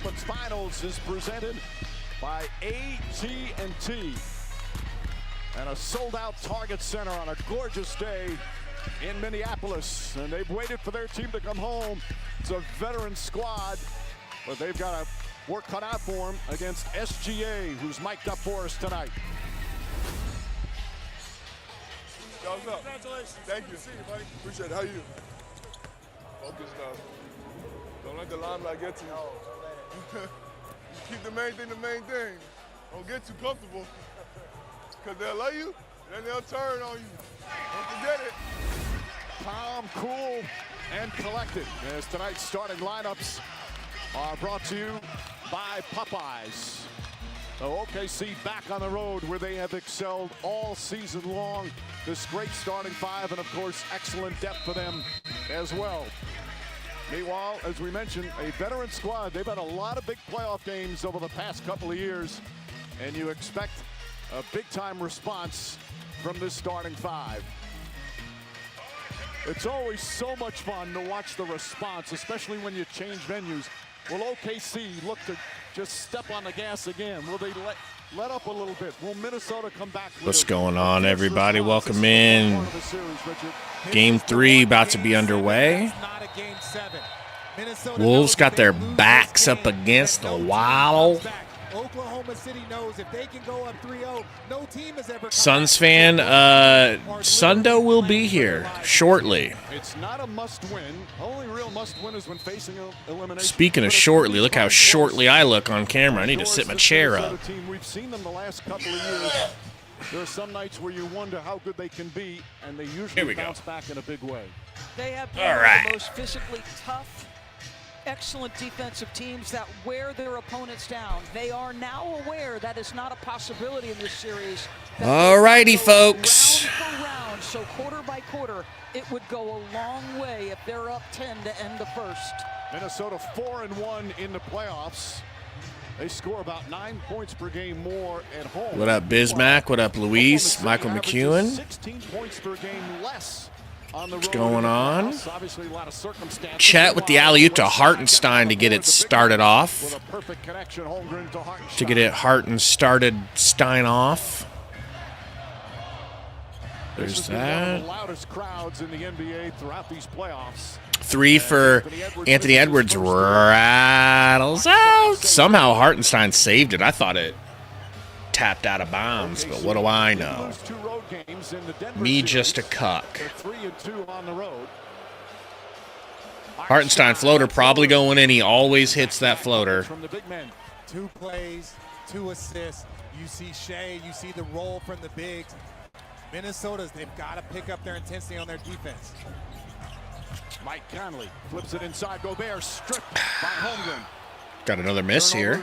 Conference Finals is presented by AT&T. And a sold-out Target Center on a gorgeous day in Minneapolis. And they've waited for their team to come home. It's a veteran squad, but they've got a work cut out for them against SGA, who's mic'd up for us tonight. Yo, what's up? Congratulations. Thank you. See you, buddy. Appreciate it. How you? Focus now. Don't let the limelight get to you. You keep the main thing the main thing. Don't get too comfortable. Because they'll love you, then they'll turn on you. Don't forget it. Calm, cool, and collected as tonight's starting lineups are brought to you by Popeyes. So OKC back on the road where they have excelled all season long. This great starting five and, of course, excellent depth for them as well. Meanwhile, as we mentioned, a veteran squad. They've had a lot of big playoff games over the past couple of years, and you expect a big-time response from this starting five. It's always so much fun to watch the response, especially when you change venues. Will OKC look to just step on the gas again? Will they let up a little bit? Will Minnesota come back? What's going on, everybody? Welcome in. Game 3 about to be underway. Wolves got their backs up against the wall. Oklahoma City knows if they can go up 3-0, no team has ever. Suns fan, Sundo will be here shortly. It's not a must-win. Only real must-win is when facing elimination. Speaking of shortly, look how shortly I look on camera. I need to sit my chair up. We've seen them the last couple of years. There are some nights where you wonder how good they can be, and they usually bounce back in a big way. They have been one of the most physically tough, excellent defensive teams that wear their opponents down. They are now aware that is not a possibility in this series. All righty, folks. Round for round, so quarter by quarter, it would go a long way if they're up 10 to end the first. Minnesota 4-1 in the playoffs. They score about 9 points per game more at home. What up, Bismack? What up, Luis? Michael McEwen? 16 points per game less. What's going on? Chat with the alley-oop to Hartenstein to get it started off. To get it started Stein off. There's that. Three for Anthony Edwards rattles out. Somehow Hartenstein saved it. I thought it tapped out of bounds, but what do I know? Me just a cuck. Hartenstein floater probably going in. He always hits that floater. 2 plays, 2 assists. You see Shea, you see the roll from the bigs. Minnesota's, they've got to pick up their intensity on their defense. Mike Conley flips it inside. Gobert stripped by Holmgren. Got another miss here.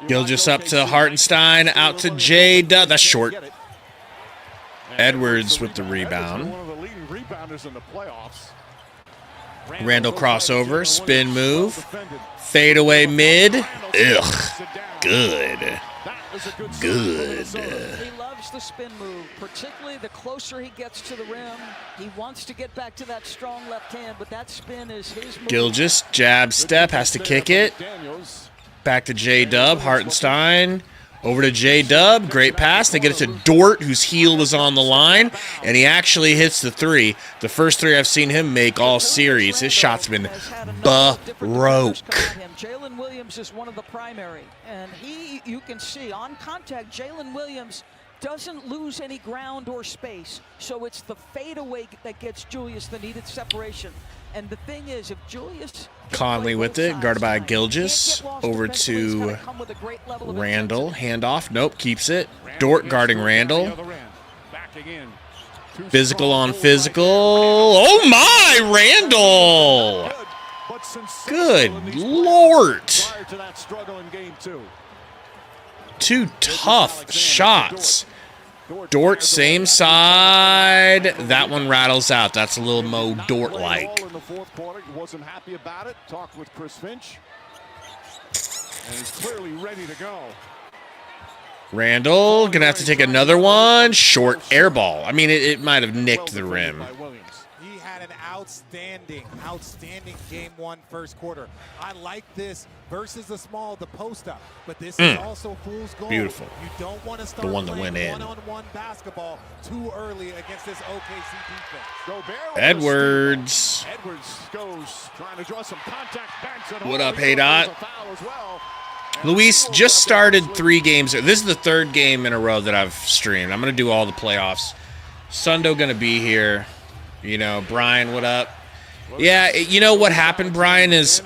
Gilgeous up to Hartenstein, out to J. Dub. That's short. Edwards with the rebound. Randall crossover, spin move, fadeaway mid. Ugh, good. Good. He loves the spin move, particularly the closer he gets to the rim. He wants to get back to that strong left hand, but that spin is his move. Gilgeous, jab step, has to kick it. Back to J-Dub, Hartenstein. Over to J-Dub, great pass. They get it to Dort, whose heel was on the line, and he actually hits the 3. The first 3 I've seen him make all series. His shot's been baroque. Jalen Williams is one of the primary, and you can see on contact, Jalen Williams doesn't lose any ground or space, so it's the fadeaway that gets Julius the needed separation. And the thing is, if Julius... Conley with it, guarded by Gilgeous. Over to Randall. Handoff. Nope, keeps it. Dort guarding Randall. Physical on physical. Oh my, Randall! Good Lord. 2 tough shots. Dort, same side. That one rattles out. That's a little Mo Dort-like. In the fourth quarter, he wasn't happy about it. Talked with Chris Finch, and he's clearly ready to go. Randall gonna have to take another one. Short air ball. I mean, it might have nicked the rim. He had an outstanding game one first quarter. I like this versus the small, the post up, but this is also fool's gold. Beautiful. You don't want to start The one that went in. one-on-one basketball too early against this OKC defense. Edwards. Edwards goes trying to draw some contact. Banks it What home. up, Hey Dot? There's a foul as well. Luis just started 3 games. This is the 3rd game in a row that I've streamed. I'm going to do all the playoffs. Sundo going to be here. You know, Brian, what up? Yeah, you know what happened, Brian, is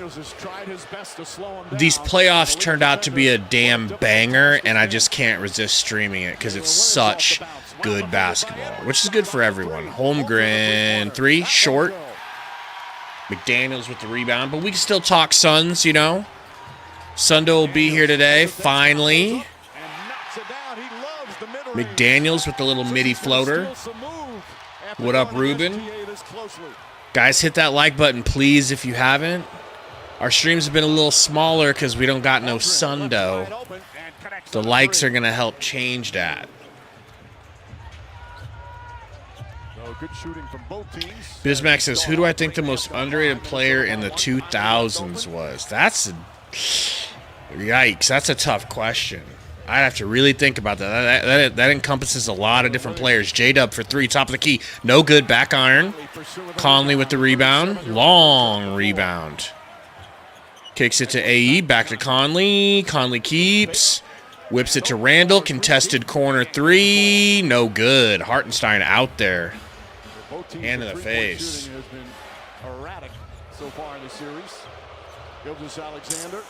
these playoffs turned out to be a damn banger, and I just can't resist streaming it because it's such good basketball, which is good for everyone. Holmgren, 3, short. McDaniels with the rebound, but we can still talk Suns, you know. Sundo will be here today, finally. McDaniels with the little midi floater. What up, Ruben? Guys, hit that like button, please, if you haven't. Our streams have been a little smaller because we don't got no Sundo. The likes are going to help change that. Good shooting from both teams. Bismack says, who do I think the most underrated player in the 2000s was? That's a... Yikes, that's a tough question. I'd have to really think about that. That encompasses a lot of different players. J-Dub for 3, top of the key. No good, back iron. Conley with the rebound. Long rebound. Kicks it to AE, back to Conley. Conley keeps. Whips it to Randall. Contested corner 3. No good. Hartenstein out there. Hand in the face. Has been erratic so far in the series. Gilgeous Alexander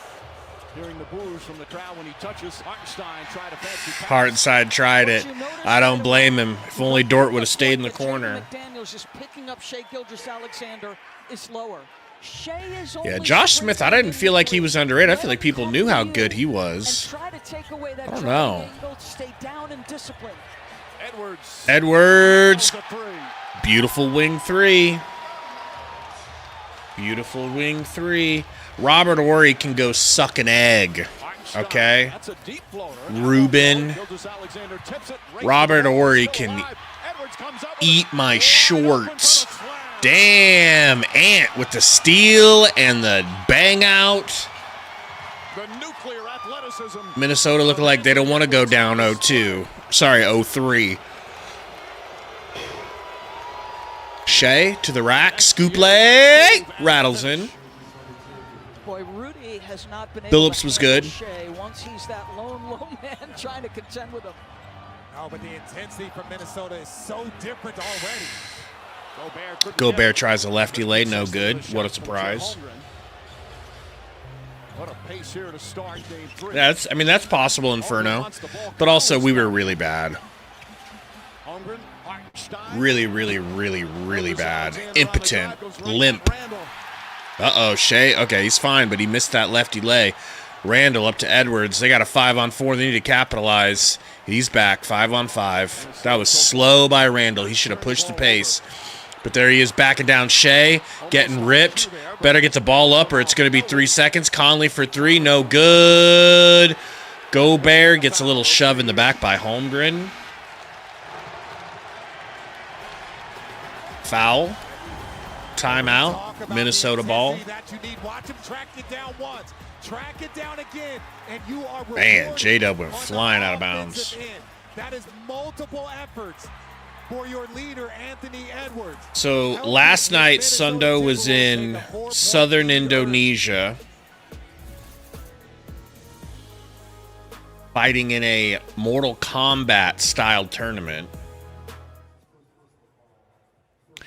hearing the boos from the crowd when he touches. Hartenstein tried a fancy pass. Hartenstein tried it. I don't blame him. If only Dort would have stayed in the corner. McDaniels just picking up Shea Gilgeous Alexander is lower. Yeah, Josh Smith, I didn't feel like he was underrated. I feel like people knew how good he was. I don't know. Edwards. Beautiful wing 3. Beautiful wing 3. Robert Horry can go suck an egg. Okay? Ruben. Robert Horry can eat my shorts. Damn, Ant with the steal and the bang out. Minnesota looking like they don't want to go down 0-2. Sorry, 0-3. Shea to the rack. Scoop leg. Rattles in. Boy, Rudy has not been Phillips was good. Shea once he's that lone man trying to contend with him. No, but the intensity from Minnesota is so different already. Gobert tries a lefty lay, no good. What a surprise. What a pace here to start game 3. That's possible, Inferno. But also, we were really bad. Really, really, really, really bad. Impotent. Limp. Uh-oh, Shea. Okay, he's fine, but he missed that lefty lay. Randall up to Edwards. They got a 5-on-4. They need to capitalize. He's back, 5-on-5. That was slow by Randall. He should have pushed the pace. But there he is backing down Shea, getting ripped. Better get the ball up or it's going to be 3 seconds. Conley for 3, no good. Gobert gets a little shove in the back by Holmgren. Foul. Timeout. Minnesota ball. Man, J-Dub went flying out of bounds. That is multiple efforts for your leader, Anthony Edwards. So last night, Sundo was in southern Indonesia fighting in a Mortal Kombat style tournament.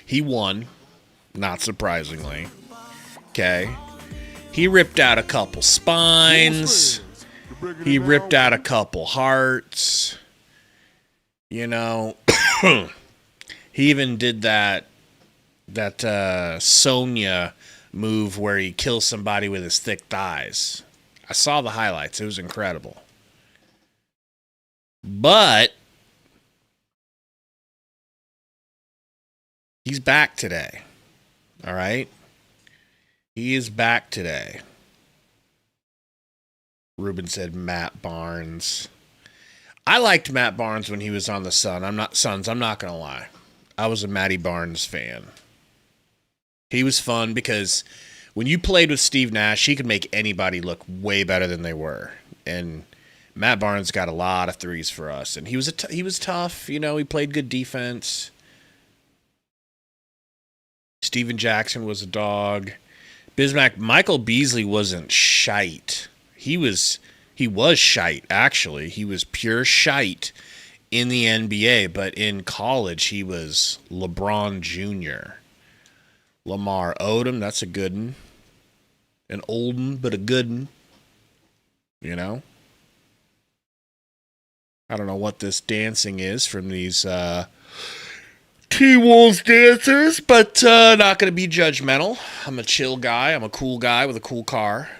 He won, not surprisingly. Okay. He ripped out a couple spines. He ripped out a couple hearts. You know, he even did that Sonya move where he kills somebody with his thick thighs. I saw the highlights. It was incredible. But he's back today. All right? He is back today. Ruben said Matt Barnes. I liked Matt Barnes when he was on the Suns. I'm not going to lie. I was a Matty Barnes fan. He was fun because when you played with Steve Nash, he could make anybody look way better than they were. And Matt Barnes got a lot of threes for us, and he was tough. You know, he played good defense. Steven Jackson was a dog. Bismack, Michael Beasley wasn't shite. He was shite, actually. He was pure shite in the NBA, but in college he was LeBron Jr. Lamar Odom, that's a good one. An old one, but a good one. You know? I don't know what this dancing is from these T-Wolves dancers, but not going to be judgmental. I'm a chill guy. I'm a cool guy with a cool car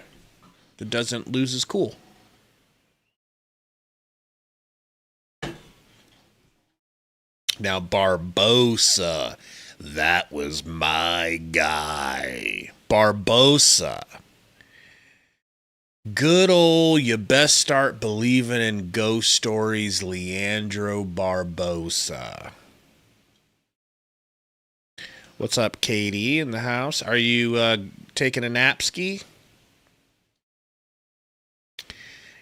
that doesn't lose his cool. Now, Barbosa, that was my guy. Barbosa. Good old, you best start believing in ghost stories, Leandro Barbosa. What's up, Katie, in the house? Are you taking a napski?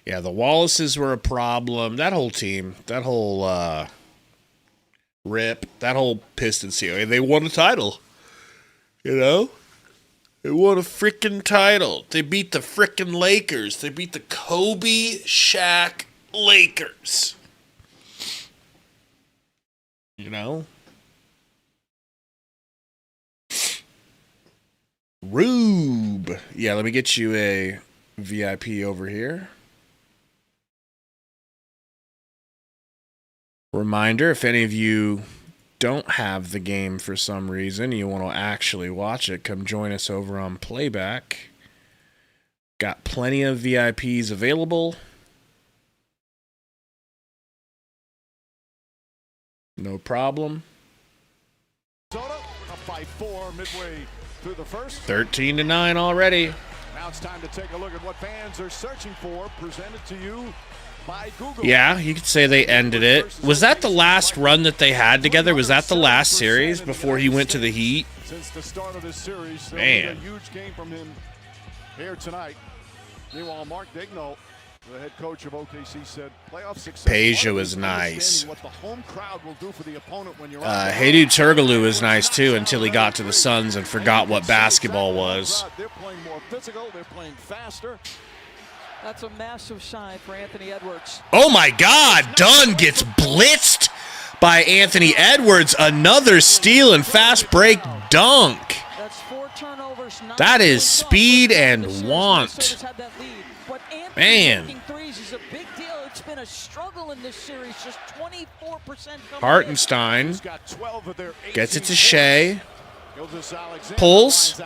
Yeah, the Wallaces were a problem. That whole team, that whole Rip, that whole Pistons team, they won a title. You know? They won a freaking title. They beat the freaking Lakers. They beat the Kobe Shaq Lakers. You know? Rube. Yeah, let me get you a VIP over here. Reminder, if any of you don't have the game for some reason, you want to actually watch it, come join us over on Playback. Got plenty of VIPs available. No problem. Up by 4 midway through the first. 13-9 already. Now it's time to take a look at what fans are searching for, presented to you by Google. Yeah, you could say they ended it. Was that the last run that they had together? Was that the last series before he went to the Heat? Since the start of this series, man, a huge game from him here tonight. Meanwhile, Mark Dignault, the head coach of OKC, said playoff success. Peja was nice. What the home crowd will do for the opponent when you're Hedu Turkoglu was nice too until he got to the Suns and forgot what basketball was. They're playing more physical. They're playing faster. That's a massive sign for Anthony Edwards. Oh my God, Dunn gets blitzed by Anthony Edwards. Another steal and fast break dunk. That's 4 turnovers. That is speed and want. Man. Making threes is a big deal. It's been a struggle in this series. Just 24% Hartenstein gets it to Shea. Pulls.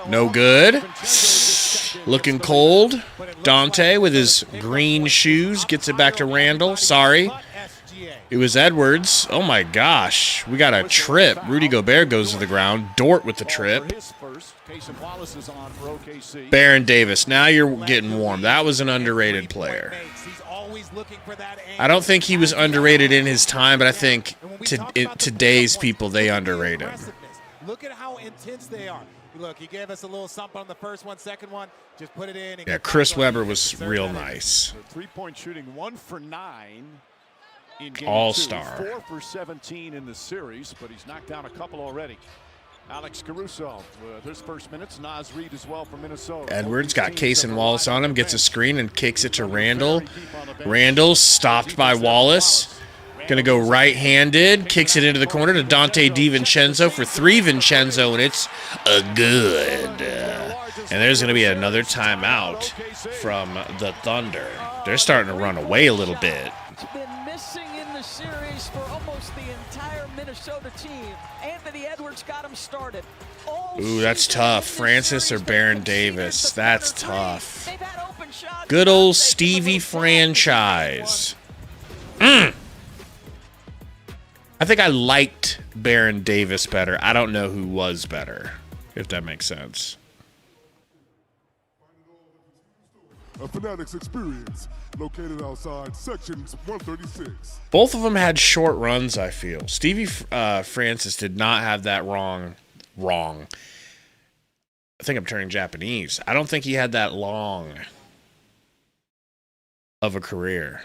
No good. Looking cold. Dante with his green shoes gets it back to Randall. Sorry. It was Edwards. Oh my gosh. We got a trip. Rudy Gobert goes to the ground. Dort with the trip. Baron Davis. Now you're getting warm. That was an underrated player. I don't think he was underrated in his time, but I think today's people, they underrate him. Look at how intense they are. Look, he gave us a little something on the first one, second one. Just put it in. Yeah, Chris Webber was real nice. 3-point shooting, 1 for 9 in game All-star. 2. 4 for 17 in the series, but he's knocked down a couple already. Alex Caruso with his first minutes. Naz Reid as well from Minnesota. Edwards got Case and Wallace on him, gets a screen and kicks it to Randall. Randall stopped by Wallace. Going to go right-handed, kicks it into the corner to Dante DiVincenzo for 3 Vincenzo, and it's a good. And there's going to be another timeout from the Thunder. They're starting to run away a little bit. It's been missing in the series for almost the entire Minnesota team. Anthony Edwards got him started. Ooh, that's tough. Francis or Baron Davis. That's tough. Good old Stevie franchise. I think I liked Baron Davis better. I don't know who was better, if that makes sense. A Fanatics experience located outside sections 136. Both of them had short runs, I feel. Stevie Francis did not have that long wrong. I think I'm turning Japanese. I don't think he had that long of a career.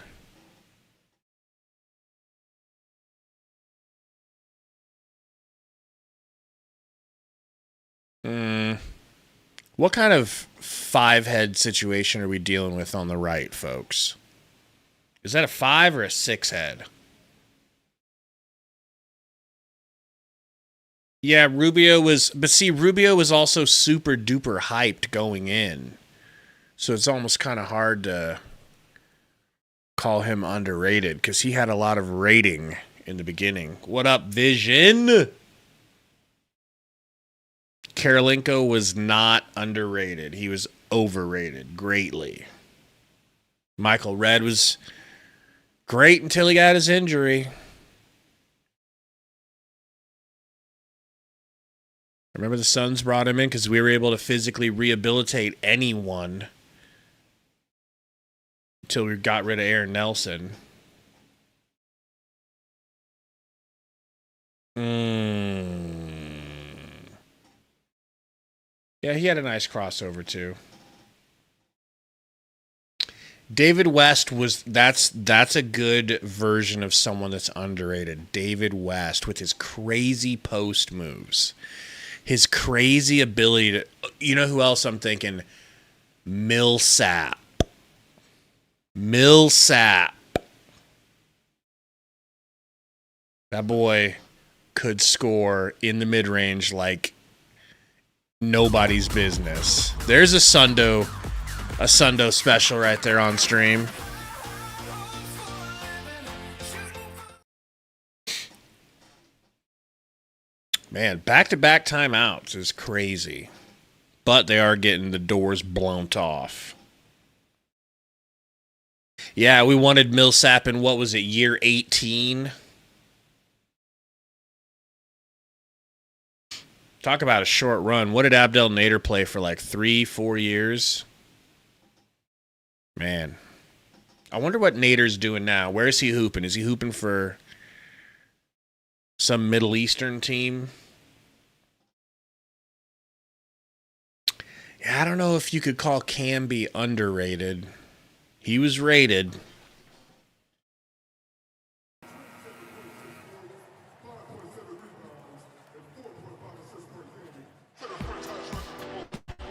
What kind of five-head situation are we dealing with on the right, folks? Is that a 5 or a 6 head? Yeah, Rubio was... But see, Rubio was also super-duper hyped going in. So it's almost kind of hard to call him underrated because he had a lot of rating in the beginning. What up, Vision? Karolinko was not underrated. He was overrated greatly. Michael Redd was great until he got his injury. Remember the Suns brought him in because we were able to physically rehabilitate anyone until we got rid of Aaron Nelson. Yeah, he had a nice crossover too. David West was that's a good version of someone that's underrated. David West with his crazy post moves. His crazy ability to, you know who else I'm thinking? Millsap. That boy could score in the mid-range like nobody's business. There's a Sundo special right there on stream. Man, back-to-back timeouts is crazy. But they are getting the doors blown off. Yeah, we wanted Millsap in, what was it, year 18? Talk about a short run. What did Abdel Nader play for, like 3-4 years? Man. I wonder what Nader's doing now. Where is he hooping? Is he hooping for some Middle Eastern team? Yeah, I don't know if you could call Camby underrated. He was rated.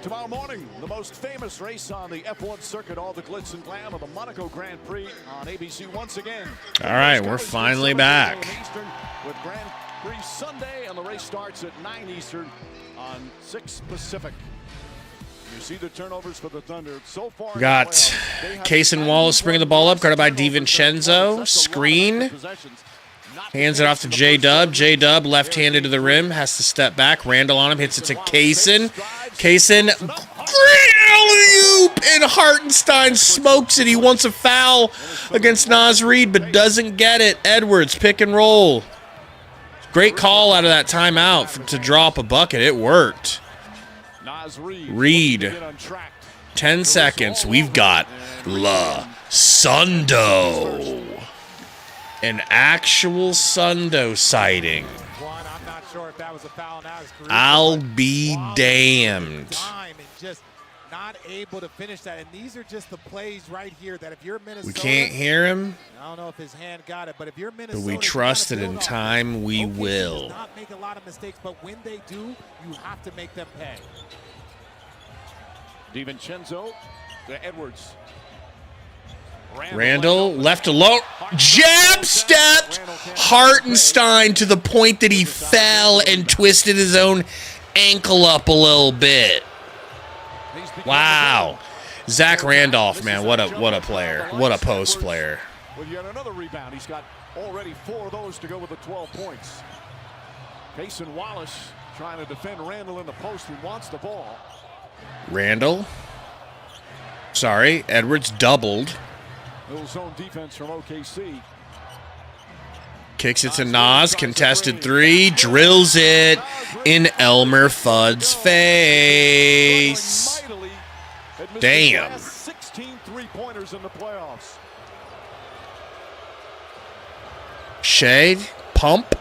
Tomorrow morning, the most famous race on the F1 circuit, all the glitz and glam of the Monaco Grand Prix on ABC once again. All right, we're finally back. Eastern with Grand Prix Sunday, and the race starts at 9 Eastern on 6 Pacific. You see the turnovers for the Thunder so far. We got Cason Wallace bringing the ball up, guarded by DiVincenzo. Screen. Hands it off to J-Dub. J-Dub left-handed to the rim. Has to step back. Randall on him. Hits it to Cason. Cason. Great alley-oop. And Hartenstein smokes it. He wants a foul against Naz Reid, but doesn't get it. Edwards, pick and roll. Great call out of that timeout to drop a bucket. It worked. Reid. 10 seconds. We've got Sundo. An actual Sundo sighting. I'm not sure if that was a foul now. I'll be damned. Just not able to finish that. And these are just the plays right here that if you're Minnesota, we can't hear him. I don't know if his hand got it, but if you're Minnesota, But we trust that in time we will. Does not make a lot of mistakes, but when they do, you have to make them pay. DiVincenzo to Edwards. Randall left alone. Jab stepped Hartenstein to the point that he fell and twisted his own ankle up a little bit. Wow. Zach Randolph, man, what a player. What a post player. With yet another rebound. He's got already 4 of those to go with the 12 points. Cason Wallace trying to defend Randall in the post who wants the ball. Randall. Sorry, Edwards doubled. Little zone defense from OKC. Kicks it to Nas, contested 3, drills it in Elmer Fudd's face. Damn. 16 three-pointers in the playoffs. Shade, pump,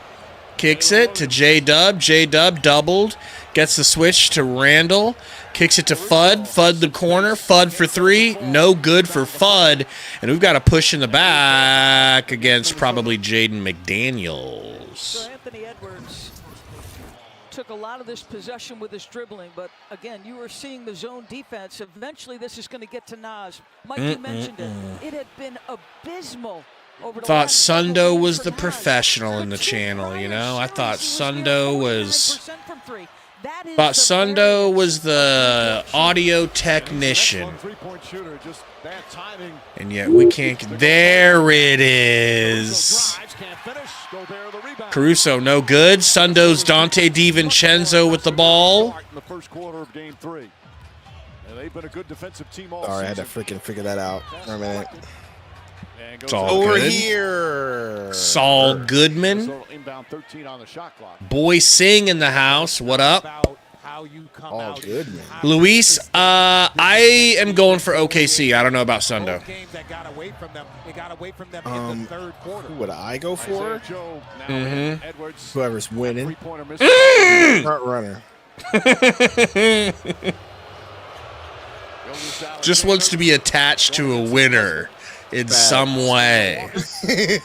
Kicks it to J-Dub. J-Dub doubled. Gets the switch to Randall. Kicks it to Fudd. Fudd the corner. Fudd for three. No good for Fudd. And we've got a push in the back against probably Jaden McDaniels. So Anthony Edwards took a lot of this possession with his dribbling, but again, you were seeing the zone defense. Eventually, this is going to get to Nas. Mike, you mentioned it. It had been abysmal over the Thought last couple Sundo games was for the Nas. professional in the For two channel, you prior know? I thought series, he Sundo near was... 49% from three. That is Thought the Sundo variance was the of audio technician. Three-point shooter, just bad timing. And yet we can't... There it is. Drives, can't finish. Gobert the rebound. Caruso, no good. Sundo's Dante DiVincenzo with the ball. In the first quarter of game 3. And they've been a good defensive team all Sorry, I had to season. freaking figure that out for a minute. And It's goes all out. Over good. here. Saul Goodman. So inbound 13 on the shot clock. Boy Sing in the house. What up? About how you come Oh, out. good, man. Luis, I am going for OKC. I don't know about Sundo. Both games that got away from them. They got away from them in the third quarter. Who would I go for? Isaiah Joe, now Mhm. Edwards. Whoever's winning. Three-pointer miss. Front runner. Just wants to be attached to a winner in some way. Stolen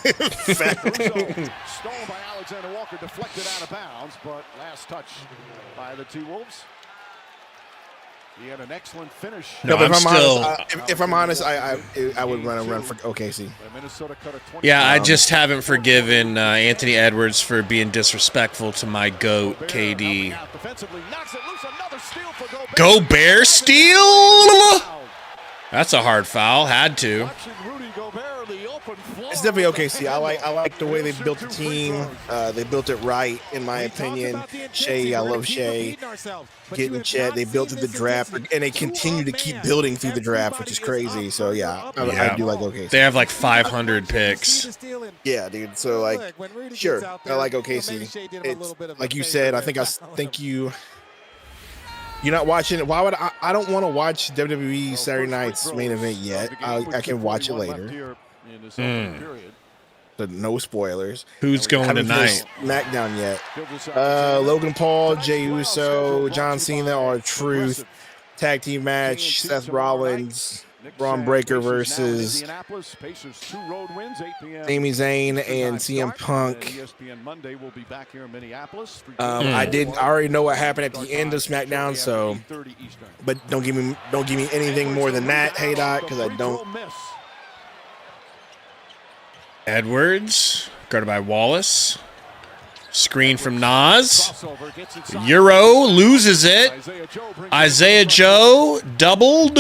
by Alexander Walker, deflected out of bounds, but last touch by the T-Wolves. He had an excellent finish. No, but I'm still... if I'm honest, I would run for OKC. Minnesota cut a 20. Yeah, I just haven't forgiven Anthony Edwards for being disrespectful to my GOAT, KD. Defensively, knocks it loose. Another steal for Gobert. Gobert steal? That's a hard foul. Had to. Watching Rudy Gobert, the open floor. It's definitely OKC. I like the way they built the team. They built it right, in my opinion. Shea, I love Shea. Getting Chet, they built through the draft, and they continue to keep building through the draft, which is crazy. So yeah, I do like OKC. They have like 500 picks. Yeah, dude. So like, sure, I like OKC. It's like you said. I think you're not watching it. Why would I don't want to watch WWE Saturday Night's main event yet. I can watch it later. So no spoilers. Who's going Haven't tonight? finished SmackDown yet. Logan Paul, Jey Uso, John Cena are Truth. Tag team match. Seth Rollins, Braun Breaker versus Sami Zayn and CM Punk. ESPN Monday will be back here in Minneapolis. I already know what happened at the end of SmackDown, so but don't give me anything more than that, hey Doc, because I don't. Edwards, guarded by Wallace. Screen from Nas. Euro loses it. Isaiah Joe doubled.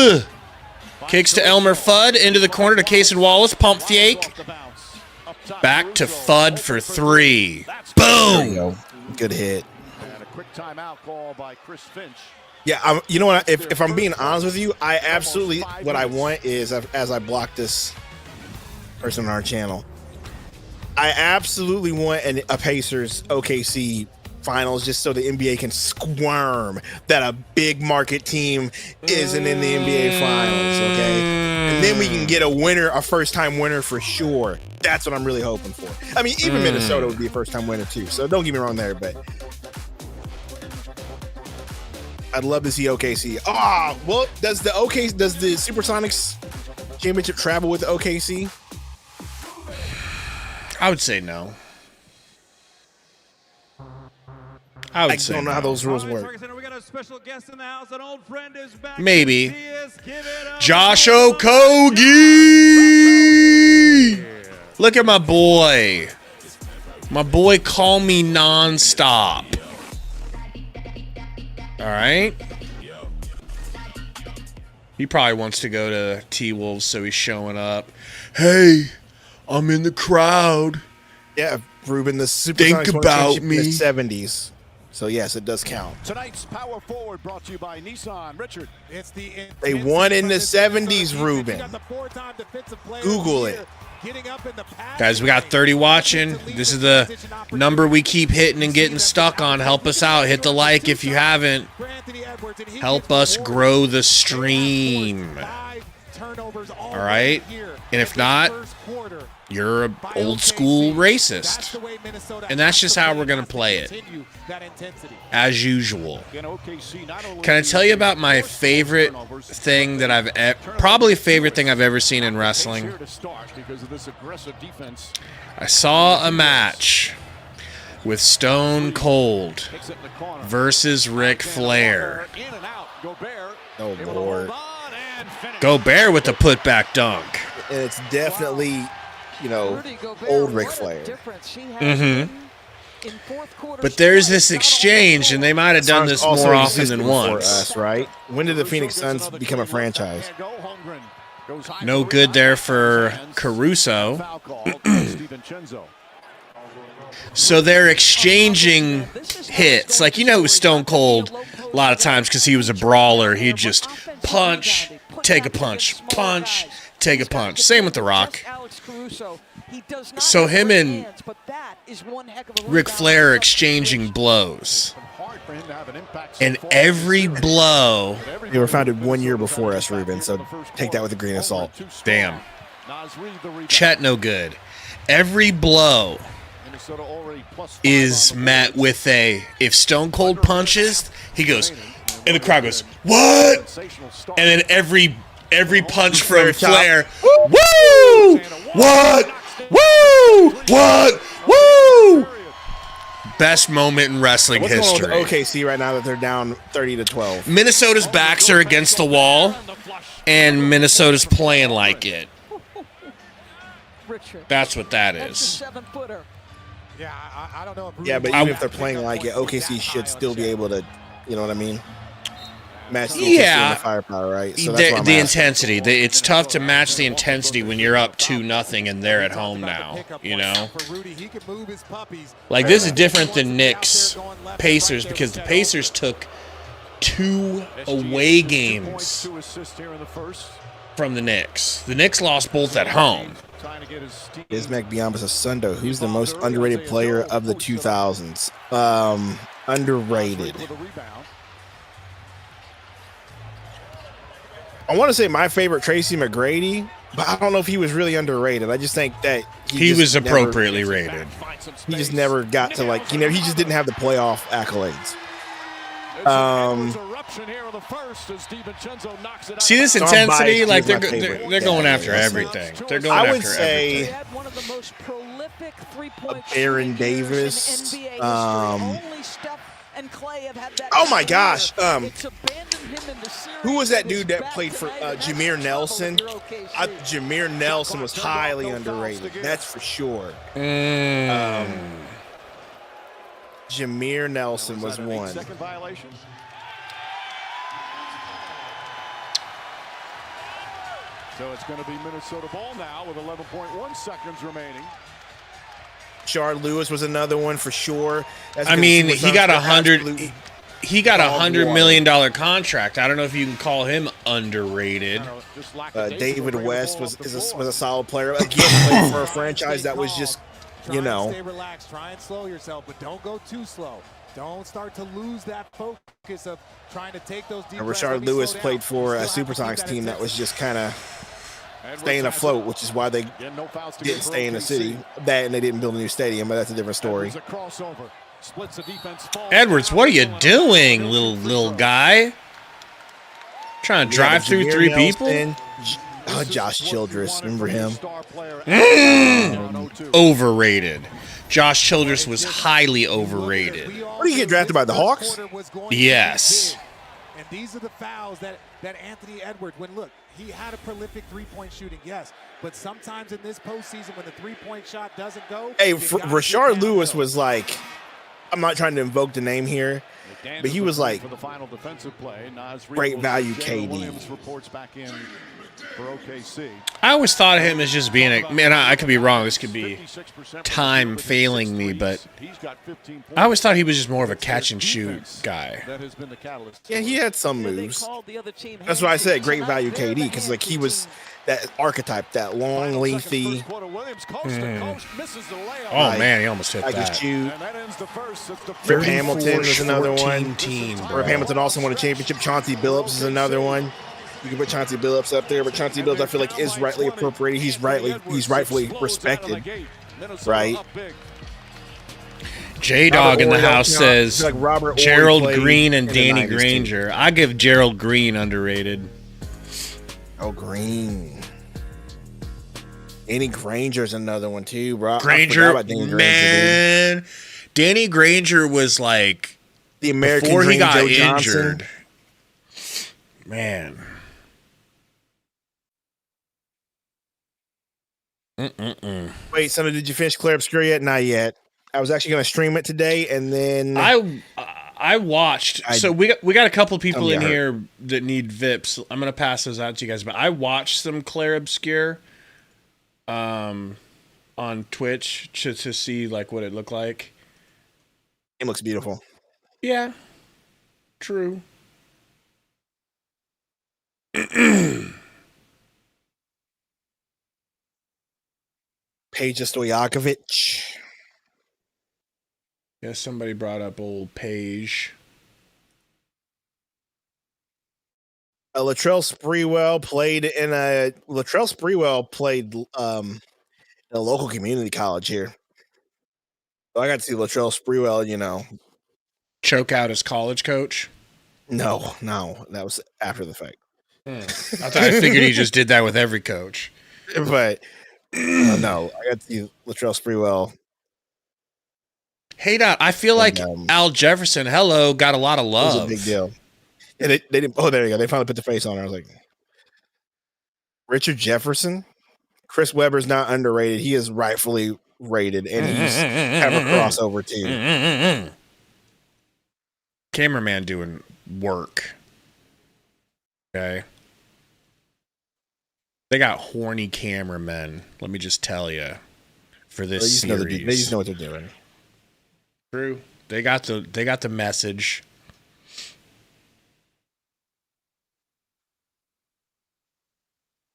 Kicks to Elmer Fudd into the corner to Case and Wallace. Pump fake. Back to Fudd for three. Boom. Good hit. And a quick timeout call by Chris Finch. Yeah, you know what? If I'm being honest with you, I absolutely what I want is as I block this person on our channel, I absolutely want a Pacers OKC finals just so the NBA can squirm that a big market team isn't in the NBA finals, okay? And then we can get a first-time winner for sure. That's what I'm really hoping for. I mean, even Minnesota would be a first-time winner too, so don't get me wrong there, but I'd love to see OKC. Well, does the Supersonics championship travel with OKC? I would say no. I would say don't know how no. those rules work. Maybe. Josh Okogie! Look at my boy. My boy call me nonstop. All right. He probably wants to go to T-Wolves, so he's showing up. Hey, I'm in the crowd. Yeah, Ruben, the Supersonics Think won about the championship me. in the 70s. So yes, it does count. Tonight's Power Forward brought to you by Nissan. Richard. They won in the 70s, Ruben. Google it. Guys, we got 30 watching. This is the number we keep hitting and getting stuck on. Help us out. Hit the like if you haven't. Help us grow the stream. turnovers all right? here. And if not, First quarter you're an by old OKC. school That's racist. the way Minnesota And that's has just to how play. we're It going has to play it, continue that intensity. as usual. Again, OKC not only Can I tell you about my favorite thing that probably favorite thing I've ever seen in wrestling? here to start because of this aggressive defense. I saw a match with Stone Cold Takes it in the corner. versus Ric Flair. In and out. Gobert. Oh, able to Lord. hold on and finish. Gobert with the putback dunk. And it's definitely, you know, Rudy Gobert, old Ric what a Flair. difference he has Mhm. in fourth quarter But there's stretch. this Not exchange, only and they might have done this Also more often existed than before once. us, right? When did the Phoenix Suns become a franchise? Go Holmgren. Goes high No for good rebound. there for Caruso. Foul call. DiVincenzo. So they're exchanging hits. Like, you know, Stone Cold, a lot of times, because he was a brawler, he'd just punch, take a punch, punch, take a punch. Same with The Rock. So him and Ric Flair are exchanging blows. Hard for him to have an impact. And every blow, They were founded 1 year before us, Ruben, so take that with a grain of salt. damn, Chet no good. Every blow is met with a, if Stone Cold punches, he goes, and the crowd goes, what? And then every punch from Flair, woo! What? Woo! What? Woo! Best moment in wrestling What's going on history. with OKC right now that they're down 30-12? Minnesota's backs are against the wall, and Minnesota's playing like it. That's what that is. Yeah, I don't know if Yeah, but Rudy- even if they're playing like it, OKC should still be able to, you know what I mean? Match the Yeah. intensity and the firepower, right? So that's The, what I'm the asking. intensity. It's tough to match the intensity when you're up 2-0 and they're at home now. You know, For Rudy, he can move his puppies. like this is different than Knicks Pacers because the Pacers took 2 away games To assist here in the first. from the Knicks. The Knicks lost both at home. Trying to get his team. Bismack Biyombo Sundo, who's the most underrated player of the 2000s? Underrated. With a rebound. I want to say my favorite Tracy McGrady, but I don't know if he was really underrated. I just think that He just was never- appropriately rated. He just never got to like, he just didn't have the playoff accolades. See this So I'm intensity? biased. Like He's my they're favorite. going Yeah, after yeah. everything. They're going I after would say everything. One of the most prolific three-point Aaron shooters in Davis, NBA history. Only Steph and Clay have had that oh my kind of gosh, year. It's abandoned him in the series. who was that It is dude that back played for tonight, and that's Jameer the Nelson? trouble if you're OKC. Jameer Nelson was highly underrated. That's for sure. Jameer Nelson was one. Second violation. So it's going to be Minnesota ball now with 11.1 seconds remaining. Shard Lewis was another one for sure. That's I because mean, was he got under $100. absolute He got a dog $100 water. million contract. I don't know if you can call him underrated. Just David West was a solid player. Again, played for a franchise that was just, Try you and know, stay relaxed. Try and slow yourself, but don't go too slow. Don't start to lose that focus of trying to take those deep breaths. Richard Let me Lewis slow down. played for a Still have to keep Supersonics that team that was intensity. just kind of staying afloat, which is why they no fouls to didn't get stay in the for city. OKC. That and they didn't build a new stadium, but that's a different story. Edwards a crossover. Splits the defense. Falls Edwards, down. what are you doing, little guy? Trying to drive through 3 people? Josh Childress, remember him? Overrated. Josh Childress was highly overrated. What did he get drafted by, the Hawks? Yes. And these are the fouls that Anthony Edwards, when look, he had a prolific three-point shooting, yes, but sometimes in this postseason when the three-point shot doesn't go. Hey, you gotta get Rashard down Lewis low. was like, I'm not trying to invoke the name here, but he was like for the final defensive play. Nas great Reed value Jalen KD. Williams reports back in for OKC. I always thought of him as just being a man. I could be wrong. This could be 56% time failing me, but he's got 15 points. I always thought he was just more of a catch and shoot guy. That has been the catalyst. Yeah, he had some They moves. called the other team That's why I said hand great feet. value Tonight, KD, they're because the like he hand was feet that archetype, that long, lengthy, Williams coast to coast, misses the layup. Oh man, he almost hit I could that. shoot. And that ends the first. It's the Rip Hamilton was another 34-14 one. team, Rip bro. Hamilton also won a championship. Chauncey Billups is another one. You can put Chauncey Billups up there, but Chauncey Billups I feel like is rightly appropriated. He's rightfully respected, right? J-Dog in the house says like Robert Gerald Horry Green and in the Danny 90s Granger. I give Gerald Green underrated. Oh, Green. Danny Granger's another one too, bro. Granger, man. Danny Granger was like the American before Dream, he got Joe injured. Johnson. Man. Wait, Sundo, did you finish Claire Obscure yet? Not yet. I was actually going to stream it today, and then I watched. So we got a couple people in hurt. here that need VIPs. I'm going to pass those out to you guys. But I watched some Claire Obscure on Twitch to see like what it looked like. It looks beautiful. Yeah, true. Peja Stojakovic. Yeah, somebody brought up old Paige. Latrell Sprewell played in a local community college here. So I got to see Latrell Sprewell, Choke out his college coach. No, that was after the fact. I figured he just did that with every coach. But no, I got to see Latrell Sprewell. Hey, Dot, I feel like Al Jefferson, got a lot of love. It was a big deal. And they didn't. Oh, there you go. They finally put the face on her. I was like, Richard Jefferson, Chris Webber's not underrated. He is rightfully rated, and he's have a crossover too. Cameraman doing work. Okay. They got horny cameramen. Let me just tell you, for this series, they just know what they're doing. True. They got the message.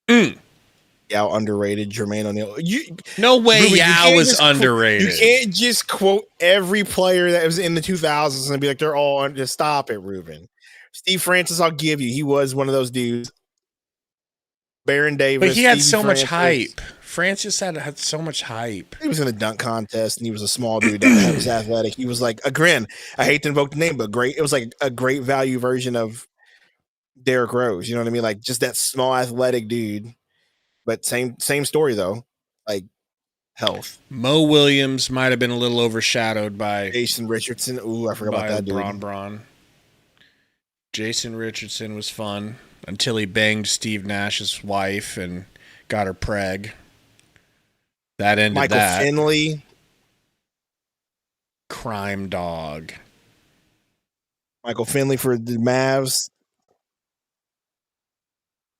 Yao underrated. Jermaine O'Neal. No way Ruben, Yao was underrated. You can't just quote every player that was in the 2000s and be like, they're all under. Just stop it, Ruben. Steve Francis, I'll give you. He was one of those dudes. Baron Davis. But he had Stevie so Francis. much hype. Francis had so much hype. He was in a dunk contest, and he was a small dude that was athletic. He was like a grin. I hate to invoke the name, but great. It was like a great value version of Derrick Rose. You know what I mean? Like just that small athletic dude. But same story though. Like health. Mo Williams might have been a little overshadowed by Jason Richardson. Ooh, I forgot about that dude. Braun. Jason Richardson was fun until he banged Steve Nash's wife and got her preg. That ended Michael that. Finley. Crime dog. Michael Finley for the Mavs.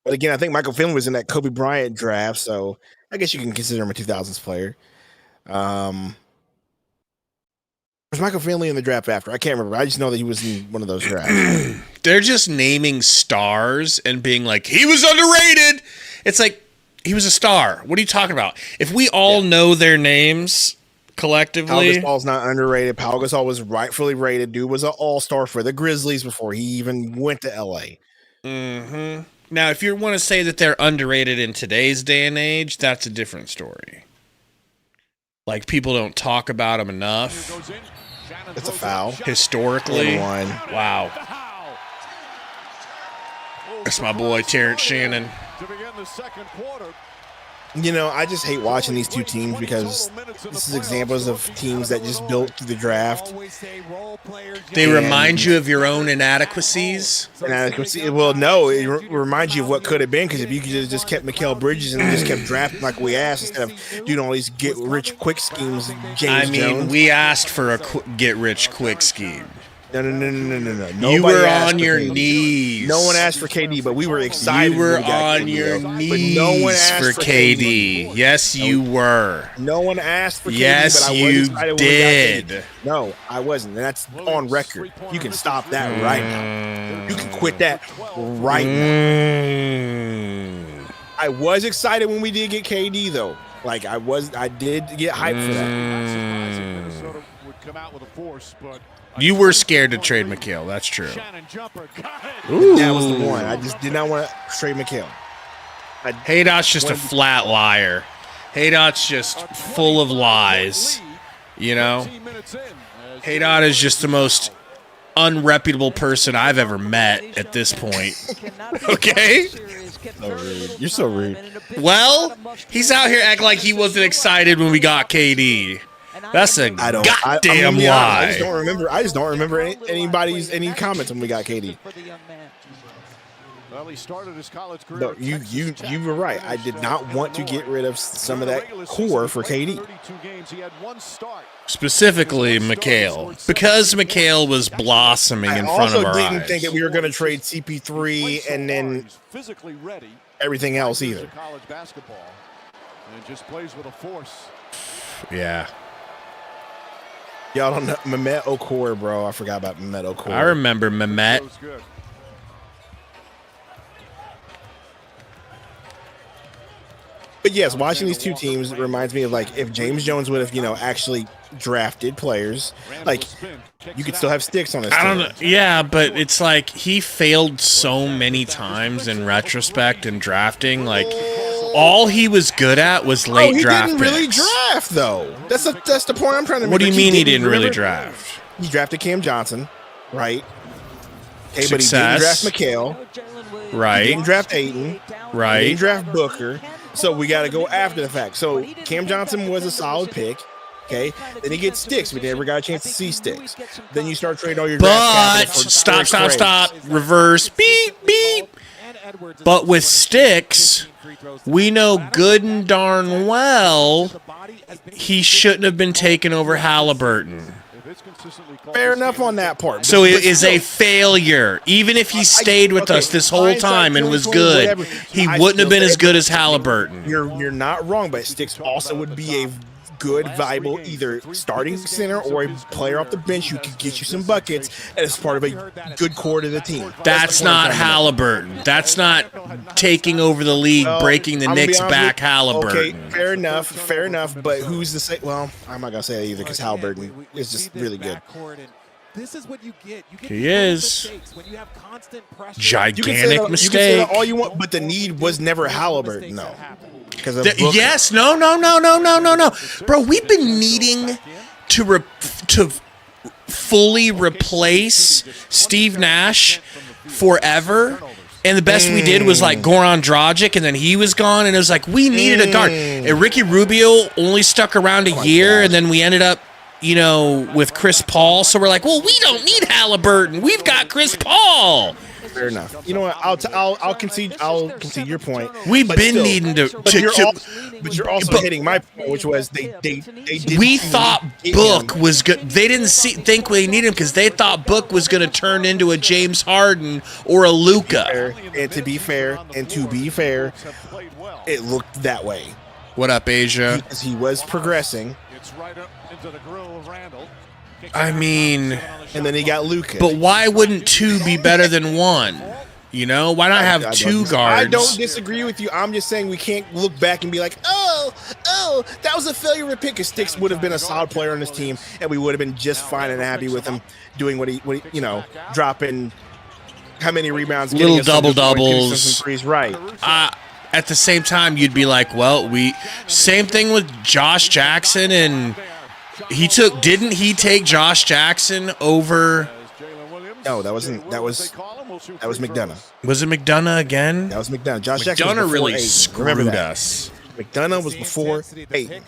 But again, I think Michael Finley was in that Kobe Bryant draft, so I guess you can consider him a 2000s player. Was Michael Finley in the draft after? I can't remember. I just know that he was in one of those drafts. They're just naming stars and being like, he was underrated. It's like, he was a star. What are you talking about? If we all know their names collectively. Pau Gasol's not underrated. Pau Gasol was rightfully rated. Dude was an all-star for the Grizzlies before he even went to L.A. Mm-hmm. Now, if you want to say that they're underrated in today's day and age, that's a different story. Like, people don't talk about them enough. It's a foul. Historically. One. Wow. That's my boy, Terrence Shannon. To begin the second quarter. I just hate watching these two teams because this is examples of teams that just built through the draft. They remind you of your own inadequacies. Well, no, it reminds you of what could have been, because if you could have just kept Mikal Bridges and just kept drafting like we asked instead of doing all these get-rich-quick schemes. James Jones. We asked for a get-rich-quick scheme. No. You were on your knees. No one asked for KD, but we were excited. You were on your knees for KD. Yes, you were. No one asked for KD, yes, but I was excited when we got KD. No, I wasn't. And that's on record. You can stop that right now. You can quit that right now. I was excited when we did get KD, though. Like, I did get hyped for that. Minnesota would come out with a force, but You were scared to trade McHale. That's true. Shannon jumper got it. Ooh. That was the one. I just did not want to trade McHale. Haydot's just a flat liar. Haydot's just full of lies. You know? Haydot is just the most unreputable person I've ever met at this point. Okay? So rude. You're so rude. Well, he's out here acting like he wasn't excited when we got KD. That's a goddamn lie. I just don't remember any comments when we got KD. Well, he started his college career. No, you were right. I did not want to get rid of some of that core for KD. Specifically, McHale. Because McHale was blossoming in front of our eyes. I also didn't think that we were going to trade CP3 and then everything else either. College basketball and just plays with a force. Yeah. Y'all don't know Mehmet Okur, bro. I forgot about Mehmet Okur. I remember Mehmet. But yes, watching these two teams reminds me of like if James Jones would have, actually drafted players, like you could still have Sticks on this team. I don't know. Yeah, but it's like he failed so many times in retrospect in drafting. Like all he was good at was late draft. He didn't really draft though. That's the point I'm trying to make. What do you mean he didn't really draft? He drafted Cam Johnson, right? Okay, Success. But he didn't draft McHale. Right. He didn't draft Ayton. Right. He didn't draft Booker. So we got to go after the fact. So Cam Johnson was a solid pick. Okay. Then he gets Sticks. We never got a chance to see Sticks. Then you start trading all your draft capital for stop. Reverse. Beep, beep. But with Sticks, we know good and darn well he shouldn't have been taken over Halliburton. Fair enough on that part. So it is a failure. Even if he stayed with us this whole time and was good, he wouldn't have been as good as Halliburton. You're not wrong, but Sticks also would be a good, viable, either starting center or a player off the bench who could get you some buckets as part of a good core to the team. That's not Halliburton. That's not taking over the league, breaking the Knicks back Halliburton. Okay, fair enough. But who's to say? Well, I'm not gonna say that either because Halliburton is just really good. This is what you get. He is. When you have constant pressure. Gigantic mistake. You can say that all you want, but the need was never Halliburton, no. Yes, no. Bro, we've been needing to fully replace Steve Nash forever. And the best we did was like Goran Dragic, and then he was gone, and it was like we needed a guard. And Ricky Rubio only stuck around a year, and then we ended up with Chris Paul. So we're like, well, we don't need Halliburton. We've got Chris Paul. Fair enough. You know what? I'll concede. I'll concede your point. We've been needing to. But you're also hitting my point, which was they didn't. We thought Book was good. They didn't think they needed him because they thought Book was going to turn into a James Harden or a Luka. And to be fair, it looked that way. What up, Asia? Because he was progressing. I mean, and then he got Luka. But why wouldn't two be better than one? Why not have two guards? I don't disagree with you. I'm just saying we can't look back and be like, oh, that was a failure of a pick. Because Sticks would have been a solid player on this team, and we would have been just fine and happy with him doing what he dropping how many rebounds, little double doubles, right? At the same time, you'd be like, well, same thing with Josh Jackson, and didn't he take Josh Jackson over? No, that was McDonough. Was it McDonough again? That was McDonough. Josh Jackson was really Aiden. screwed us. McDonough was before Aiden.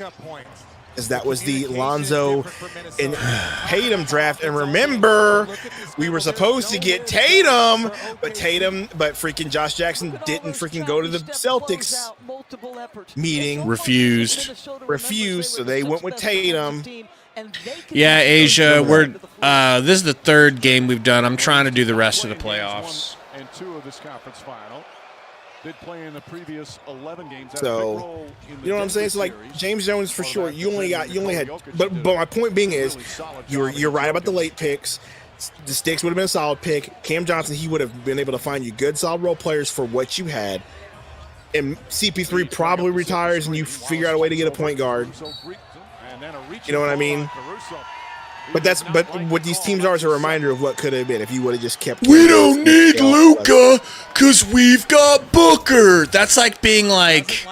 Because that was the Lonzo and Tatum draft. And remember, we were supposed to get Tatum, but freaking Josh Jackson didn't freaking go to the Celtics meeting. Refused. So they went with Tatum. Yeah, Asia, this is the third game we've done. I'm trying to do the rest of the playoffs. And 2 of this conference final. Did play in the previous 11 games. So, you know what I'm saying? So, like, James Jones, for sure, you only had, but my point being is, you're right about the late picks. The Sticks would have been a solid pick. Cam Johnson, he would have been able to find you good, solid role players for what you had. And CP3 probably retires, and you figure out a way to get a point guard. You know what I mean? But what these teams are is a reminder of what could have been if you would have just kept. We don't need Luka because we've got Booker. That's like being like,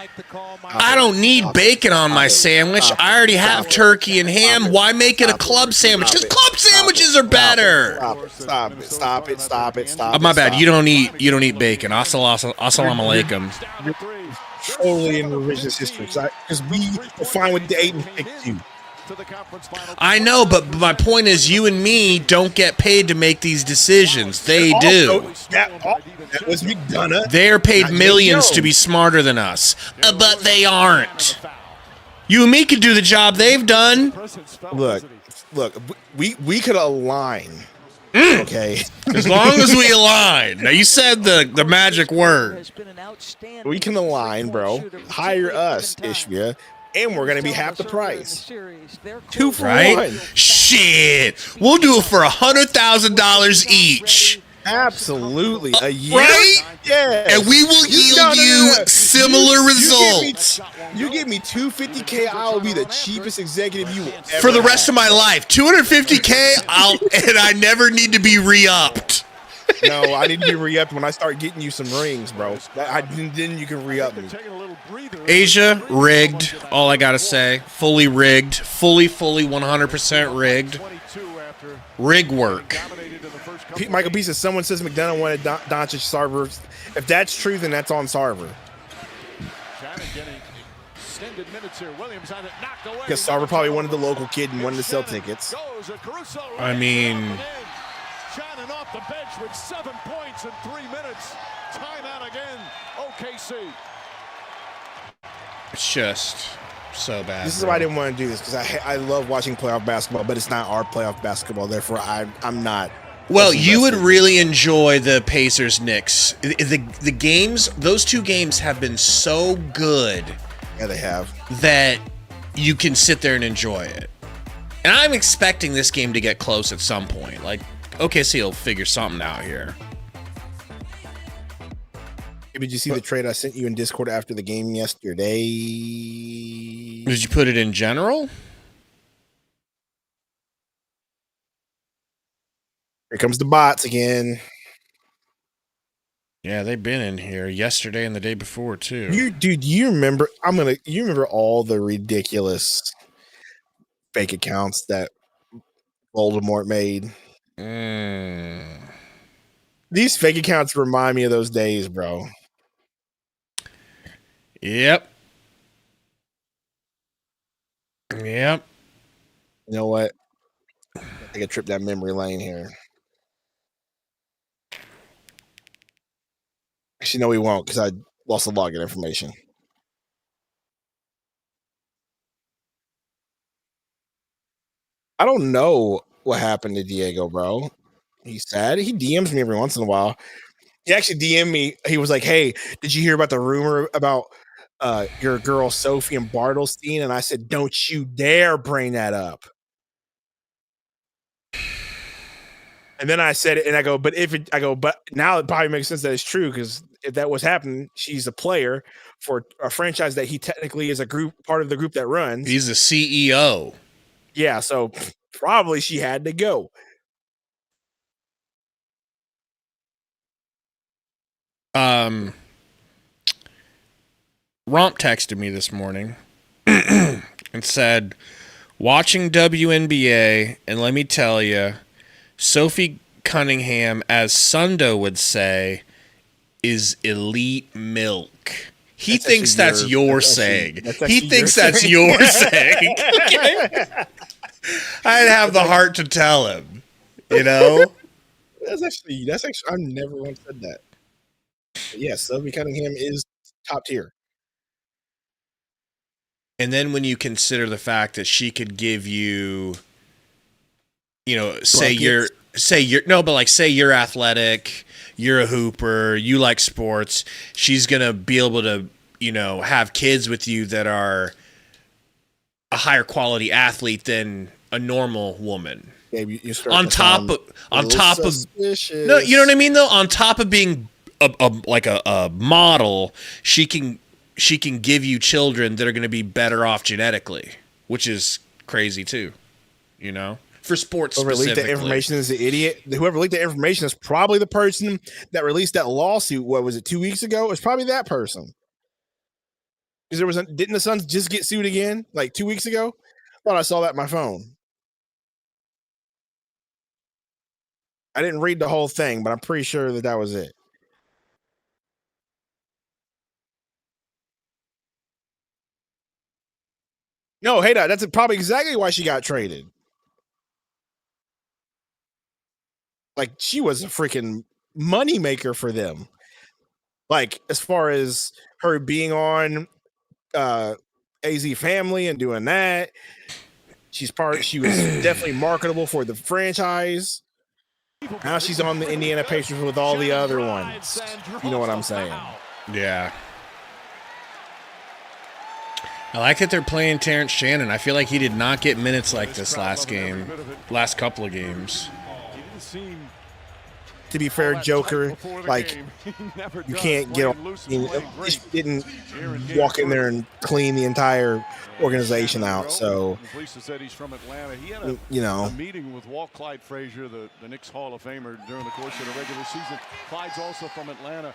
I don't need bacon on my sandwich. I already have turkey and ham. Why make it a club sandwich? Because club sandwiches are better. Stop it. Oh, my bad. You don't eat bacon. Assalamu alaikum. Totally in revisionist history because we were fine with the 8 and 6 you. I know, but my point is, you and me don't get paid to make these decisions. They do. That was McDonough. They're paid millions to be smarter than us, but they aren't. You and me could do the job they've done. Look, we could align. Okay, as long as we align. Now you said the magic word. We can align, bro. Hire us, Ishbia. And we're gonna be half the price. 2 for 1. Shit, we'll do it for $100,000 each. Absolutely, a year, right? Yeah. And we will yield you similar results. You give me $250K, I will be the cheapest executive you will ever for the rest have. of my life. $250K, and I never need to be re-upped. No, I need to be re-upped when I start getting you some rings, bro. Then you can re-up me. Asia, rigged. All I gotta say. Fully rigged. Fully 100% rigged. Rig work. Michael P says someone says McDonough wanted Doncic Sarver. If that's true, then that's on Sarver. Because Sarver probably wanted the local kid and wanted to sell tickets. I mean, Shannon off the bench with 7 points in 3 minutes. Timeout again. OKC. it's just so bad. This is why I didn't want to do this, because I love watching playoff basketball, but it's not our playoff basketball. Therefore, I'm not. Well, you would really enjoy the Pacers Knicks. The games, those 2 games have been so good. Yeah, they have. That you can sit there and enjoy it. And I'm expecting this game to get close at some point. Like, OKC will figure something out here. Did you see the trade I sent you in Discord after the game yesterday? Did you put it in general? Here comes the bots again. Yeah, they've been in here yesterday and the day before too. You remember? You remember all the ridiculous fake accounts that Voldemort made? These fake accounts remind me of those days, bro. Yep. You know what? Take a trip down memory lane here. Actually, no, we won't, because I lost the login information. I don't know what happened to Diego, bro. He's sad. He DMs me every once in a while. He actually DM'd me. He was like, "Hey, did you hear about the rumor about your girl Sophie and Bartelstein?" And I said, "Don't you dare bring that up." And then I said it, and I go, but now it probably makes sense that it's true, because if that was happening, she's a player for a franchise that he technically is part of the group that runs. He's a CEO. Yeah, so probably she had to go. Romp texted me this morning and said, watching WNBA, and let me tell you, Sophie Cunningham, as Sundo would say, is elite milk. He thinks that's your saying. He thinks that's your saying. I'd have the heart to tell him, you know? That's actually I've never once said that. But yes, Sophie Cunningham is top tier. And then when you consider the fact that she could give you, say you're athletic, you're a hooper, you like sports, she's going to be able to, have kids with you that are a higher quality athlete than a normal woman. Yeah, you start on top of no, you know what I mean though? On top of being a model, she can give you children that are going to be better off genetically, which is crazy too, for sports Whoever leaked specifically. that information is the idiot. Whoever leaked the information is probably the person that released that lawsuit. What was it, 2 weeks ago? It's probably that person. Because didn't the Suns just get sued again like 2 weeks ago? I thought I saw that on my phone. I didn't read the whole thing, but I'm pretty sure that was it. No, hey, that's probably exactly why she got traded. Like, she was a freaking moneymaker for them. Like, as far as her being on AZ Family and doing that, she was definitely marketable for the franchise. Now she's on the Indiana Pacers with all the other ones. You know what I'm saying? Yeah. I like that they're playing Terrence Shannon. I feel like he did not get minutes like this last couple of games. To be fair, Joker, like, you can't get on. At least he didn't walk in there and clean the entire organization out. So, said he's from Atlanta. He had a meeting with Walt Clyde Frazier, the Knicks Hall of Famer, during the course of the regular season. Clyde's also from Atlanta.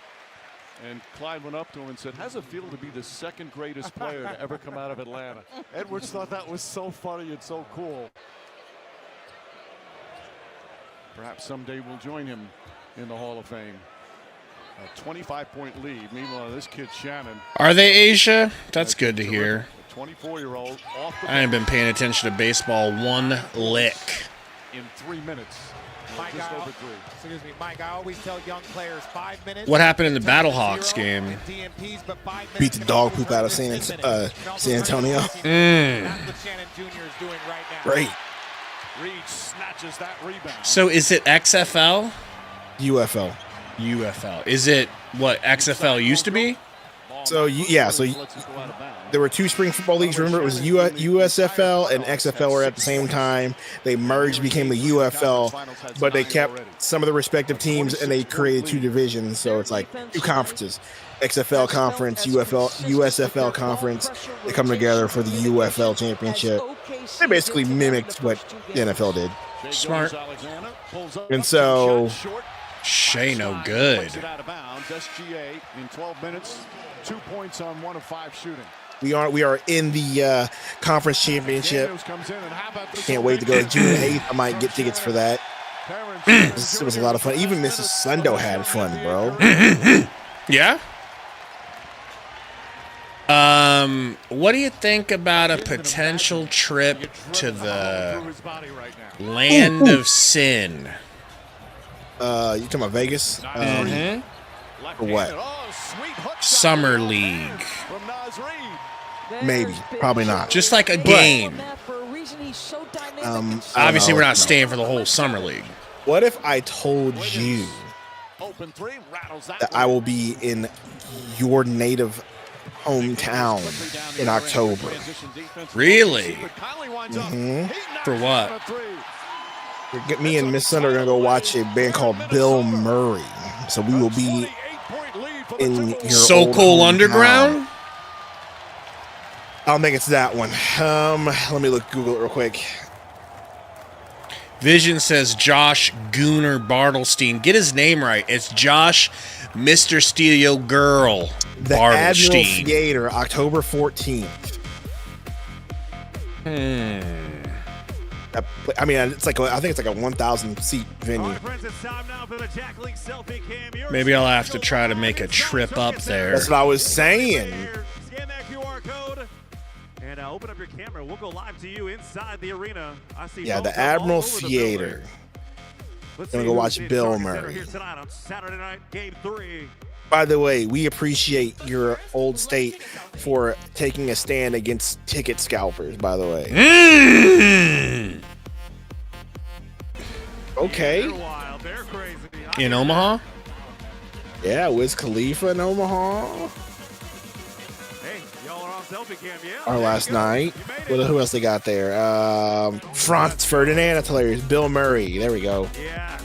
And Clyde went up to him and said, how's it feel to be the second greatest player to ever come out of Atlanta? Edwards thought that was so funny and so cool. Perhaps someday we'll join him in the Hall of Fame. A 25-point lead. Meanwhile, this kid Shannon. Are they Asia? That's good to hear. 24-year-old. I haven't been paying attention to baseball one lick. In 3 minutes. Just over 3. Excuse me, Mike. I always tell young players 5 minutes. What happened in the Battlehawks game? Beat the dog poop out of San Antonio. That's what Shannon Jr. is doing right now. Great. Reed snatches that rebound. So is it XFL? UFL. UFL. Is it what XFL used to be? So, yeah. So there were 2 spring football leagues. Remember, it was USFL and XFL were at the same time. They merged, became the UFL, but they kept some of the respective teams and they created 2 divisions. So it's like 2 conferences. XFL conference, USFL conference. They come together for the UFL championship. They basically mimicked what the NFL did. Smart. And so Shea no good. SGA in 12 minutes, 2 points on 1 of 5 shooting. we are in the conference championship. Can't wait to go to June 8th. I might get tickets for that. It was a lot of fun. Even Mrs. Sundo had fun, bro. Yeah. What do you think about a potential trip to the land of sin? You talking about Vegas? For what? Summer League. Maybe. Probably not. Just like a game. Obviously, know. we're not staying for the whole Summer League. What if I told you that I will be in your native hometown in October? Really? For what? Me and Miss Sunder are going to go watch a band called Bill Murray. So we will be in your So Cool Underground? I don't think it's that one. Let me Google it real quick. Vision says Josh Gooner Bartlestein. Get his name right. It's Josh Mr. Steelio Girl The Admiral Bartlestein. Theater, October 14th. I mean, it's like I think it's like a 1,000 seat venue. Maybe I'll have to try to make a trip up there. That's what I was saying. Scan that QR code and open up your camera. We'll go live to you inside the arena. I see. Yeah, the Admiral Theater. Gonna go watch Bill Murray. Here tonight on Saturday night, Game 3. By the way, we appreciate your old state for taking a stand against ticket scalpers, by the way. Okay. In Omaha? Yeah, Wiz Khalifa in Omaha. Hey, y'all are on selfie cam, yeah? Our last night. Who else they got there? Franz Ferdinand, that's hilarious. Bill Murray. There we go. Yes.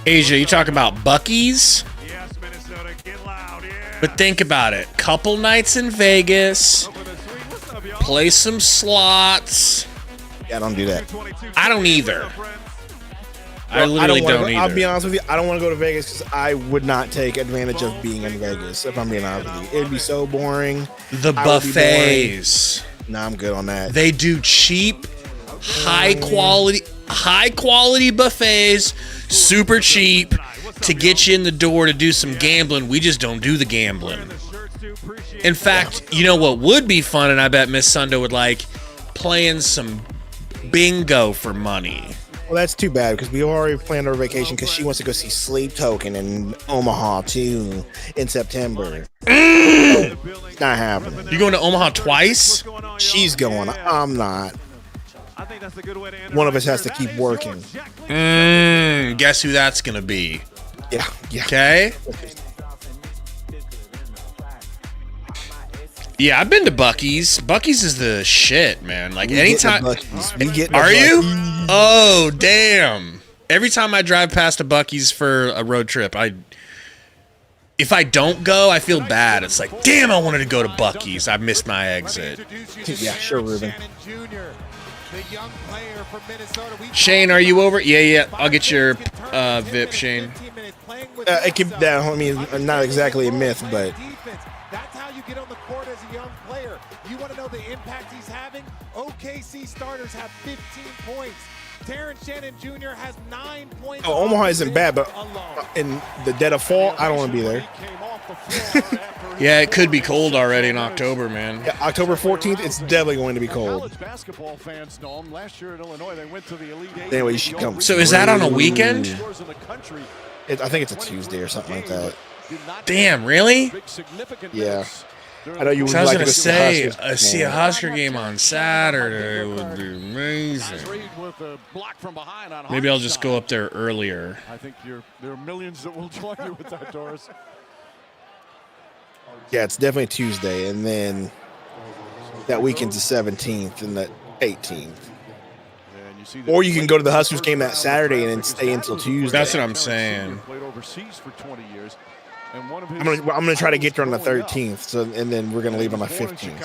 Asia, you talk about Buc-ee's? Yes, Minnesota, get loud, yeah. But think about it. Couple nights in Vegas. play some slots. Yeah, don't do that. I don't either. I literally don't either. I'll be honest with you. I don't want to go to Vegas because I would not take advantage of being in Vegas. If I'm being honest with you, it'd be so boring. The buffets. Nah, I'm good on that. They do cheap, high quality buffets, super cheap to get you in the door to do some gambling. We just don't do the gambling. In fact, you know what would be fun, and I bet Miss Sundo would like, playing some bingo for money. Well, that's too bad because we already planned our vacation because she wants to go see Sleep Token in Omaha too in September. So, it's not happening. You going to Omaha twice? She's going. I'm not. One of us has to keep working. Guess who that's gonna be? Yeah. Okay. Yeah, I've been to Buc-ee's. Buc-ee's is the shit, man. Like anytime. Are you? Oh, damn. Every time I drive past a Buc-ee's for a road trip, if I don't go, I feel bad. It's like, damn, I wanted to go to Buc-ee's. I missed my exit. Yeah, sure, Ruben. Shane, are you over? Yeah. I'll get your VIP, Shane. It can. I mean, not exactly a myth, but. That's how you get on the court as a young player. You want to know the impact he's having? OKC starters have 15 points. Terrence Shannon Jr. has 9 points. Oh, Omaha isn't bad, but in the dead of fall, I don't want to be there. Yeah, it could be cold already in October, man. Yeah, October 14th, it's definitely going to be cold. Basketball fans know him. Last year at Illinois, they went to the Elite Eight. Anyway, you should come. So is that on a weekend? I think it's a Tuesday or something like that. Damn, really? Yeah. I know you would I was like going to to say, see a Husker game on Saturday would be amazing. Maybe I'll just go up there earlier. I think there are millions that will join you with that, Doris. Yeah, it's definitely Tuesday, and then that weekend's the 17th and the 18th. Or you can go to the Huskers game that Saturday and then stay until Tuesday. That's what I'm saying. I'm gonna try to get there on the 13th, so and then we're gonna leave on the 15th.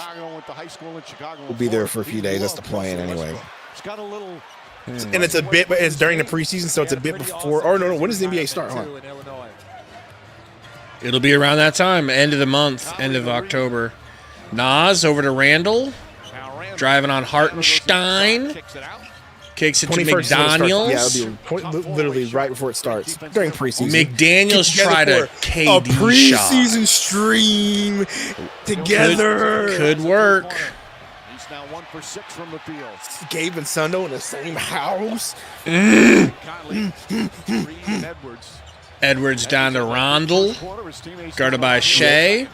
We'll be there for a few days. That's the plan anyway. And it's a bit, but it's during the preseason, so it's a bit before. Or no, when does the NBA start? Huh? It'll be around that time, end of the month, end of October. Nas over to Randall, driving on Hartenstein. Kicks it to McDaniels. Yeah, it'll be literally right before it starts during preseason. McDaniels tried a KD a preseason shot. Stream together. Could work. He's now 1 for 6 from the field. Gabe and Sundo in the same house. Edwards down to Rondell, guarded by Shea.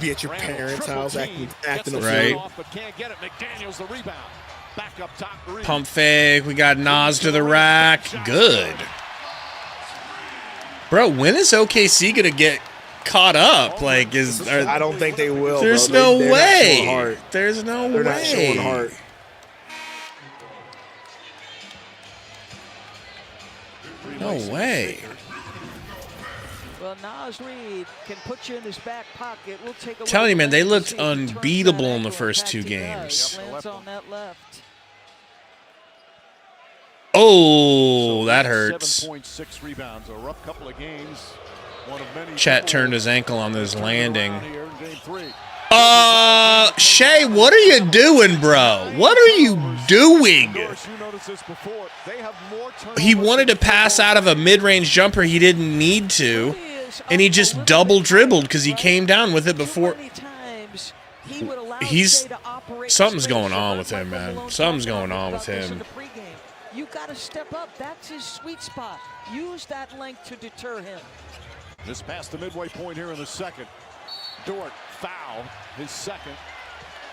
Be at your parents' house acting a right. fool. Pump fake. We got Nas to the rack. Good. Bro, when is OKC going to get caught up? Like, I don't think they will. There's bro. no way. There's no They're way. not showing heart. No way. Well, Nas Reed can put you in his back pocket. We'll take a Telling you, man, they looked unbeatable in the first 2 games. On that left. Oh, that hurts. 7.6 rebounds. A rough couple of games. One of many. Chet turned his ankle on this landing. Shea, what are you doing, bro? What are you doing? He wanted to pass out of a mid-range jumper he didn't need to, and he just double dribbled because he came down with it before. Something's going on with him, man. Something's going on with him. You got to step up. That's his sweet spot. Use that length to deter him. Just past the midway point here in the second. Dort foul, his second.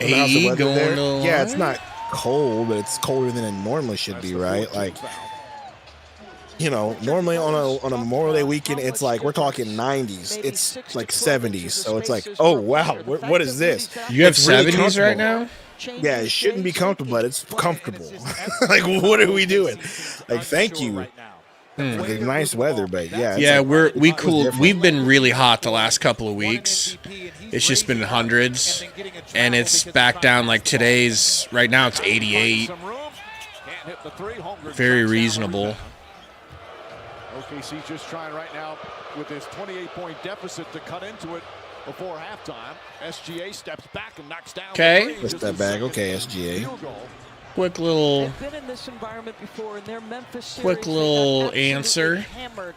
AE going to yeah, it's not cold, but it's colder than it normally should be, right? Like, you know, normally on a Memorial Day weekend, it's like we're talking 90s. It's like 70s, so it's like, oh wow, what is this? You have it's really 70s right now? Yeah, it shouldn't be comfortable, but it's comfortable. Like, what are we doing? Like, thank you. It's nice weather, but yeah. Yeah, like, we cooled. different. We've been really hot the last couple of weeks. It's just been hundreds, and it's back down like today's. Right now it's 88. Very reasonable. OKC just trying right now with this 28-point deficit to cut into it before halftime. SGA steps back and knocks down. Okay. Let's step back. Okay, SGA. Quick little. They've been in this environment before in their Memphis series. Quick little answer. Hammered.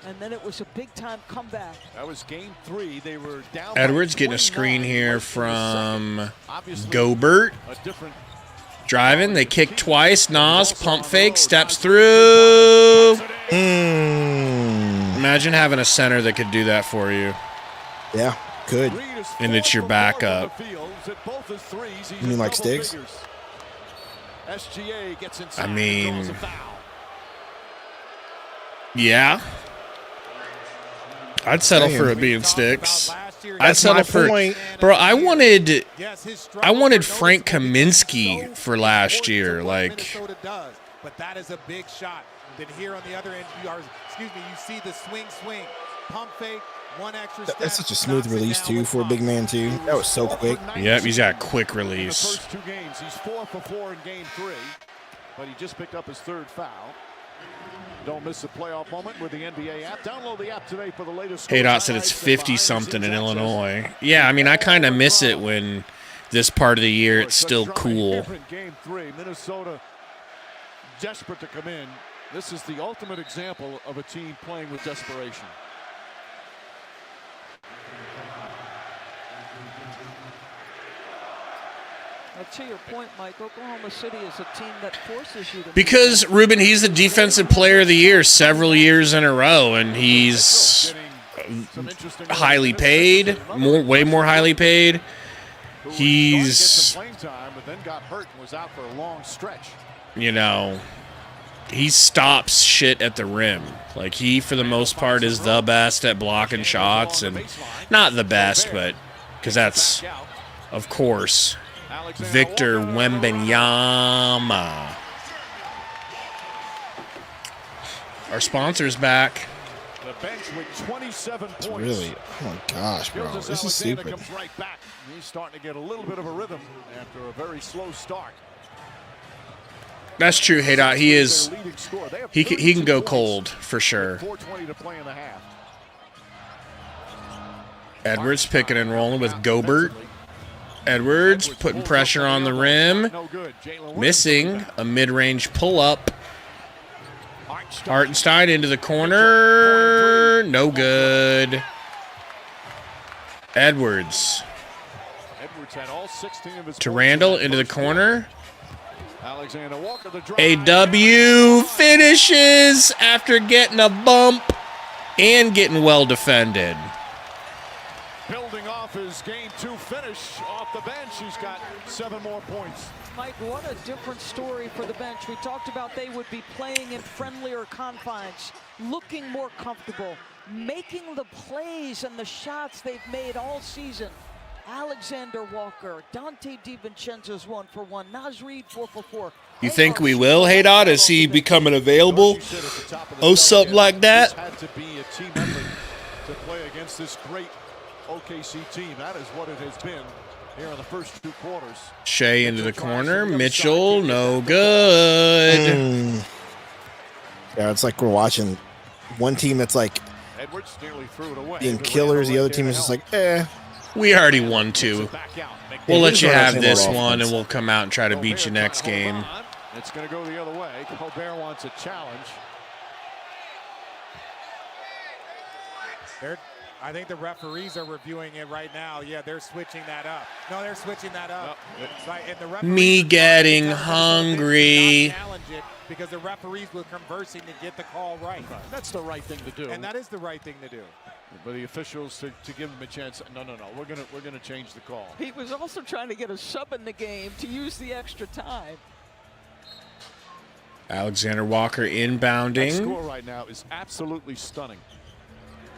And then it was a big-time comeback. That was game 3. They were down. Edwards getting a screen here from Gobert. Driving. They kick twice. Nas pump fake. Steps through. Imagine having a center that could do that for you. Yeah, could. And it's your backup. You mean like Sticks? I mean, yeah. I'd settle for it being Sticks. I'd settle for it. Bro, I wanted Frank Kaminsky for last year. Like, but that is a big shot. Then here on the other end, you see the swing, pump fake, one extra step. That's such a smooth release too for a big man too. That was so quick. Yep, he's got a quick release. First 2 games, he's 4 for 4 in game 3, but he just picked up his 3rd foul. Don't miss a playoff moment with the NBA app. Download the app today for the latest. Hey Dot said it's 50-something in Illinois. Yeah, I mean, I kind of miss it when this part of the year it's still cool. Game 3, Minnesota desperate to come in. This is the ultimate example of a team playing with desperation. To your point, Mike, Oklahoma City is a team that forces you to. Because, Ruben, he's the defensive player of the year several years in a row, and he's highly paid, way more highly paid. He's, you know, he stops shit at the rim. Like, he, for the most part, is the best at blocking shots, and not the best, but because that's, of course, Victor Wembanyama. Our sponsor's back. The bench with 27 points. Really? Oh my gosh, bro. This is stupid. Right back. He's starting to get a little bit of a rhythm after a very slow start. That's true, Hey Dot. He is. He can go cold for sure. 4:20 to play in the half. Edwards picking and rolling with Gobert. Edwards putting pressure on the rim. Missing a mid-range pull-up. Hartenstein into the corner. No good. Edwards. To Randall into the corner. AW finishes after getting a bump and getting well defended. Building off his game 2 finish off the bench, he's got 7 more points. Mike, what a different story for the bench. We talked about they would be playing in friendlier confines, looking more comfortable, making the plays and the shots they've made all season. Alexander Walker, Dante DiVincenzo's 1 for 1, Naz Reid 4 for 4. You think we will, Hey Dot? Is he becoming available? Oh, something like that? Had to be a team effort to play against this great OKC team. That is what it has been here in the first 2 quarters. Shea into the corner. Mitchell, no good. Yeah, it's like we're watching one team that's like Edwards nearly threw it away. being killers. The other team is just like, eh. We already won 2. We'll let you have this one, and we'll come out and try to beat you next game. It's going to go the other way. Gobert wants a challenge. I think the referees are reviewing it right now. Yeah, they're switching that up. No, they're switching that up. Me getting hungry. Because the referees were conversing to get the call right. That's the right thing to do. And that is the right thing to do. But the officials to give them a chance. No. We're gonna change the call. He was also trying to get a sub in the game to use the extra time. Alexander Walker inbounding. That score right now is absolutely stunning.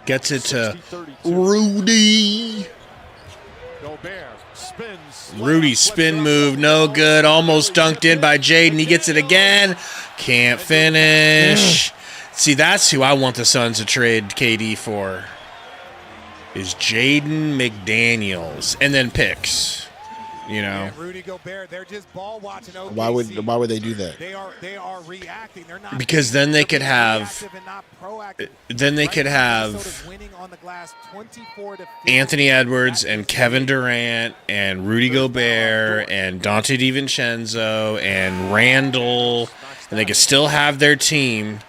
Gets it to Rudy. Gobert spins. Rudy spin move, no good. Almost dunked in by Jaden. He gets it again. Can't finish. See, that's who I want the Suns to trade KD for. Is Jaden McDaniels, and then picks. You know, Yeah, Rudy Gobert, they're just ball watching OKC. Why would they do that? They are reacting. They're not because then they could have, reactive and not proactive. then they Right could now, have Minnesota's winning on the glass 24-50. Anthony Edwards and Kevin Durant and Rudy Gobert and Dante DiVincenzo and Randall, and they could still have their team,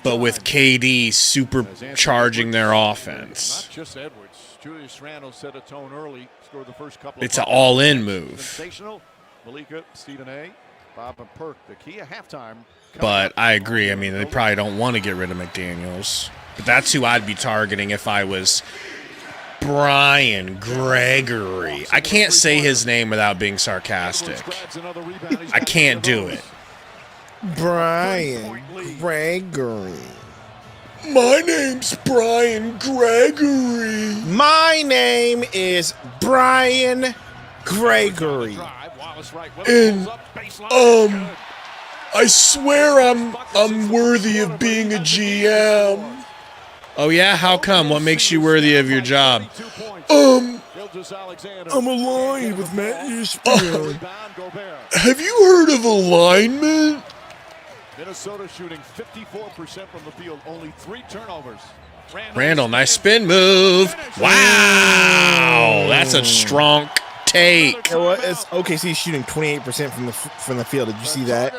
but with KD supercharging their offense. Not just Edwards. Julius Randle set a tone early, scored the first couple. It's an all-in move. Sensational. Malika, Stephen A., Bob and Perk. The key at halftime. But I agree. I mean, they probably don't want to get rid of McDaniels. But that's who I'd be targeting if I was Brian Gregory. I can't say his name without being sarcastic. I can't do it. Brian Gregory. My name's Brian Gregory. My name is Brian Gregory. And I swear I'm worthy of being a GM. Oh yeah, how come? What makes you worthy of your job? I'm aligned with Matt Ishmael. Have you heard of alignment? Minnesota shooting 54% from the field, only 3 turnovers. Randall, nice spin move. Wow, that's a strong take. You know what? It's OKC shooting 28% from the field. Did you see that?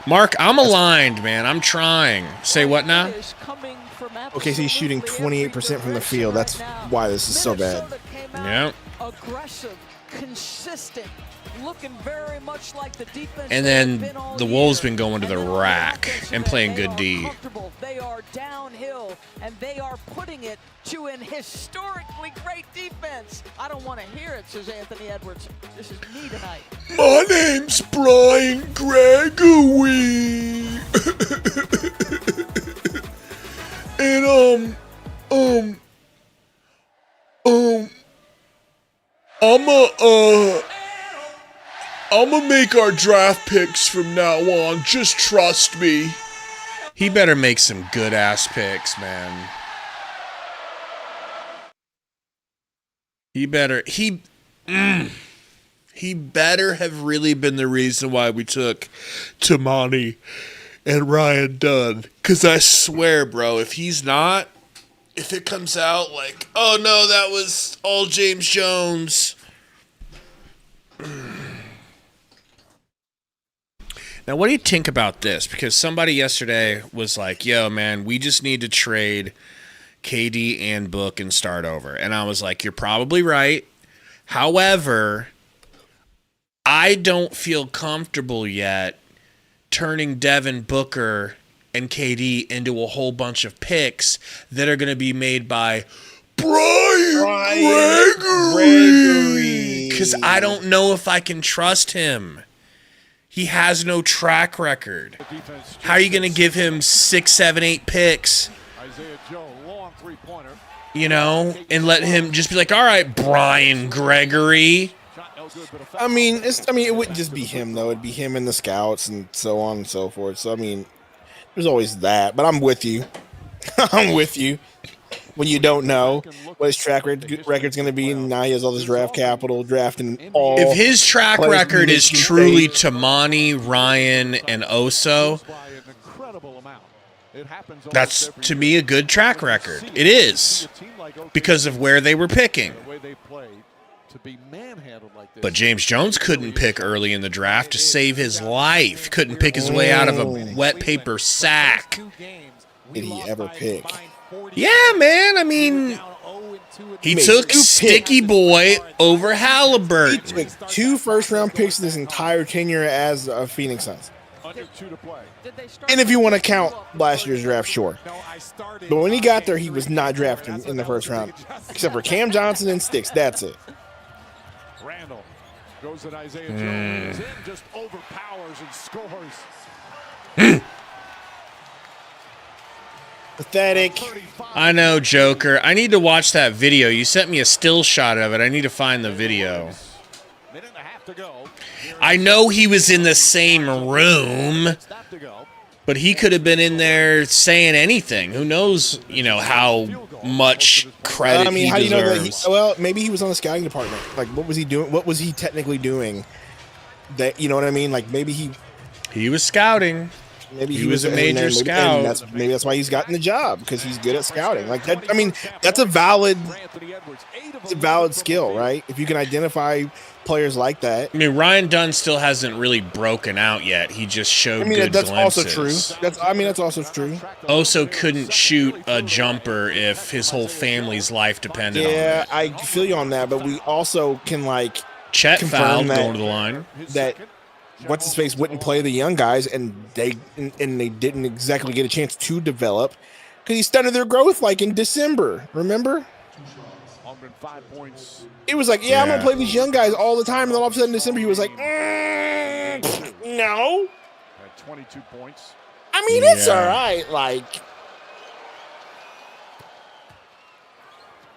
Mark, I'm aligned, man. I'm trying. Say what now? OKC shooting 28% from the field. That's why this is so bad. Yeah. Aggressive, consistent, looking very much like the defense. And then the Wolves been going to the rack and playing good D. They are downhill, and they are putting it to an historically great defense. I don't want to hear it, says Anthony Edwards. This is me tonight. My name's Brian Gregory. And I'ma make our draft picks from now on. Just trust me. He better make some good ass picks, man. He better have really been the reason why we took Tamani and Ryan Dunn. Cause I swear, bro, if he's not, if it comes out like, oh no, that was all James Jones. Now, what do you think about this? Because somebody yesterday was like, yo, man, we just need to trade KD and Book and start over. And I was like, you're probably right. However, I don't feel comfortable yet turning Devin Booker and KD into a whole bunch of picks that are going to be made by Brian Gregory. Because I don't know if I can trust him. He has no track record. How are you going to give him 6, 7, 8 picks? You know, and let him just be like, all right, Brian Gregory. I mean, it wouldn't just be him though. It'd be him and the scouts and so on and so forth. So I mean, there's always that. But I'm with you. I'm with you. When you don't know what his track record's going to be, and now he has all this draft capital, drafting all. If his track record is truly Tamani, Ryan, and Oso, that's to me a good track record. It is because of where they were picking. But James Jones couldn't pick early in the draft to save his life. Couldn't pick his way out of a wet paper sack. Did he ever pick? Yeah, man. I mean, he took Sticky Boy over Halliburton. He took 2 first-round picks this entire tenure as a Phoenix Suns. And if you want to count last year's draft, sure. But when he got there, he was not drafted in the first round, except for Cam Johnson and Sticks. That's it. Randall goes at Isaiah Jones and just overpowers and scores. Pathetic. I know, Joker. I need to watch that video. You sent me a still shot of it. I need to find the video. Minute and a half to go. I know he was in the same room. But he could have been in there saying anything. Who knows, how much credit he how do you know that? deserves. Well, maybe he was on the scouting department. Like, what was he doing? What was he technically doing? That, you know what I mean? Like, maybe He was scouting. maybe He was a major scout. Maybe that's why he's gotten the job, because he's good at scouting. Like that. I mean, that's a valid skill, right? If you can identify players like that. I mean, Ryan Dunn still hasn't really broken out yet. He just showed good that's glimpses. also true. That's also true. Oso couldn't shoot a jumper if his whole family's life depended on it. Yeah, I feel you on that, but we also can Chet confirm fouled that- going to the line. that what's his face wouldn't play the young guys, and they didn't exactly get a chance to develop because he stunted their growth like in December. Remember? 105 points. It was like, I'm gonna play these young guys all the time, and then all of a sudden in December he was like, no. At 22 points. I mean, it's all right. Like,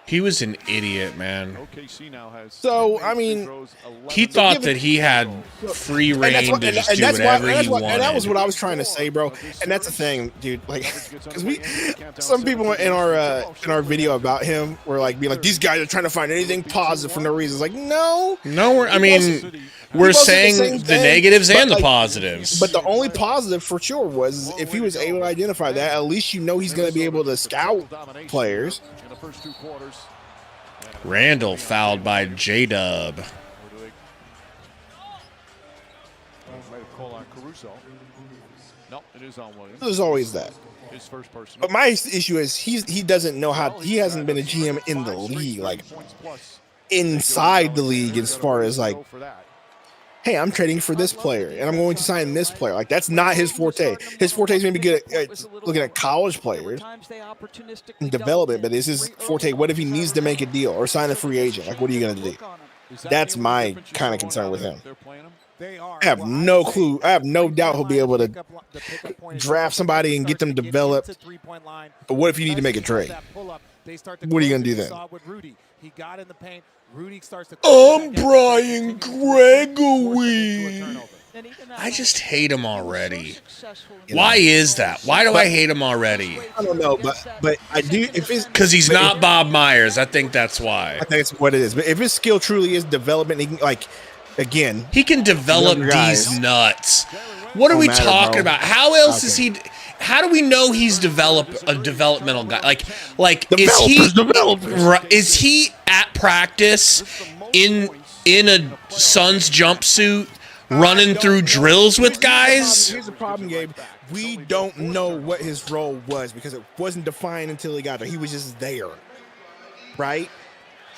He was an idiot, man. OKC now has so I mean, He thought that he had free reign to just do whatever he wanted. And that was what I was trying to say, bro. And that's the thing, dude. Like, because some people in our video about him were like, being like, these guys are trying to find anything positive for no reason. It's like, no, we're saying the negatives and the like, positives. But the only positive for sure was if he was able to identify that, at least you know he's going to be able to scout players. in the first 2 quarters. Randall fouled by J-Dub. Call on Caruso. No, it is on Williams. There's always that. His first person. But my issue is he doesn't know how. He hasn't been a GM in the league, like inside the league, as far as like, hey, I'm trading for this player and I'm going to sign this player. Like, that's not his forte. His forte is maybe good at looking at college players and development, but this is forte. What if he needs to make a deal or sign a free agent? Like, what are you going to do? That's my kind of concern with him. I have no clue. I have no doubt he'll be able to draft somebody and get them developed. But what if you need to make a trade? What are you going to do then? He got in the paint. Rudy starts to I'm Brian Gregory. I just hate him already. Why is that? Why do I hate him already? I don't know, but I do. If it's Because he's not Bob Myers. I think that's why. I think that's what it is. But if his skill truly is development, he can, like, again, He can develop Younger guys. these nuts. What are we matter, talking bro. about? How else is he? How do we know he's developed a developmental guy? Like is he at practice in a Suns jumpsuit running through drills with guys? Here's the problem, Gabe. We don't know what his role was because it wasn't defined until he got there. He was just there, right?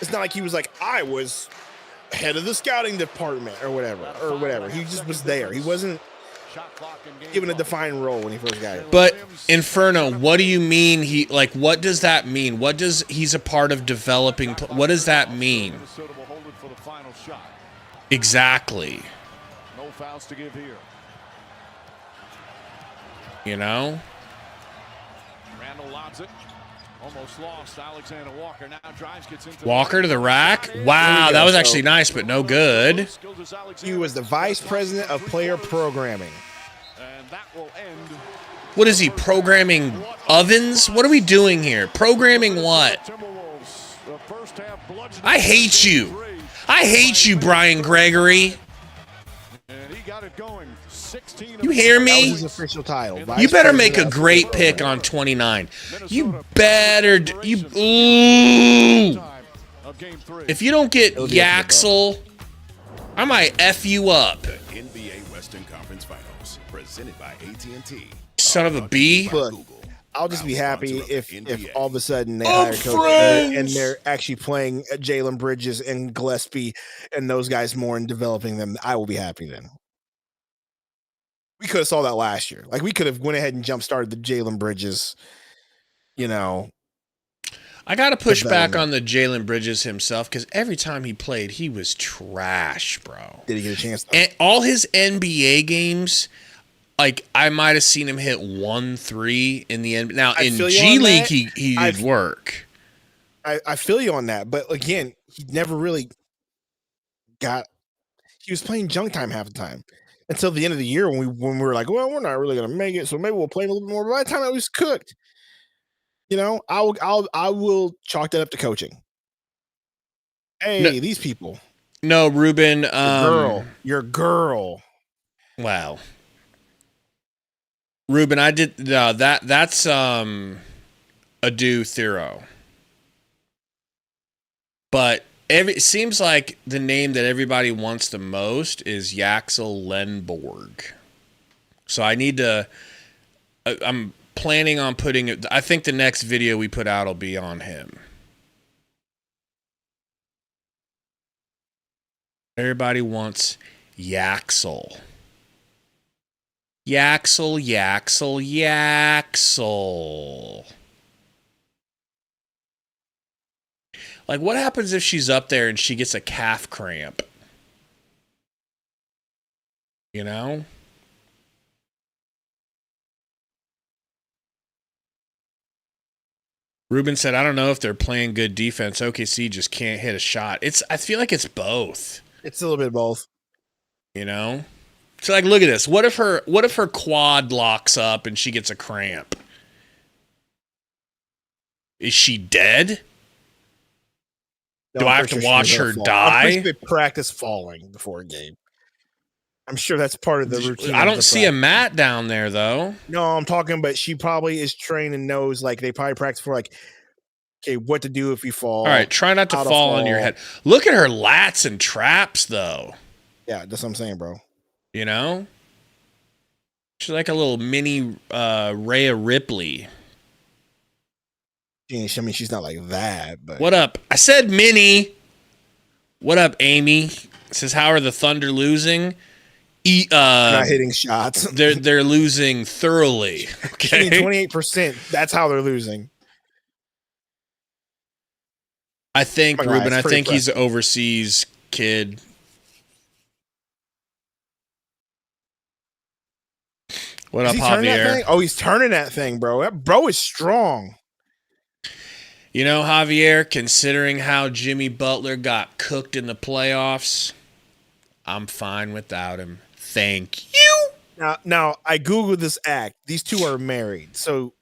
It's not like he was like, I was head of the scouting department or whatever. He just was there. He wasn't given a defined role when he first got here. But Inferno, what do you mean what does that mean? What does he's a part of developing? What does that mean? Exactly. No fouls to give here. You know? Randall lobs it. Almost lost. Alexander Walker now drives, gets into Walker to the rack. Wow, that was actually nice, but no good. He was the vice president of player programming. And that will end. What is he, programming ovens? What are we doing here? Programming what? Timberwolves, the first half bludgeoning. I hate you. I hate you, Brian Gregory. And he got it going. 16 You hear That was me? his official title. You better Vice make a president of great player pick on 29. You better. Ooh. of game 3. If you don't get It'll be up to Yaxel, I might F you up. The NBA Western Conference Finals, presented by AT&T. Son of a B. Look, I'll just be happy if all of a sudden they I'm hire a coach friends. and they're actually playing Jalen Bridges and Gillespie and those guys more and developing them. I will be happy then. We could have saw that last year. Like, we could have went ahead and jump started the Jalen Bridges, I got to push back Development. on the Jalen Bridges himself because every time he played, he was trash, bro. Did he get a chance? And all his NBA games, like I might have seen him hit 1-3 in the NBA. Now I in feel you G on League, that. he did work. I feel you on that, but again, he never really got. He was playing junk time half the time. until the end of the year when we were like, well, we're not really going to make it, so maybe we'll play a little bit more. But by the time it was cooked, I will chalk that up to coaching. Hey, these people. No, Ruben. Your girl. Wow. Ruben, I did that's Adu Thero. But it seems like the name that everybody wants the most is Yaxel Lenborg. So I need to I'm planning on putting it. I think the next video we put out will be on him. Everybody wants Yaxel. Yaxel, Yaxel, Yaxel. Like, what happens if she's up there and she gets a calf cramp? You know? Ruben said, I don't know if they're playing good defense. OKC just can't hit a shot. I feel like it's both. It's a little bit of both. You know? So, like, look at this. What if her quad locks up and she gets a cramp? Is she dead? Do I have to watch her die? I'm pretty sure they practice falling before a game. I'm sure that's part of the routine. I don't see a mat down there, though. No, I'm talking, but she probably is trained and knows, like, they probably practice for, like, okay, what to do if you fall. All right, try not to fall on your head. Look at her lats and traps, though. Yeah, that's what I'm saying, bro. You know? She's like a little mini Rhea Ripley. I mean, she's not like that, but... What up? I said mini. What up, Amy? Says, how are the Thunder losing? Not hitting shots. They're losing thoroughly. Okay, 28%. That's how they're losing. I think, Ruben, I think he's an overseas kid. What up, Javier? Oh, he's turning that thing, bro. That bro is strong. You know, Javier, considering how Jimmy Butler got cooked in the playoffs, I'm fine without him. Thank you. Now I Googled this act. These two are married. So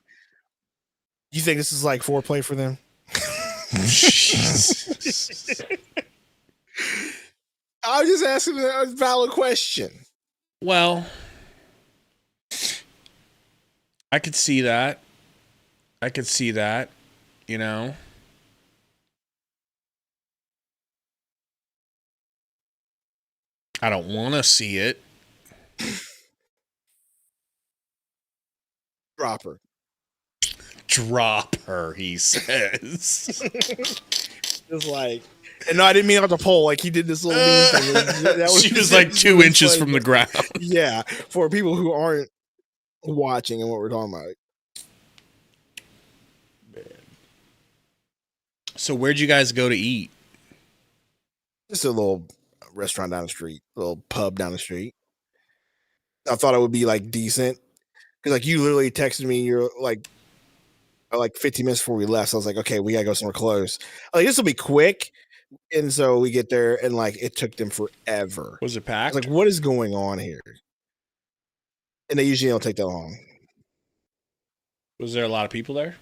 you think this is like foreplay for them? Jesus. I was just asking a valid question. Well, I could see that. You know? I don't want to see it. Drop her, he says. Just like, and no, I didn't mean on the pole. Like, he did this little thing. She was like 2 inches from the ground. Yeah, for people who aren't watching and what we're talking about. Man. So where'd you guys go to eat? Just a little restaurant down the street, a little pub down the street. I thought it would be like decent because like you literally texted me, you're like 15 minutes before we left. So I was like, okay, we gotta go somewhere close. Like, this will be quick. And so we get there and like it took them forever. Was it packed? I was like, what is going on here? And they usually don't take that long. Was there a lot of people there?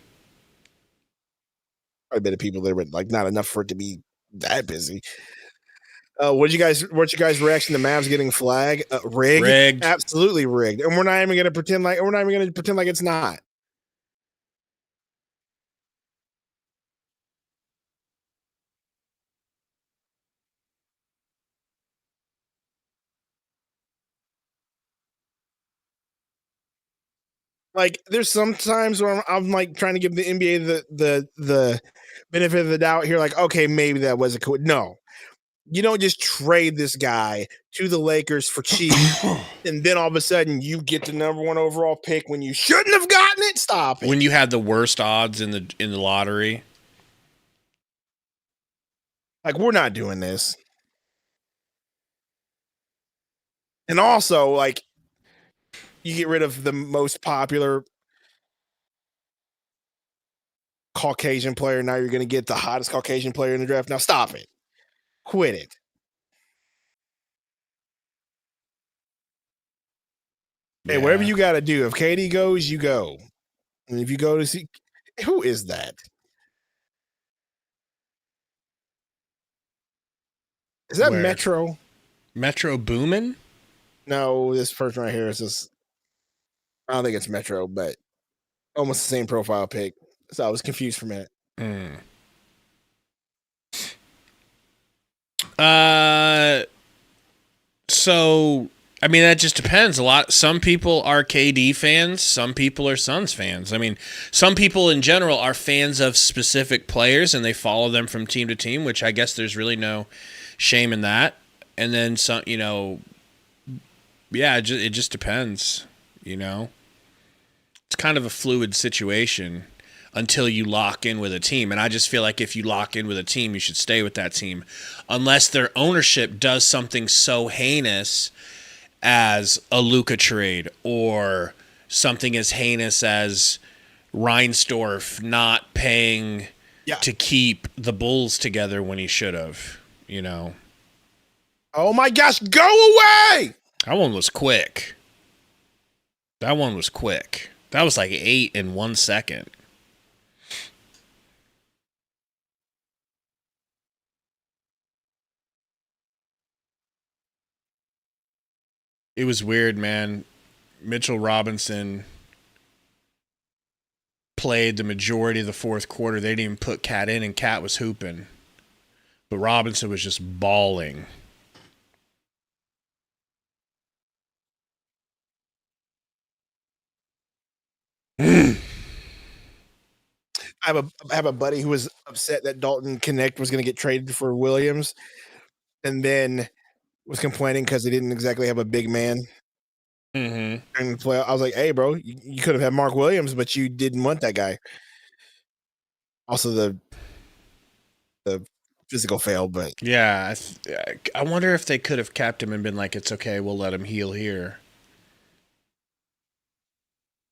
Quite a bit of people there, but like not enough for it to be that busy. What's your guys' reaction to Mavs getting flag? Rigged? Absolutely rigged. And we're not even gonna pretend like it's not. Like, there's some times where I'm like trying to give the NBA the benefit of the doubt here. Like, okay, maybe that was a no. You don't just trade this guy to the Lakers for cheap, and then all of a sudden you get the number 1 overall pick when you shouldn't have gotten it. Stop it. When you had the worst odds in the lottery. Like, we're not doing this. And also, like, you get rid of the most popular Caucasian player. Now you're going to get the hottest Caucasian player in the draft. Now stop it. Quit it. Hey, whatever you got to do. If KD goes, you go. And if you go to see, who is that? Is that Where? Metro? Metro Boomin? No, this person right here is just. I don't think it's Metro, but almost the same profile pic. So I was confused for a minute. So I mean, that just depends a lot. Some people are KD fans. Some people are Suns fans. I mean, some people in general are fans of specific players and they follow them from team to team, which I guess there's really no shame in that. And then some, you know, yeah, it just depends, you know. It's kind of a fluid situation until you lock in with a team. And I just feel like if you lock in with a team, you should stay with that team. Unless their ownership does something so heinous as a Luka trade or something as heinous as Reinsdorf not paying to keep the Bulls together when he should have, you know. Oh my gosh, go away! That one was quick. That was like 8 in 1 second. It was weird, man. Mitchell Robinson played the majority of the fourth quarter. They didn't even put Cat in, and Cat was hooping. But Robinson was just bawling. I have a buddy who was upset that Dalton Connect was going to get traded for Williams, and then was complaining because they didn't exactly have a big man. And play. I was like, "Hey, bro, you could have had Mark Williams, but you didn't want that guy." Also, the physical fail, but yeah, I wonder if they could have kept him and been like, "It's okay, we'll let him heal here,"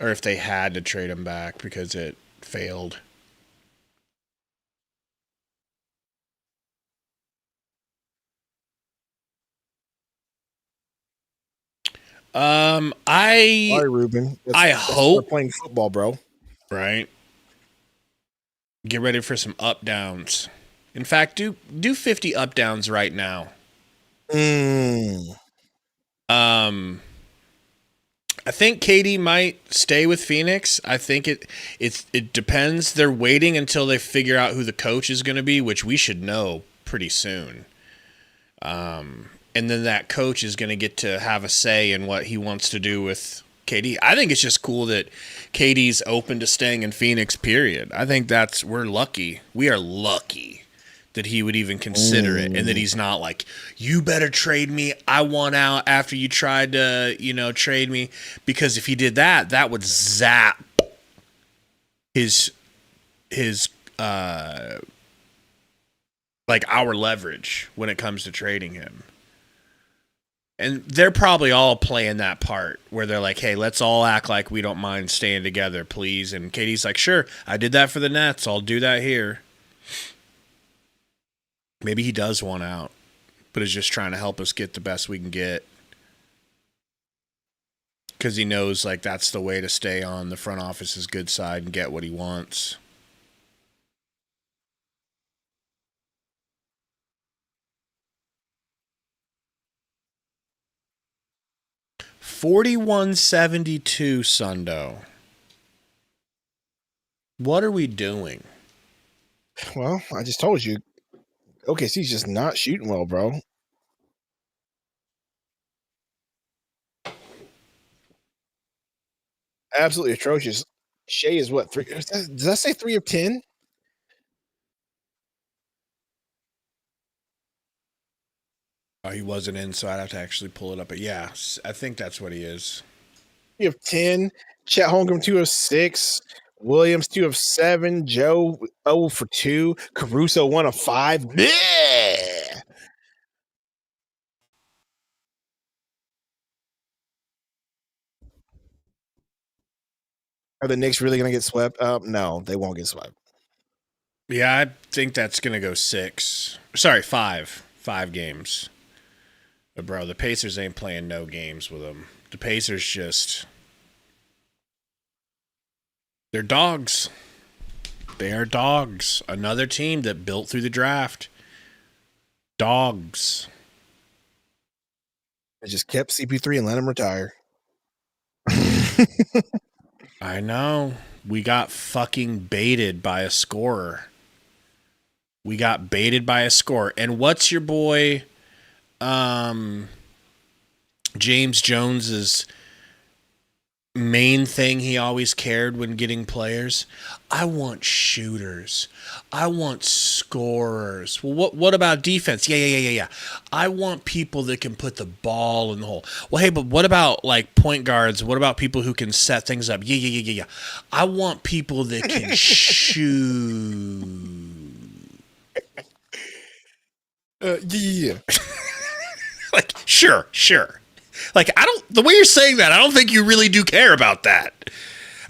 or if they had to trade him back because it failed. Sorry, Ruben. I hope playing football, bro. Right. Get ready for some up downs. In fact, do 50 up downs right now. I think KD might stay with Phoenix. I think it depends. They're waiting until they figure out who the coach is going to be, which we should know pretty soon. And then that coach is going to get to have a say in what he wants to do with KD. I think it's just cool that KD's open to staying in Phoenix, period. I think we're lucky. We are lucky that he would even consider it, and that he's not like, you better trade me. I want out after you tried to, trade me. Because if he did that, that would zap his like our leverage when it comes to trading him. And they're probably all playing that part where they're like, hey, let's all act like we don't mind staying together, please. And Katie's like, sure, I did that for the Nets. I'll do that here. Maybe he does want out, but is just trying to help us get the best we can get. Because he knows like that's the way to stay on the front office's good side and get what he wants. $41.72, Sundo. What are we doing? Well, I just told you. OKC's just not shooting well, bro. Absolutely atrocious. Shea is what, 3? Does that say 3 of 10? Oh, he wasn't in, so I'd have to actually pull it up. But yeah, I think that's what he is. 3 of 10. Chet Holmgren 2 of 6. Williams 2 of 7. Joe 0 for 2. Caruso 1 of 5. Bleh! Are the Knicks really going to get swept? No, they won't get swept. Yeah, I think that's going to go 6. Sorry, 5. 5 games. But bro, the Pacers ain't playing no games with them. The Pacers just... They're dogs. They are dogs. Another team that built through the draft. Dogs. I just kept CP3 and let him retire. I know. We got fucking baited by a scorer. And what's your boy James Jones's main thing he always cared when getting players? I want shooters. I want scorers. Well, what about defense? Yeah. I want people that can put the ball in the hole. Well, hey, but what about like point guards? What about people who can set things up? Yeah. I want people that can shoot. Yeah. Like, sure. Like, the way you're saying that, I don't think you really do care about that.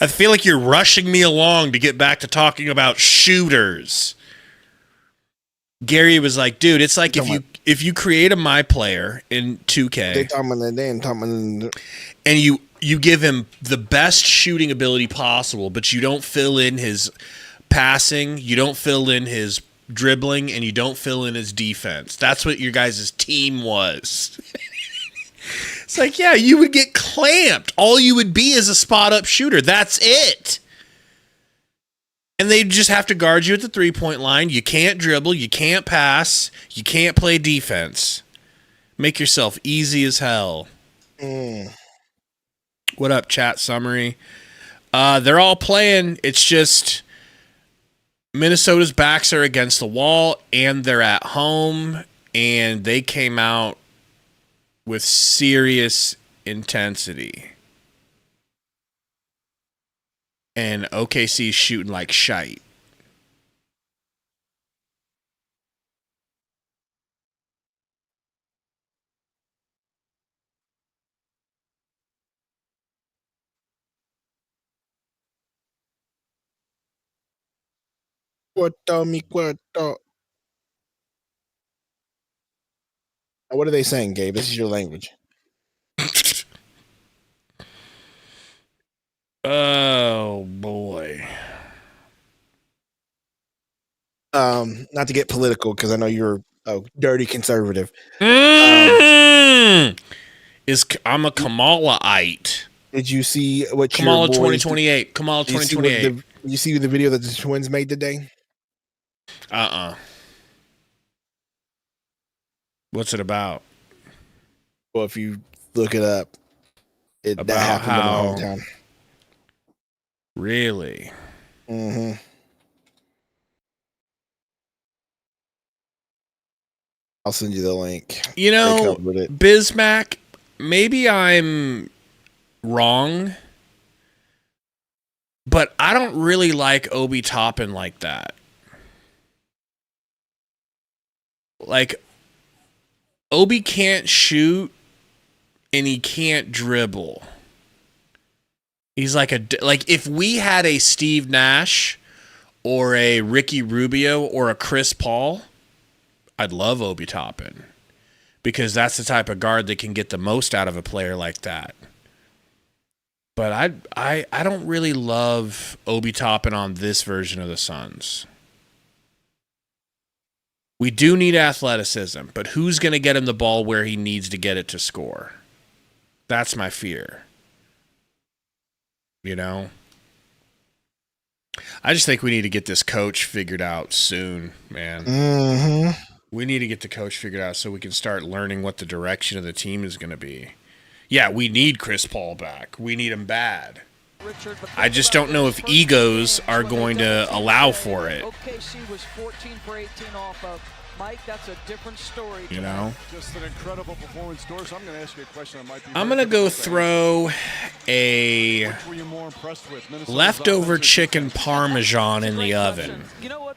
I feel like you're rushing me along to get back to talking about shooters. Gary was like, dude, it's like if you create a My Player in 2K and you give him the best shooting ability possible, but you don't fill in his passing, you don't fill in his dribbling, and you don't fill in his defense. That's what your guys' team was. It's like, yeah, you would get clamped. All you would be is a spot-up shooter. That's it. And they just have to guard you at the three-point line. You can't dribble. You can't pass. You can't play defense. Make yourself easy as hell. What up, chat summary? They're all playing. It's just Minnesota's backs are against the wall, and they're at home, and they came out with serious intensity. And OKC's shooting like shite. Cuarto, mi cuarto. What are they saying, Gabe? This is your language. Oh, boy. Not to get political, because I know you're a dirty conservative. I'm a Kamalaite. Did you see what Kamala 2028? Kamala 2028. You see the video that the Twins made today? What's it about? Well, if you look it up, that happened in my hometown. Really? Mm-hmm. I'll send you the link. You know, Bismack, maybe I'm wrong, but I don't really like Obi Toppin like that. Like, Obi can't shoot and he can't dribble. He's like if we had a Steve Nash or a Ricky Rubio or a Chris Paul, I'd love Obi Toppin because that's the type of guard that can get the most out of a player like that. But I don't really love Obi Toppin on this version of the Suns. We do need athleticism, but who's going to get him the ball where he needs to get it to score? That's my fear. You know? I just think we need to get this coach figured out soon, man. Mm-hmm. We need to get the coach figured out so we can start learning what the direction of the team is going to be. Yeah, we need Chris Paul back. We need him bad. I just don't know if egos are going to allow for it. OKC was 14 for 18 off of Mike. That's a different story. You know? Just an incredible performance, Doris. I'm going to ask you a question that might be. I'm going to go throw a leftover chicken parmesan in the oven. You know what?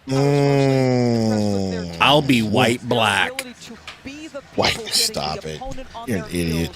I'll be white black. White, stop it. You're an idiot.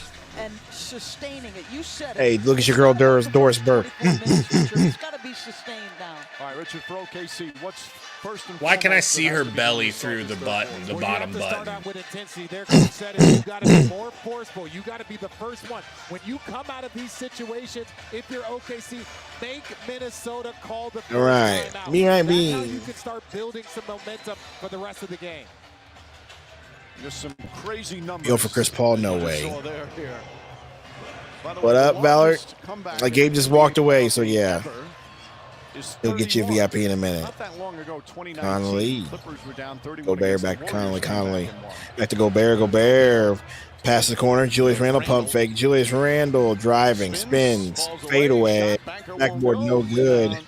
sustaining it. You said it. Hey, look at your girl Doris Burke. It's got to be sustained now. All right, Richard, for OKC, what's first and Why can I foremost see that has her to be belly done through the to button, the Well, bottom you have to start button? out with intensity. Their coach said it. You got to be more forceful. You got to be the first one. When you come out of these situations, if you're OKC, make Minnesota call the first All right. timeout. Me right That's how me. you can start building some momentum for the rest of the game. Just some crazy numbers. Go for Chris Paul? No Just way. saw there here. By the What way, the up, Valor? longest comeback Like, in Gabe just NBA walked away, so yeah. ever is He'll get you 31. VIP in a minute. Not that long ago, 2019, Connolly. Clippers were down 31 Gobert against back the to Warriors, Connolly. came back and won. Back to Gobert. Pass the corner. Julius Randle pump fake. Julius Randle driving. Spins. Falls Fade away. shot, banker won't Backboard go. no good. Rebound.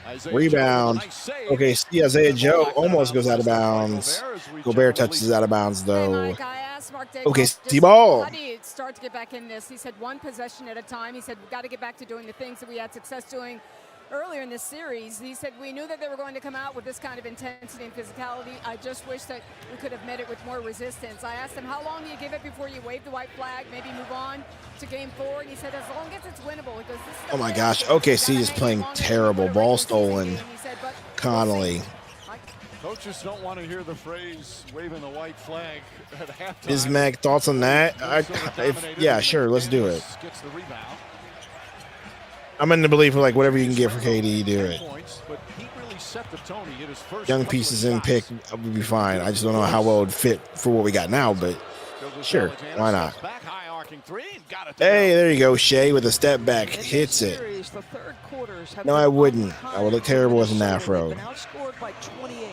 Isaiah Rebound. Joe with a nice save. Okay, see Isaiah Joe Back almost out goes out of bounds. Gobert touches out of bounds though. Okay, T-ball. How do you start to get back in this? He said one possession at a time. He said we've got to get back to doing the things that we had success doing earlier in this series. He said we knew that they were going to come out with this kind of intensity and physicality. I just wish that we could have met it with more resistance. I asked him, how long do you give it before you wave the white flag, maybe move on to game 4? And he said, as long as it's winnable. He goes, this is Oh my gosh, OKC is playing terrible. Ball stolen. Connolly. Coaches don't want to hear the phrase waving the white flag at halftime. Is Mac thoughts on that? Yeah, sure, let's do it. Gets the rebound. I'm in the belief of like whatever you can get for KD, do it. Points, but he really set the tone. He hit his first Young couple of pieces in shots. pick would be fine. I just don't know how well it would fit for what we got now, but sure, why not? Back high arcing three, got it. Hey, there you go, Shea with a step back, hits it. No, I wouldn't. I would look terrible with an afro. Outscored by 28.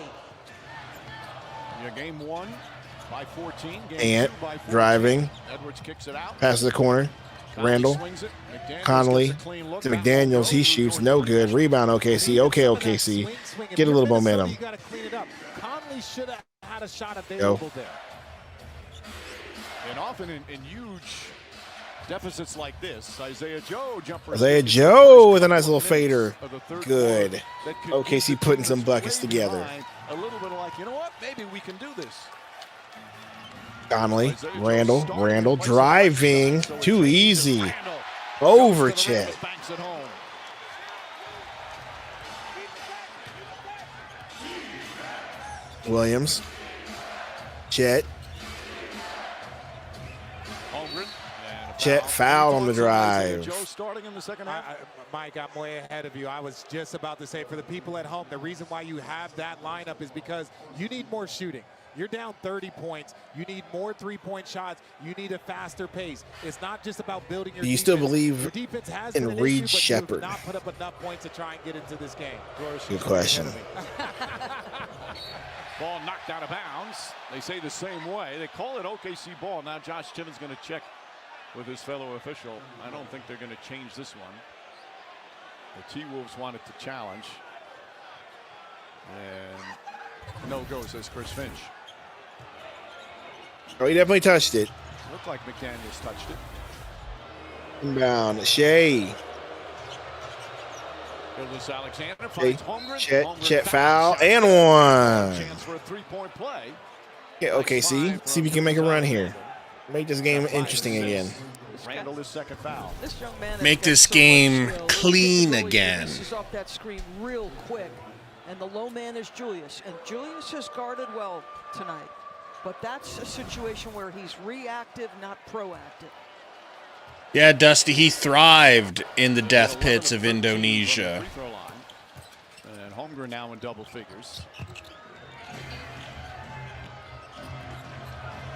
Yeah, game 1 by 14. Game Ant 2 by 14. driving, Edwards kicks it out. passes the corner. Randall, Swings it. McDaniels Connolly gets a clean look. to McDaniels. He shoots, no good. Rebound, OKC. Okay, OKC. Get a little momentum. You got to clean it up. Conley should have had a shot available there. And often in huge deficits like this, Isaiah Joe jumper. Isaiah Joe with a nice little fader. Good. OKC putting some buckets together. A little bit like, you know what? Maybe we can do this. Connolly, Randall driving. Too easy. Over Chet. Banks it home. Williams. Chet. Chet foul on the drive. Joe starting in the second half. Mike, I'm way ahead of you. I was just about to say, for the people at home, the reason why you have that lineup is because you need more shooting. You're down 30 points. You need more three-point shots. You need a faster pace. It's not just about building your Do you defense. still believe Your defense has in been an Reed issue, but Shepherd? you have not put up enough points to try and get into this game. Good question. Ball knocked out of bounds. They say the same way. They call it OKC ball. Now Josh Timmons going to check with his fellow official. I don't think they're going to change this one. The T-Wolves wanted to challenge. And no go, says Chris Finch. Oh, he definitely touched it. Looked like McDaniels touched it. Inbound. Shea. Gildas Alexander Hey, finds Holmgren. Chet foul and one. Chance for a three-point play. Yeah, okay, see if you can make a run here. Make this game interesting again. Randall his second foul. This young man Make has this got so much game skill. clean Look at the way he again. misses off that screen real quick. And the low man is Julius. And Julius has guarded well tonight. But that's a situation where he's reactive, not proactive. Yeah, Dusty, he thrived in the death pits of Indonesia. And Holmgren now in double figures.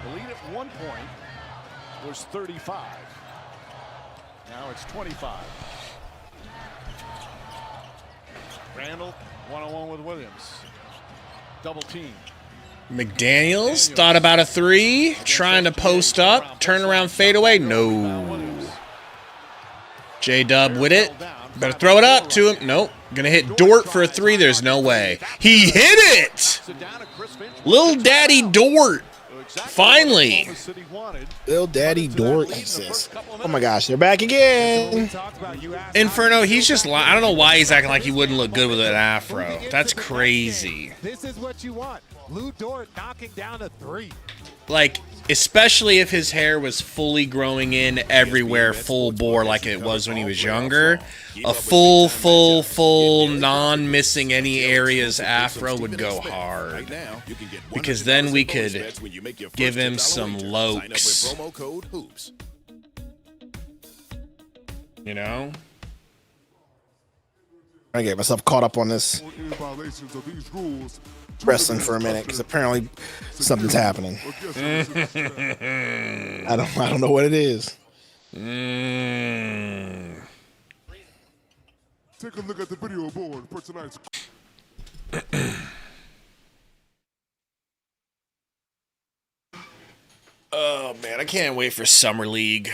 The lead at one point was 35. Now it's 25. Randall one-on-one with Williams. Double team. McDaniels thought about a three, trying to post up, turn around, fade away. No. J-Dub with it. Better throw it up to him. Nope. Gonna hit Dort for a three. There's no way. He hit it! Little Daddy Dort. Finally. Lil Daddy Dort, he says. Oh my gosh, they're back again. Inferno, he's just I don't know why he's acting like he wouldn't look good with an afro. That's crazy. This is what you want. Lou Dort knocking down a three. Like, Especially if his hair was fully growing in everywhere, full bore like it was when he was younger. A full, non-missing any areas afro would go hard. Because then we could give him some lokes. You know? I get myself caught up on this wrestling for a minute because apparently something's happening. I don't know what it is. Take a look at the video board for tonight's. Oh man, I can't wait for Summer League.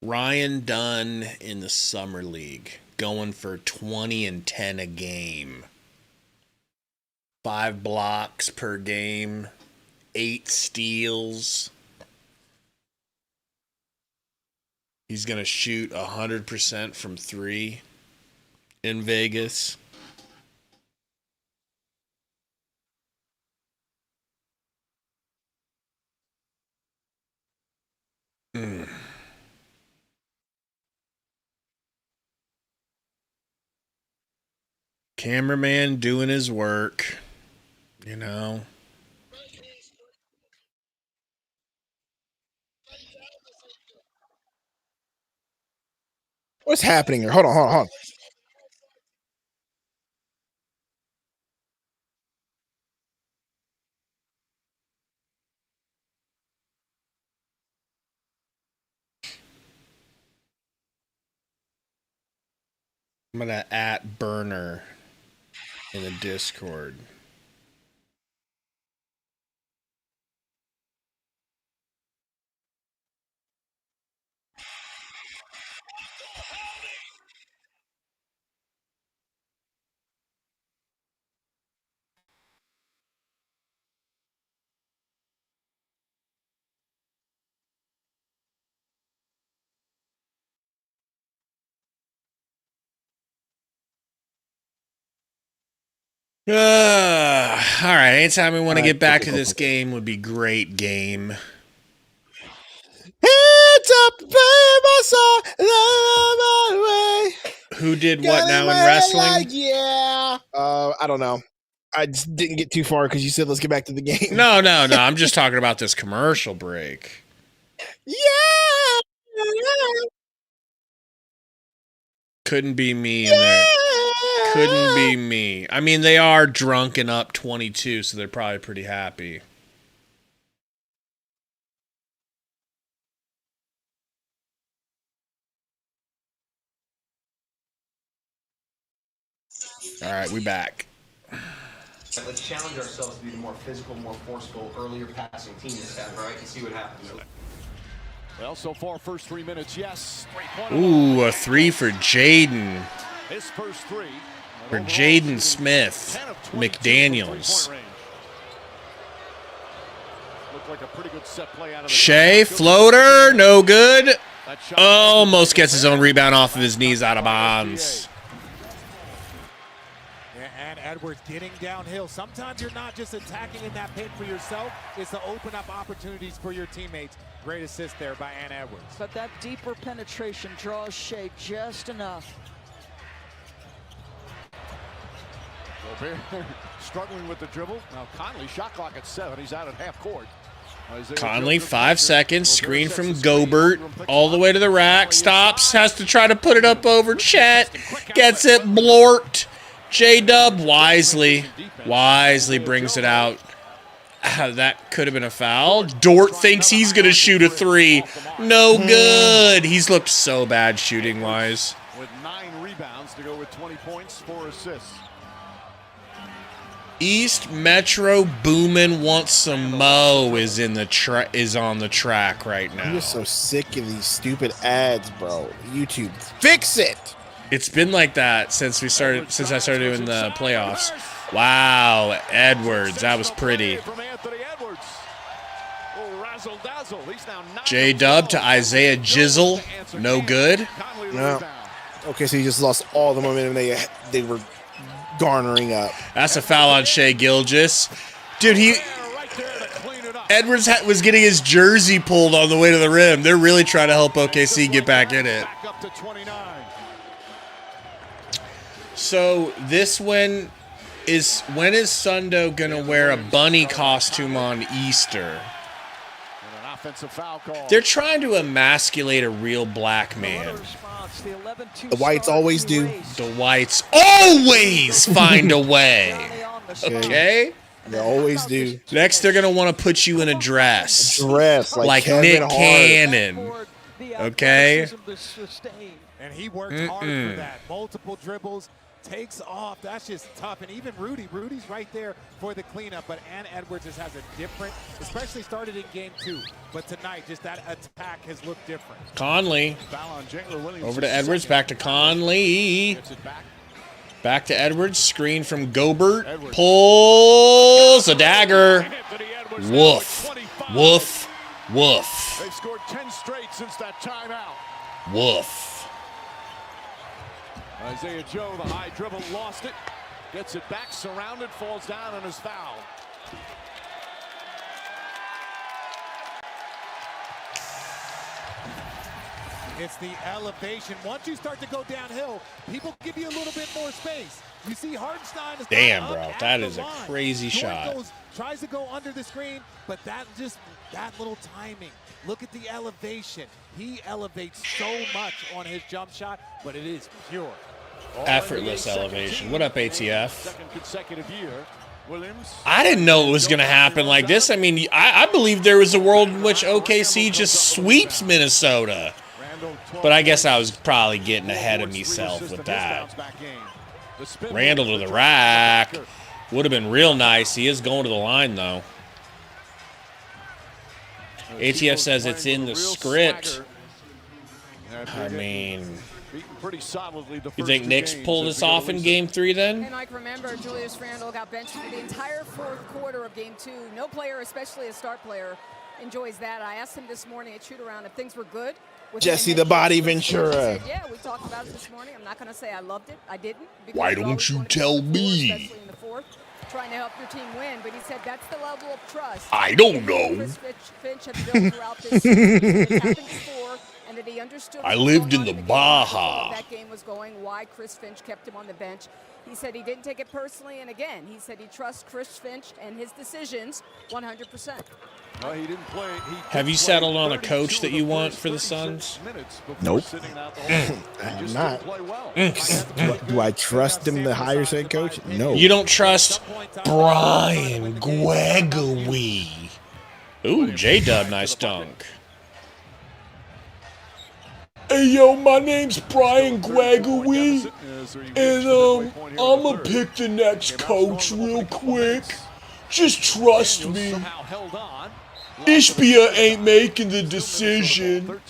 Ryan Dunn in the Summer League, going for 20 and 10 a game. 5 blocks per game, 8 steals. He's going to shoot 100% from 3 in Vegas. Cameraman doing his work, you know. What's happening here? Hold on. I'm going to @burner in the Discord. All right, anytime we want to get back to this game would be great game. Hands up, baby, my way. Who did what now in wrestling? Yeah. I don't know. I just didn't get too far because you said let's get back to the game. No. I'm just talking about this commercial break. Yeah. Couldn't be me in there. Couldn't be me. I mean, they are drunk and up 22, so they're probably pretty happy. All right, we back. Let's challenge ourselves to be the more physical, more forceful, earlier passing team this time, right? And see what happens. Well, so far, first 3 minutes, yes. Ooh, a 3 for Jaden. His first 3. For Jaden Smith, McDaniels. Like a pretty good set play out of Shea, floater, no good. Almost gets his own rebound off of his knees out of bounds. And Edwards getting downhill. Sometimes you're not just attacking in that paint for yourself. It's to open up opportunities for your teammates. Great assist there by Ann Edwards. But that deeper penetration draws Shea just enough. Struggling with the dribble. Now Conley, shot clock at 7. He's out at half court. Conley, 5 seconds. Screen from Gobert. All the way to the rack. Stops. Has to try to put it up over Chet. Gets it. Blort. J-Dub wisely brings it out. That could have been a foul. Dort thinks he's going to shoot a 3. No good. He's looked so bad shooting-wise. With 9 rebounds to go with 20 points, 4 assists. East Metro Boomin' Wants Some Mo is on the track right now. I'm just so sick of these stupid ads, bro. YouTube, fix it. It's been like that since I started doing the playoffs. Wow, Edwards, that was pretty. J-Dub to Isaiah Jizzle, no good. No. Okay, so you just lost all the momentum they were garnering up. That's a foul on Shea Gilgeous. Dude, Edwards was getting his jersey pulled on the way to the rim. They're really trying to help OKC get back in it. Back up to 29. So this when is Sundo gonna wear a bunny costume on Easter? And an offensive foul call. They're trying to emasculate a real black man. The whites always do. The whites always find a way. Okay? They always do. Next, they're gonna want to put you in a dress. Dress like Nick Kevin Hart. Cannon. Okay? And he worked hard for that. Multiple dribbles, takes off. That's just tough. And even Rudy's right there for the cleanup. But Ann Edwards just has a different, especially started in game 2. But tonight, just that attack has looked different. Conley. Over to Edwards. Back to Conley. Back to Edwards. Screen from Gobert. Pulls a dagger. Woof. Woof. Woof. They've scored 10 straight since that timeout. Woof. Isaiah Joe, the high dribble, lost it. Gets it back, surrounded, falls down, and is fouled. It's the elevation. Once you start to go downhill, people give you a little bit more space. You see Hartenstein is Damn, up bro. at That the is a line. crazy Jordan shot. tries to go under the screen, but that little timing. Look at the elevation. He elevates so much on his jump shot, but it is pure. Effortless elevation. What up, ATF? Second consecutive year. Williams. I didn't know it was going to happen like this. I mean, I believe there was a world in which OKC just sweeps Minnesota. But I guess I was probably getting ahead of myself with that. Randall to the rack. Would have been real nice. He is going to the line, though. ATF says it's in the script. I mean, you think Knicks pull this off in Game 3 then? And like remember, Julius Randle got benched for the entire fourth quarter of Game 2. No player, especially a star player, enjoys that. I asked him this morning at shoot-around if things were good. Jesse the Body Ventura. Said, yeah, we talked about it this morning. I'm not going to say I loved it. I didn't. Why don't you tell me? Especially in the fourth, trying to help your team win. But he said that's the level of trust. I don't know. Chris Finch has built throughout this season. It's happened before, and that he understood. I lived in the Baja. That game was going. Why Chris Finch kept him on the bench. He said he didn't take it personally, and again, he said he trusts Chris Finch and his decisions 100%. No, he didn't play. Have you settled on a coach that you want for the Suns? Nope. I'm not. Do I trust him to hire said coach? No. You don't trust Brian Gregory. Ooh, J-Dub, nice dunk. Hey, yo, my name's Brian Gregory, and I'm gonna pick the next coach real quick. Just trust me. Ishbia ain't making the decision.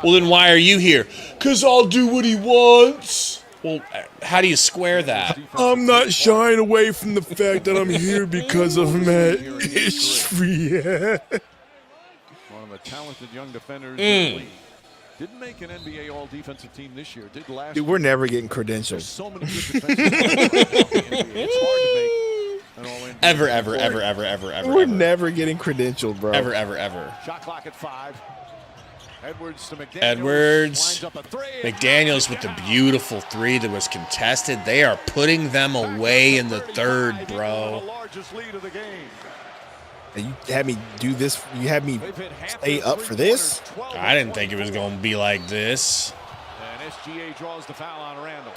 Well, then why are you here? 'Cause I'll do what he wants. Well, how do you square that? I'm not shying away from the fact that I'm here because of Matt Ishbia. One of the talented young defenders in the league. Didn't make an NBA All-Defensive team this year. Did last Dude, we're never getting credentials. So many good defenders. It's hard to make an All-NBA. Ever. We're never getting credentialed, bro. Ever. Shot clock at 5. Edwards to McDaniels. Edwards. Lines up a 3. McDaniels with the beautiful 3 that was contested. They are putting them away in the third, bro. The largest lead of the game. You had me do this. You had me stay up for this. I didn't think it was going to be like this. And SGA draws the foul on Randall.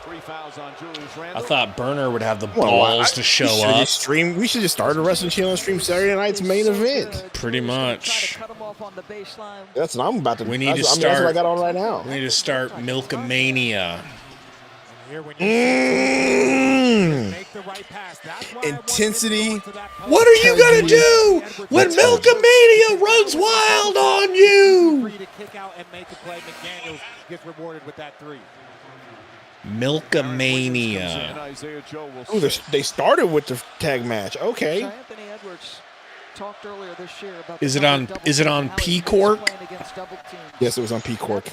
3 fouls on Julius Randle. I thought Burner would have the balls to show up. We should just start a wrestling channel and stream Saturday night's main event. Pretty much. That's what I'm about to do. We need to start. That's what I got on right now. We need to start Milkamania. Intensity. What are you gonna do when Milkamania runs wild on you? Free to kick out and make a play. McDaniels gets rewarded with that 3. Milkamania. Oh, they started with the tag match. Okay. Anthony Edwards talked earlier this year about Is it on P Cork? Yes, it was on P Cork.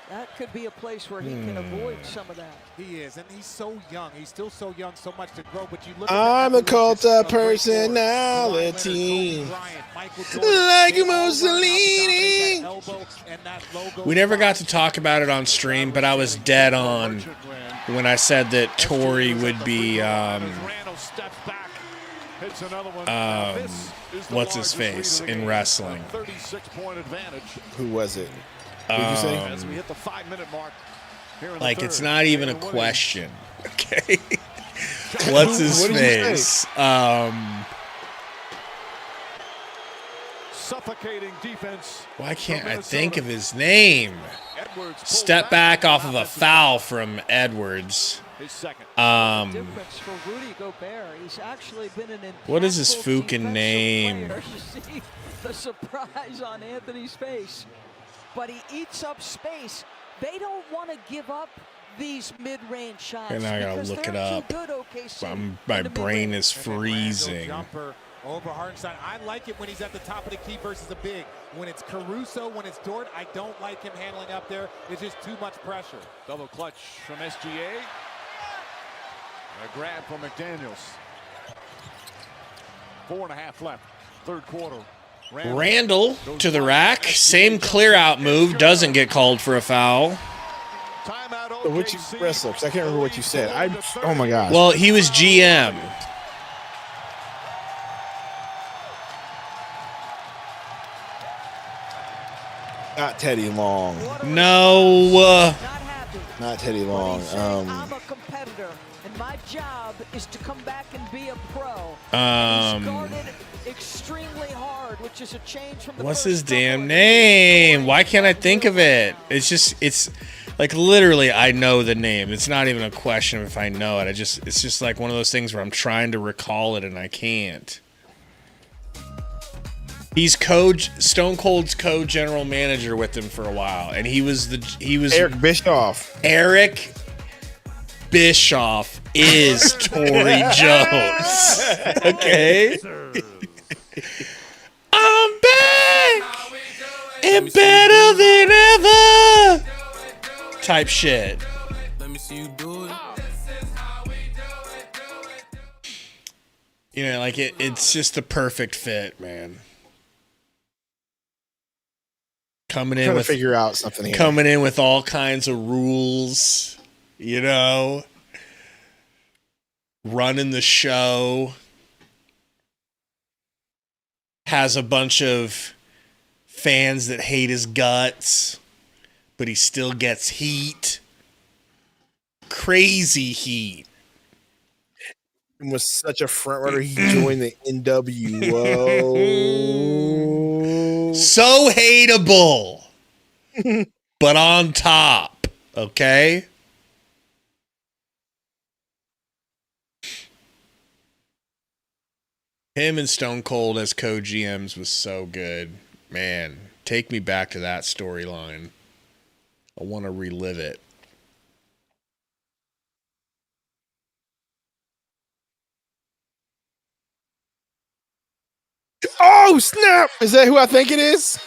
That could be a place where he can avoid some of that. He is, and he's so young. He's still so young, so much to grow. But you look at I'm the a cult evolution of great forwards. personality. Kawhi Leonard, Kobe Bryant, Michael Jordan, Like they all run out to Mussolini. dominate that elbow and that logo. We never got to talk about it on stream, but I was dead on when I said that Torrey would be what's his face in wrestling. 36-point advantage. Who was it? What did you say? As we hit the 5-minute mark here in the Like, third. it's not even a question. Okay. What's his What did you face? Suffocating defense. Why can't from I Minnesota. think of his name? Edwards pulls Step back off of a foul from Edwards. His second. Difference for Rudy Gobert. He's actually been an What is his impactful fucking defensive name? player. You see the surprise on Anthony's face. But he eats up space. They don't want to give up these mid-range shots. And I gotta because look they're it too up. good, OKC, My in the brain mid-range. is freezing. Jumper over Hartenstein. I like it when he's at the top of the key versus a big. When it's Caruso, when it's Dort, I don't like him handling up there. It's just too much pressure. Double clutch from SGA. A grab from McDaniels. 4.5 left. Third quarter. Randall to the rack. Same clear out move. Doesn't get called for a foul. Timeout What you OKC. wrestler? Because I can't remember what you said. Oh my gosh. Well, he was GM. Not Teddy Long. No. Not happy. Not Teddy But Long. he's saying, I'm a competitor, and my job is to come back and be a pro. He's guarded extremely hard, which is a change from the What's first his couple damn of name? games. Why can't I think of it? It's like literally I know the name. It's not even a question if I know it. It's just like one of those things where I'm trying to recall it and I can't. He's Stone Cold's co-general manager with him for a while, and he was Eric Bischoff. Eric Bischoff is Tory Jones. Okay. I'm back and better than ever. Type shit. Let me see you do it. You know, like it's just the perfect fit, man. Coming in Trying to with figure out something here. coming in with all kinds of rules, you know, running the show, has a bunch of fans that hate his guts, but he still gets heat. Crazy heat. And was such a front runner. He joined the NWO. So hateable, but on top, okay? Him and Stone Cold as co-GMs was so good. Man, take me back to that storyline. I want to relive it. Oh, snap! Is that who I think it is? I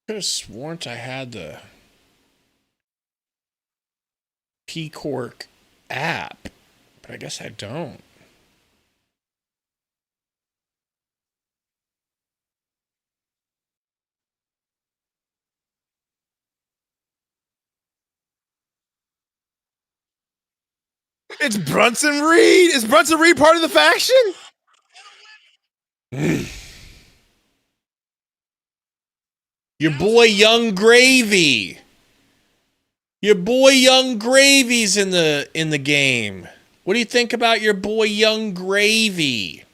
could have sworn I had the P-Cork app, but I guess I don't. It's Brunson Reed. Is Brunson Reed part of the faction? Your boy Young Gravy. Your boy Young Gravy's in the game. What do you think about your boy Young Gravy?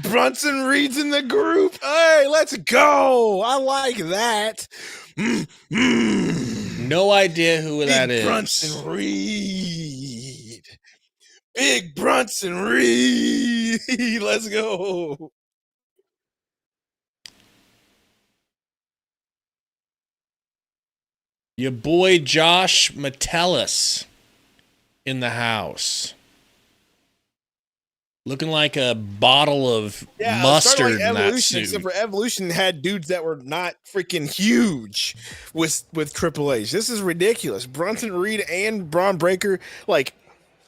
Brunson Reed's in the group. Hey, let's go. I like that. No idea who that Big is. Brunson Reed. Big Brunson Reed. Let's go. Your boy Josh Metellus in the house. Looking like a bottle of Yeah, mustard like in that Evolution, suit. except for Evolution had dudes that were not freaking huge with Triple H. This is ridiculous. Bronson Reed and Braun Breaker like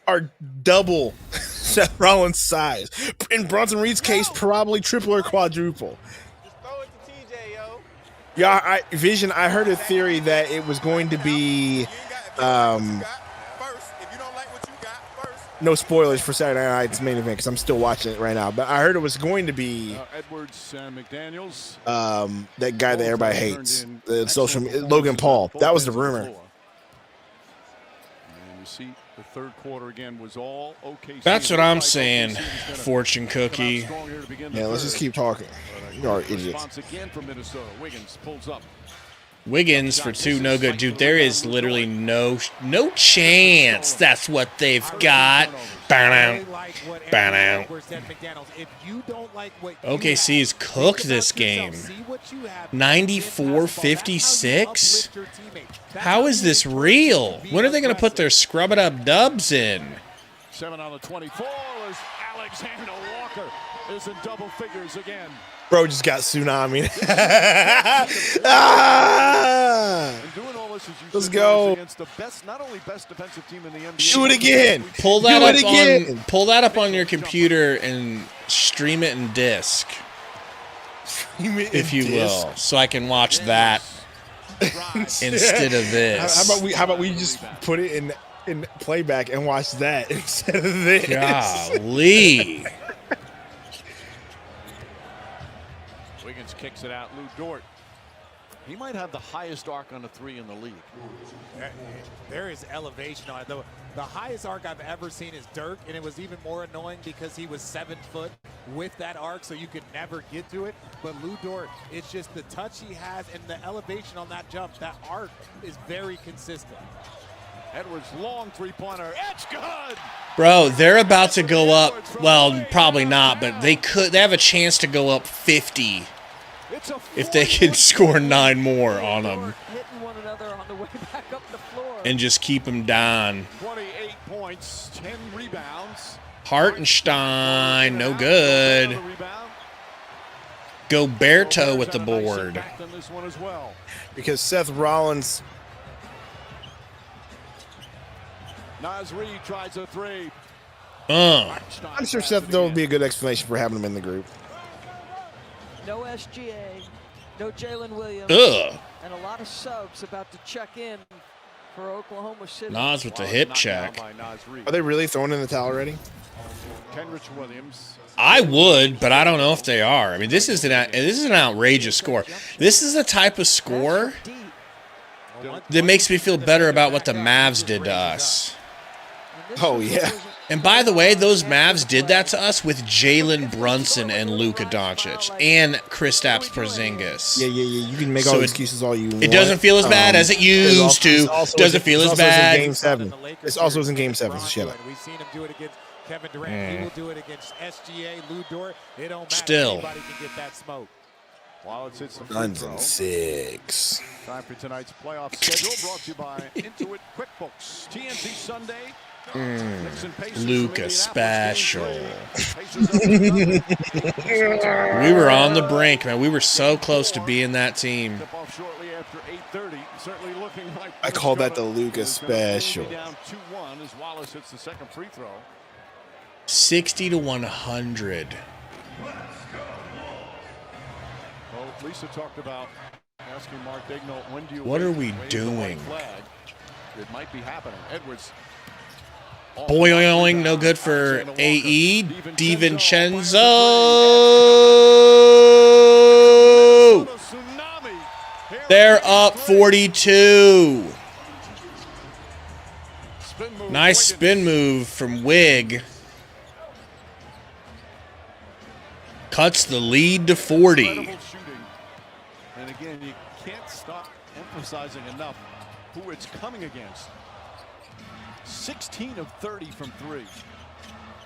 are double Seth Rollins' size. In Bronson Reed's case, probably triple or quadruple. Just throw it to TJ, yo. Yeah, Vision. I heard a theory that it was going to be. No spoilers for Saturday Night's main event because I'm still watching it right now. But I heard it was going to be Edwards, McDaniels. That guy that everybody hates, the Logan Paul. That was the rumor. And you see the third quarter again was all okay. That's what I'm saying, fortune cookie. Yeah, let's just keep talking. You are idiots. Again from Minnesota. Wiggins pulls up. Wiggins for 2, no good. Dude, there is literally no chance that's what they've got. OKC's cooked this game. 94-56? How is this real? When are they going to put their scrub-it-up dubs in? 7 on the 24 as Alexander Walker is in double figures again. Bro just got tsunami. Let's go. Against the best, not only best defensive team in the NBA. Shoot again. Pull that up on your computer and stream it in disc, if you will, so I can watch that instead of this. How about we just put it in playback and watch that instead of this? Golly. Wiggins kicks it out. Lou Dort. He might have the highest arc on the 3 in the league. There is elevation on it. The highest arc I've ever seen is Dirk, and it was even more annoying because he was 7 foot with that arc, so you could never get to it. But Lou Dort, it's just the touch he has and the elevation on that jump. That arc is very consistent. Edwards, long three-pointer. It's good! Bro, they're about to go up. Well, probably not, but they have a chance to go up 50 if they can score 9 more on them and just keep them down. 28 points, 10 rebounds. Hartenstein, no good. Goberto with the board. Because Seth Rollins. Naz Reid tries a 3. I'm sure Seth, there will be a good explanation for having him in the group. No SGA, no Jalen Williams, and a lot of subs about to check in for Oklahoma City. Nas with the hip check. Are they really throwing in the towel already? Kenrich Williams. I would, but I don't know if they are. I mean, this is an outrageous score. This is the type of score that makes me feel better about what the Mavs did to us. Oh, yeah. And by the way, those Mavs did that to us with Jalen Brunson and Luka Doncic and Kristaps Porzingis. Yeah. You can make all the excuses all you want. It doesn't feel as bad as it used to. Doesn't feel as bad. Game 7. It's also in Game 7, so shut up. We've seen him do it against Kevin Durant. He will do it against SGA, Lou Dort. It don't matter. Still. Anybody can get that smoke. While it's some Guns and 6. Time for tonight's playoff schedule brought to you by Intuit QuickBooks. TNT Sunday. Luka special. We were on the brink, man. We were so close to being that team. I call that the Luka special. 60 to 100. Well, Lisa talked about asking Mark Daigneault, when do you what are we doing? It might be happening. Edwards. Boing, no good for AE. DiVincenzo. They're up 42. Nice spin move from Wig. Cuts the lead to 40. And again, you can't stop emphasizing enough who it's coming against. 16 of 30 from 3.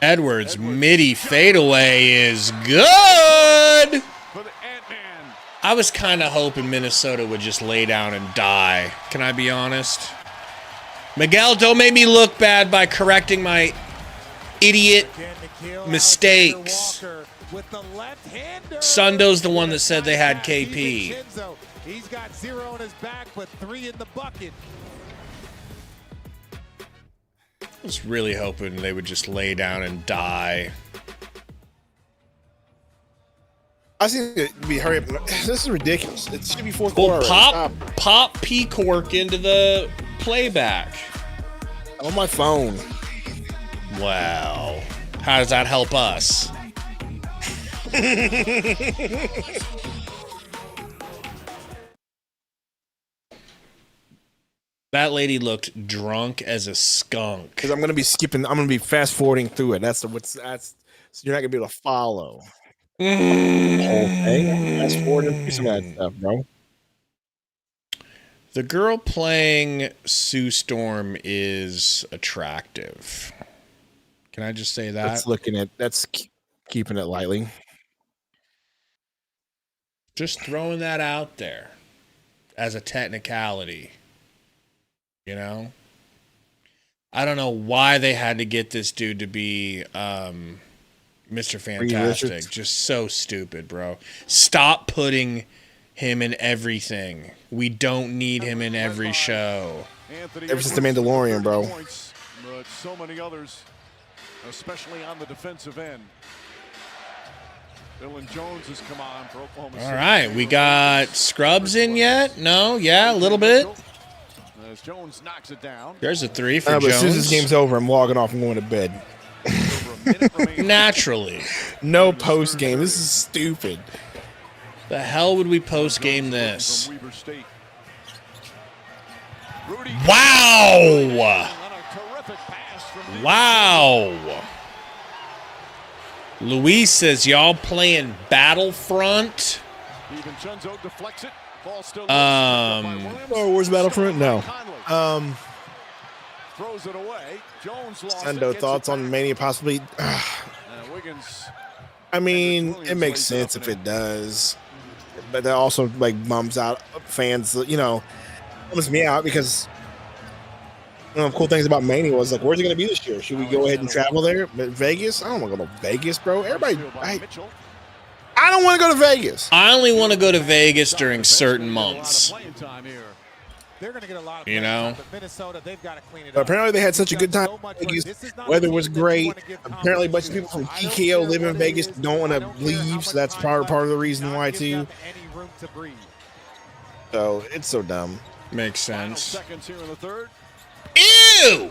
Edwards midi fadeaway is good. I was kind of hoping Minnesota would just lay down and die. Can I be honest? Miguel, don't make me look bad by correcting my idiot Again, Nikhil mistakes. Alexander-Walker with the left-hander. Sundo's the one that said they had Nice pass. KP. DiVincenzo, he's got 0 in his back, but 3 in the bucket. I was really hoping they would just lay down and die. I think it'd be hurry up. This is ridiculous. It should be fourth Well, quarter. pop P-Cork into the playback. On my phone. Wow. How does that help us? That lady looked drunk as a skunk. Because I'm gonna be skipping. I'm gonna be fast forwarding through it. That's so you're not gonna be able to follow. Okay, fast forwarding through some of that stuff, bro. The girl playing Sue Storm is attractive. Can I just say that? That's keeping it lightly. Just throwing that out there as a technicality. You know? I don't know why they had to get this dude to be Mr. Fantastic. Just so stupid, bro. Stop putting him in everything. We don't need him in every show. Ever since The Mandalorian, bro. But so many others, especially on the defensive end. Dylan Jones has come on for Oklahoma City. All right, we got Scrubs in yet? No? Yeah, a little bit. As Jones knocks it down. There's a 3 for But Jones. as soon as this game's over, I'm logging off and going to bed. Naturally. No post game. This is stupid. The hell would we post game this? Wow! Wow! Luis says, y'all playing Battlefront? Where's Battlefront? No. Throws it away. Jones lost Sundo, thoughts on Mania possibly? Wiggins. I mean, it makes sense if it does. But that also like bums out fans, bums me out because one of the cool things about Mania was like, where's it going to be this year? Should we go ahead and travel there? But Vegas? I don't want to go to Vegas, bro. Everybody, I don't want to go to Vegas. I only want to go to Vegas during certain months. They're going to get a lot of Minnesota, they've got to clean it up. But apparently they had such a good time in Vegas. Weather was great. Apparently a bunch of people from TKO live in Vegas, don't want to leave, so that's part of the reason why too. So it's so dumb. Makes sense. Seconds here in the third. Ew!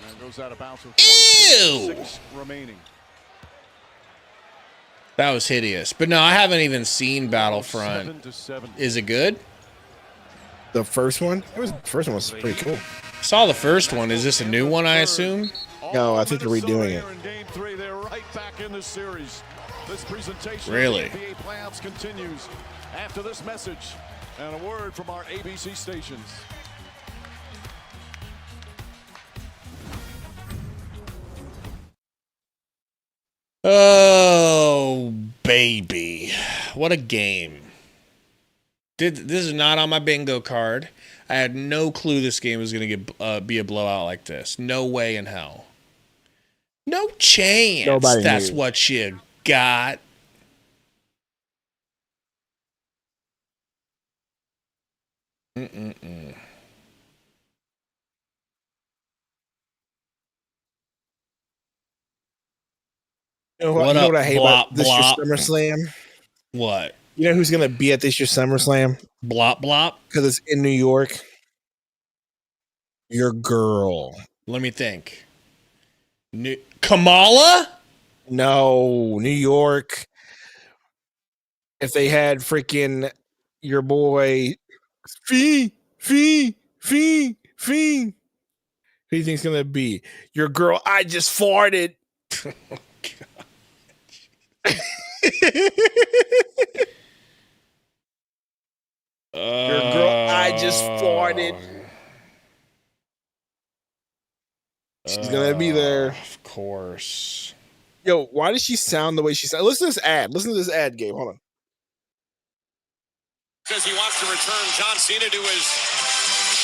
And goes out of bounds with Ew! 1.6 remaining. That was hideous. But no, I haven't even seen Battlefront. Is it good? The first one? The first one was pretty cool. Saw the first one. Is this a new one, I assume? No, I think they're redoing it. In game 3, they're right back in the series. This presentation Really? of the NBA playoffs continues after this message and a word from our ABC stations. Oh, baby. What a game. This is not on my bingo card. I had no clue this game was going to be a blowout like this. No way in hell. No chance. Nobody That's knew. what you got. Mm-mm-mm. You know What up, what I hate blop, about this blop? year's SummerSlam? What? You know who's going to be at this year's SummerSlam? Blop, blop? Because it's in New York. Your girl. Let me think. Kamala? No, New York. If they had freaking your boy Fee. Who do you think's going to be? Your girl, I just farted. Your girl, I just farted. She's gonna be there. Of course. Yo, why does she sound the way she sounds? Listen to this ad. Listen to this ad, Gabe. Hold on. Because he wants to return John Cena to his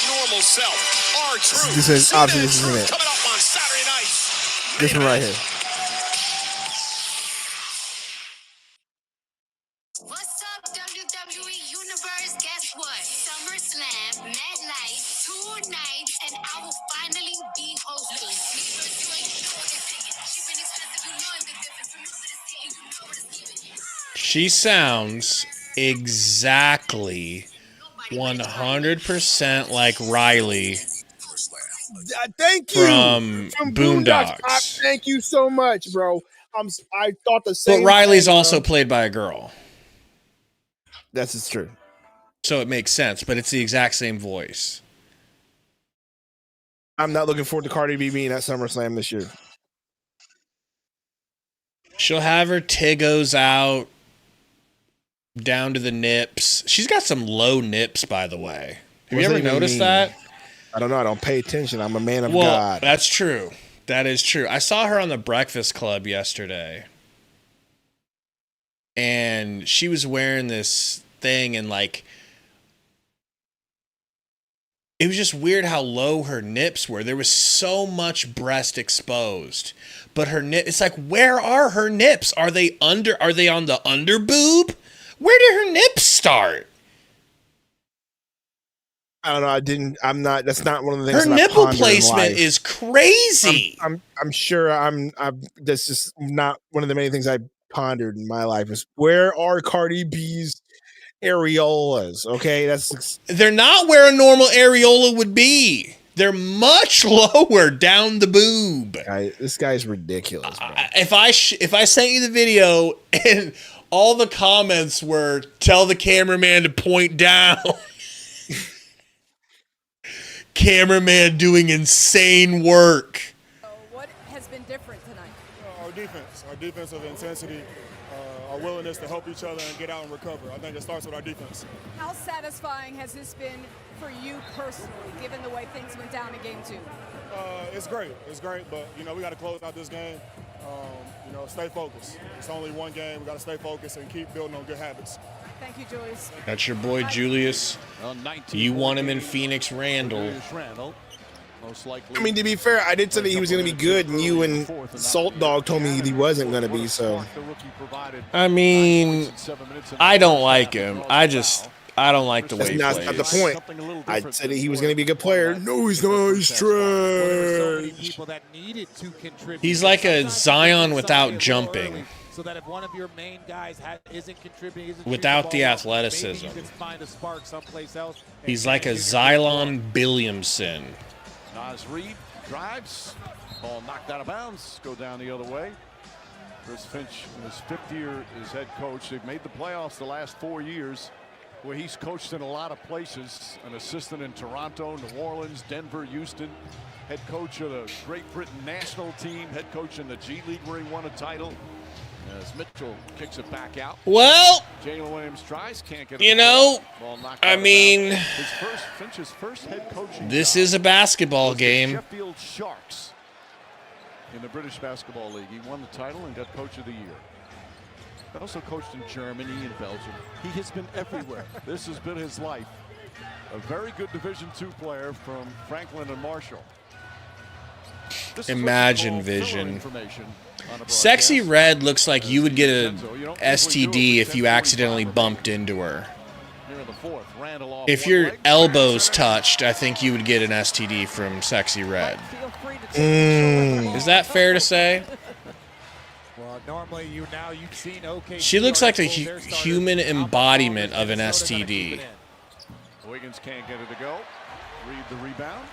normal self. R-Truth. This is obviously this is it. Coming up on Saturday night. This one right here. What's up, WWE Universe? Guess what? SummerSlam, MetLife, 2 nights, and I will finally be hosting. She sounds exactly 100% like Riley Thank you from Boondocks. Thank you so much, bro. I thought the same. But Riley's thing, also bro. played by a girl. That's true. So it makes sense, but it's the exact same voice. I'm not looking forward to Cardi B being at SummerSlam this year. She'll have her Tigos out down to the nips. She's got some low nips, by the way. Have you ever noticed that? I don't know. I don't pay attention. I'm a man of Well, God. that's true. That is true. I saw her on the Breakfast Club yesterday. And she was wearing this thing and like it was just weird how low her nips were. There was so much breast exposed. But her nip, it's like, where are her nips? Are they on the under boob? Where did her nips start? I don't know. I'm not. That's not one of the things. Her nipple placement is crazy. I'm sure. That's just not one of the many things I pondered in my life. Is where are Cardi B's areolas? Okay, they're not where a normal areola would be. They're much lower down the boob. This guy's ridiculous, bro. If I sent you the video and all the comments were tell the cameraman to point down. Cameraman doing insane work. What has been different tonight? Our defensive intensity, our willingness to help each other and get out and recover. I think it starts with our defense. How satisfying has this been for you personally, given the way things went down in Game 2? It's great, but we got to close out this game. Stay focused. It's only one game. We got to stay focused and keep building on good habits. Thank you, Julius. That's your boy Julius. You want him in Phoenix, Randall. I mean, to be fair, I did say that he was going to be good, and you and Salt Dog told me he wasn't going to be. So, I mean, I don't like him. I don't like the way he plays. That's not the point. I said that he was going to be a good player. No, he's not. He's trash. He's like a Zion without jumping. So that if one of your main guys isn't contributing, without the athleticism, maybe you can find a spark someplace else. He's like a Xylon Billiamson. Nas Reed drives, ball knocked out of bounds, go down the other way. Chris Finch in his 5th year as head coach. They've made the playoffs the last 4 years, where he's coached in a lot of places. An assistant in Toronto, New Orleans, Denver, Houston. Head coach of the Great Britain national team. Head coach in the G League where he won a title. As Mitchell kicks it back out. Well, Jalen Williams tries, can't get it. I mean, Finch's first head coaching this job is a basketball game. Sheffield Sharks in the British Basketball League. He won the title and got Coach of the Year. He also coached in Germany and Belgium. He has been everywhere. This has been his life. A very good Division II player from Franklin and Marshall. Imagine vision. Sexy Red looks like you would get an STD if you accidentally bumped into her. If your elbows touched, I think you would get an STD from Sexy Red. Is that fair to say? Well, normally you've seen She looks like a human embodiment of an STD. Wiggins can't get it to go. Read the rebound.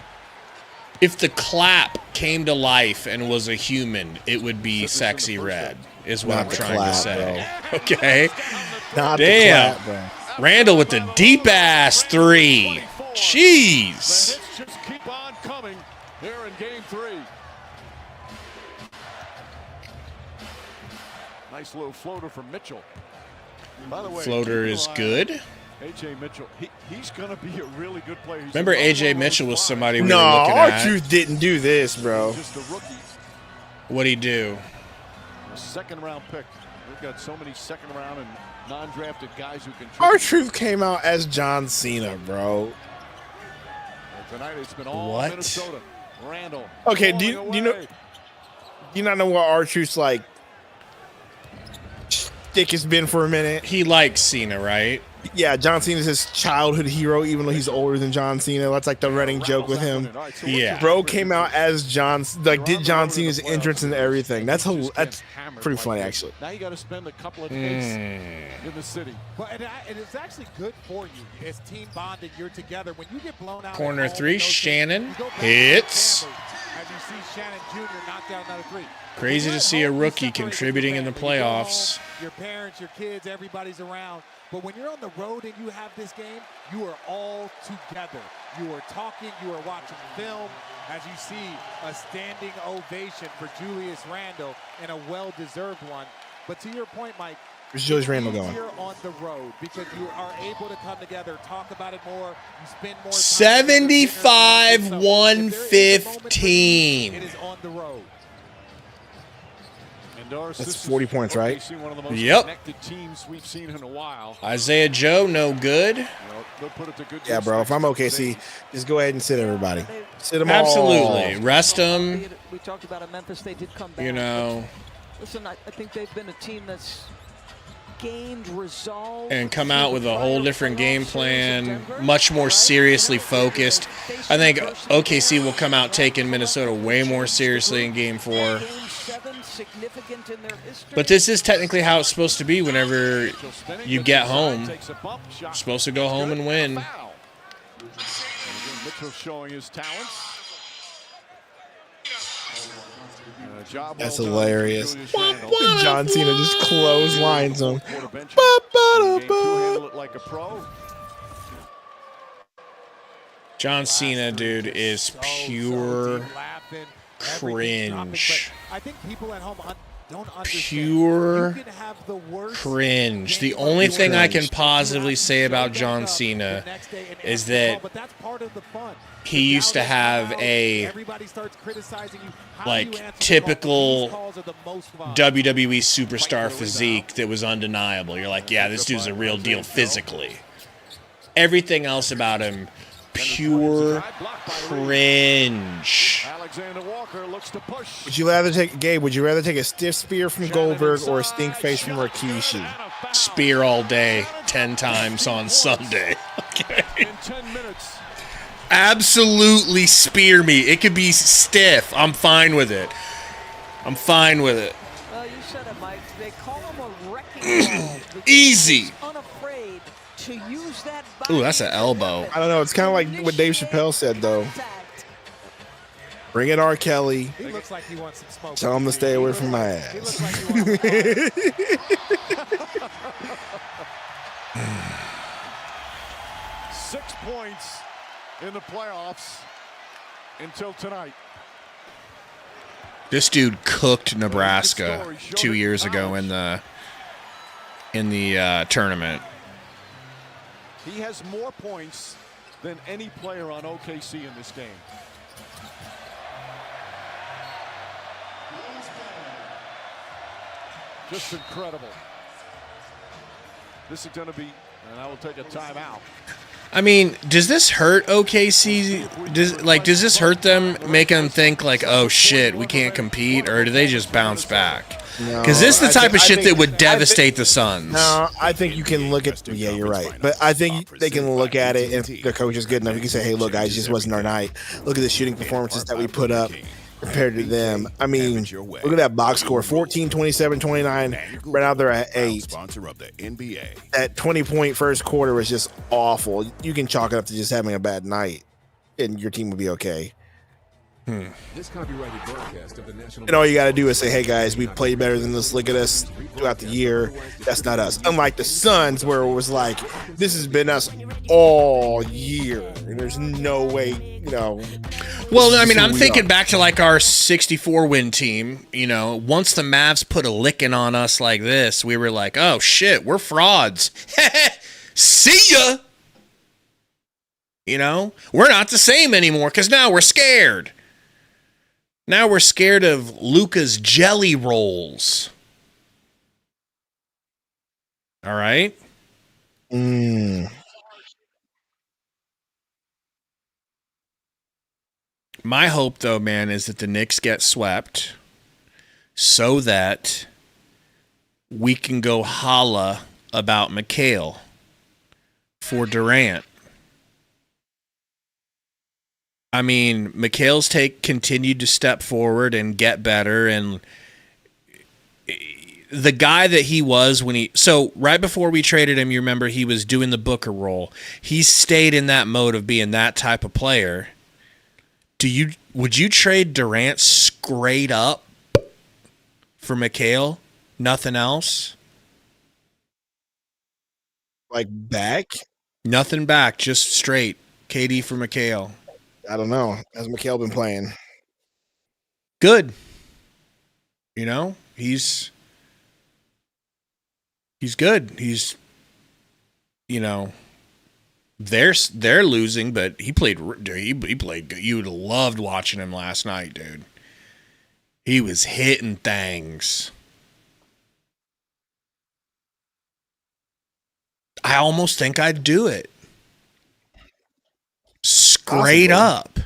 If the clap came to life and was a human, it would be Sexy Red, is what I'm trying to say. Bro. Okay? Not damn. The clap, bro. Randall with the deep-ass 3. Jeez. Just keep on coming here in Game 3. Nice little floater from Mitchell. By the way, floater is good. AJ Mitchell, he's going to be a really good player. Remember, AJ Mitchell was somebody we were No, looking at. R-Truth didn't do this, bro. Just a rookie. What'd he do? A 2nd-round pick. We've got so many 2nd-round and non-drafted guys who can. R-Truth came out as John Cena, bro. And tonight it's been all Minnesota. Randall. Okay, do you know? You not know what R-Truth's like stick has been for a minute. He likes Cena, right? Yeah, John Cena's his childhood hero, even though he's older than John Cena. That's like the running joke with him. Yeah. Bro came out as did John Cena's entrance and everything. That's pretty funny, actually. Now you got to spend a couple of days in the city. Well, and it's actually good for you. It's team bonding. You're together. When you get blown out. Corner three, Shannon hits. As you see Shannon Jr. knock down another three. Crazy to see a rookie contributing in the playoffs. Your parents, your kids, everybody's around. But when you're on the road and you have this game, you are all together. You are talking, you are watching film. As you see, a standing ovation for Julius Randle and a well-deserved one. But to your point, Mike, where's Julius Randle going? You're on the road because you are able to come together, talk about it more. You spend more time. 75-115. It is on the road. That's 40 points, right? Yep. Teams we've seen in a while. Isaiah Joe, no good. Yeah, bro. If I'm OKC, just go ahead and sit everybody. Sit them Absolutely. all. Rest them. We talked about in Memphis. They did come back. You know. Listen, I think they've been a team that's gained resolve and come out with a whole different game plan, much more seriously focused. I think OKC will come out taking Minnesota way more seriously in Game 4. But this is technically how it's supposed to be whenever you get home. You're supposed to go home and win. Mitchell showing his talents. That's hilarious. John Cena just clotheslines him. John Cena, dude, is pure cringe. I think people at home don't understand. Pure cringe. The only thing I can positively say about John Cena is that he used to have a typical WWE superstar physique that was undeniable. You're like, yeah, this dude's a real deal physically. Everything else about him, pure cringe. Would you rather take Gabe? Would you rather take a stiff spear from Goldberg or a stink face from Rikishi? Spear all day, 10 times on Sunday. Okay. Absolutely spear me. It could be stiff. I'm fine with it. I'm fine with it. Well, you said it, Mike. They call him a wrecking ball. Easy. Unafraid to use that. Ooh, that's an elbow. I don't know. It's kind of like what Dave Chappelle said, though. Bring it, R. Kelly. He looks like he wants some smoke. Tell him to stay away from my ass. 6 points in the playoffs until tonight. This dude cooked Nebraska 2 years ago in the tournament. He has more points than any player on OKC in this game. Just incredible. This is going to be, and I will take a timeout. I mean, does this hurt OKC? Does this hurt them, make them think like, oh shit, we can't compete, or do they just bounce back? Because this is the type of shit that would devastate the Suns. No, I think you can look at. Yeah, you're right, but I think they can look at it, and if the coach is good enough, you can say, hey, look, guys, this wasn't our night. Look at the shooting performances that we put up compared to them. I mean, look at that box score: 14, 27, 29. Right out there at 8. Sponsor of the NBA. That 20-point first quarter was just awful. You can chalk it up to just having a bad night, and your team will be okay. This copyrighted broadcast of the National. And all you got to do is say, hey, guys, we played better than this. Look at us throughout the year. That's not us. Unlike the Suns, where it was like, this has been us all year. And there's no way, Well, I mean, I'm thinking back to like our 64-win team. Once the Mavs put a licking on us like this, we were like, oh, shit, we're frauds. See ya. We're not the same anymore because now we're scared. Now we're scared of Luka's jelly rolls. All right? My hope, though, man, is that the Knicks get swept so that we can go holla about Mikal for Durant. I mean, Mikal's continued to step forward and get better, and the guy that he was so right before we traded him, you remember he was doing the Booker role. He stayed in that mode of being that type of player. Would you trade Durant straight up for Mikal? Nothing else? Like back? Nothing back, just straight. KD for Mikal. I don't know. How's Mikal been playing? Good. You know, he's good. He's, you know, they're losing, but he played good. You would have loved watching him last night, dude. He was hitting things. I almost think I'd do it. Straight up.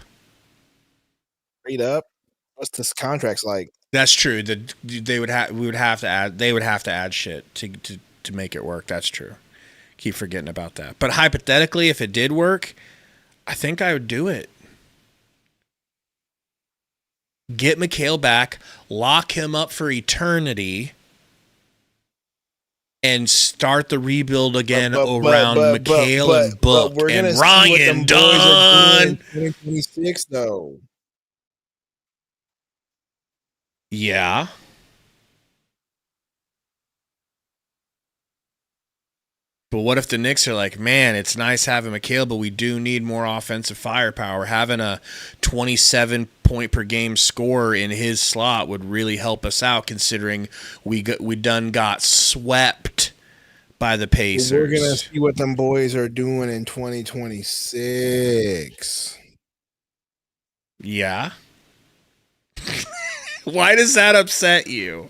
Straight up? What's this contract's like? That's true. They would have to add shit to make it work. That's true. Keep forgetting about that. But hypothetically, if it did work, I think I would do it. Get Mikal back, lock him up for eternity, and start the rebuild again around Mikal and Book and Ryan Dunn. 2026 though. Yeah. But what if the Knicks are like, man, it's nice having Mikal, but we do need more offensive firepower. Having a 27-point per game scorer in his slot would really help us out, considering we done got swept by the Pacers. We're gonna see what them boys are doing in 2026. Yeah. Why does that upset you?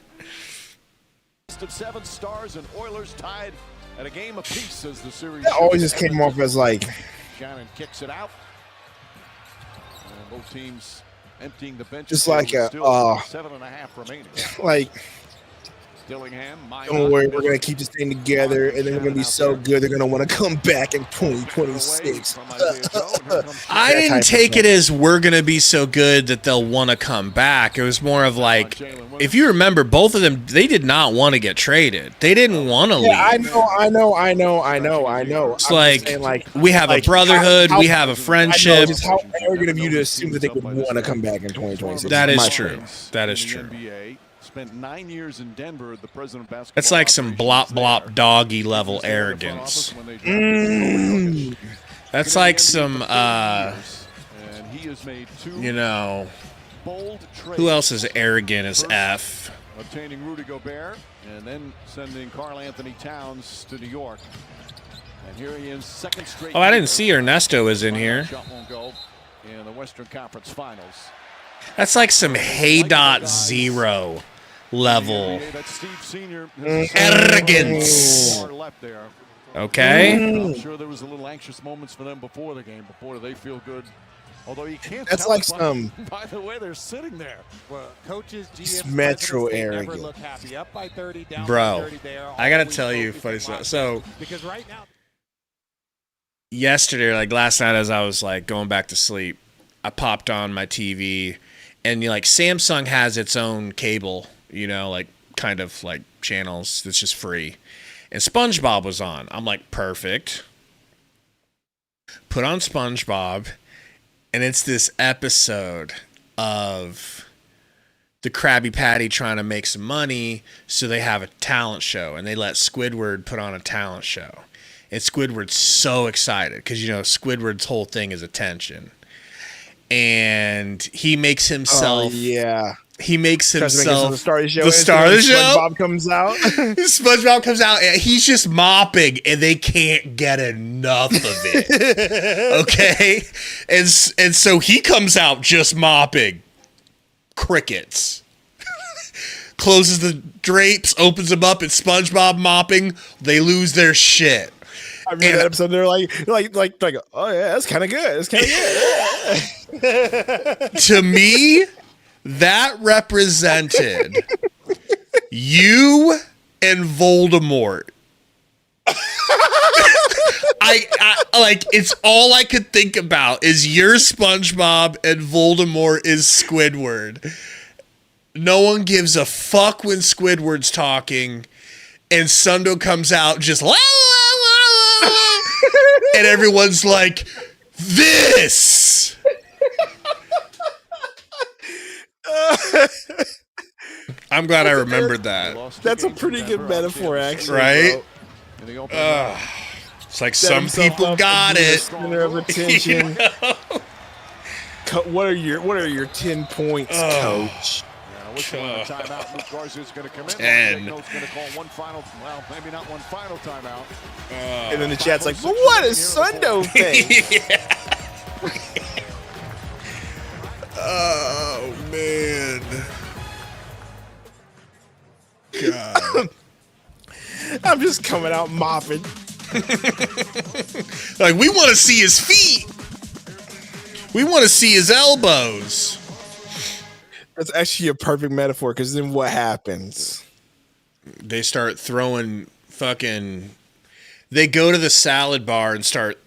Of 7 Stars and Oilers tied at a game apiece as the series. It always just came off as like Shannon kicks it out. And both teams emptying the bench. Just like a 7.5 remaining. Like Dillingham, don't worry, we're gonna keep this thing together, and then we're gonna be so good they're gonna want to come back in 2026. I didn't take it as we're gonna be so good that they'll want to come back. It was more of like, if you remember, both of them, they did not want to get traded. They didn't want to leave. I know. It's like we have a brotherhood, we have a friendship. Just how arrogant of you to assume that they would want to come back in 2026. That is true. That is true. Spent 9 years in Denver, the president of basketball. It's like some blop doggy level arrogance. That's like some you know, who else is arrogant as F? Obtaining Rudy Gobert and then sending Karl Anthony Towns to New York. And here he is, second straight. Oh, I didn't see Ernesto was in here. Shot won't go in the Western Conference Finals. That's like some Hey.0 level arrogance. Okay. I'm sure there was a little anxious moments for them before the game. Before they feel good. Although you can't. That's like some. By the way, they're sitting there. Well, coaches, GMs, metro never arrogant. look happy. Up by 30, down Bro, by 30, they are I gotta always tell you focused funny and stuff. locked So in. Because right now, yesterday, like last night, as I was like going back to sleep, I popped on my TV, and like Samsung has its own cable, you know, like kind of like channels that's just free. And SpongeBob was on. I'm like, perfect. Put on SpongeBob, and it's this episode of the Krabby Patty trying to make some money, so they have a talent show, and they let Squidward put on a talent show. And Squidward's so excited because, you know, Squidward's whole thing is attention. And he makes himself. Oh, yeah. He makes himself the star of the show. The star of the show. SpongeBob comes out. SpongeBob comes out, and he's just mopping, and they can't get enough of it. Okay, and so he comes out just mopping. Crickets. Closes the drapes, opens them up, and SpongeBob mopping. They lose their shit. I remember that episode. They're like, oh yeah, that's kind of good. That's kind of good. To me, That represented you and Voldemort. I like, it's all I could think about is you're SpongeBob and Voldemort is Squidward. No one gives a fuck when Squidward's talking, and Sundo comes out just la la la la, and everyone's like, this. I'm glad I remembered that. That's a pretty good metaphor, actually. Right? It's like some people got it. Center of attention. What are your 10 points, Coach? Timeout. Luke Garza's going to come in. 10. Going to call one final, well, maybe not one final timeout. And then the chat's like, well, what is Sundo thing? Oh, man. God. I'm just coming out mopping. Like, we want to see his feet. We want to see his elbows. That's actually a perfect metaphor, because then what happens? They start throwing fucking... They go to the salad bar and start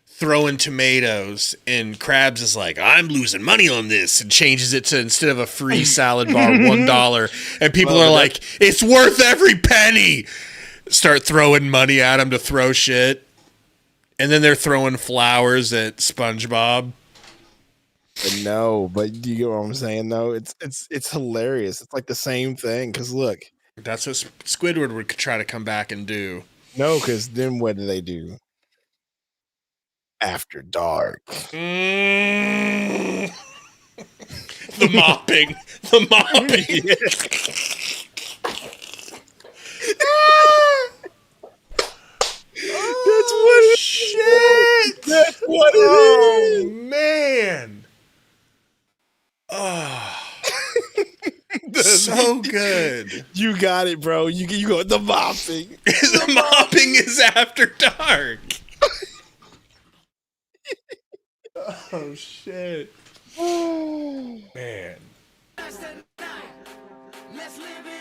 throwing tomatoes, and Krabs is like, I'm losing money on this, and changes it to, instead of a free salad bar, $1. And people are like, it's worth every penny. Start throwing money at him to throw shit. And then they're throwing flowers at SpongeBob. But you get what I'm saying, though? It's hilarious. It's like the same thing, because look. That's what Squidward would try to come back and do. No, because then what do they do? After dark. The mopping. The mopping. That's what it is. That's what it is. Man. Oh. So good. You got it, bro. You go the mopping. The mopping is after dark. Oh shit. Man.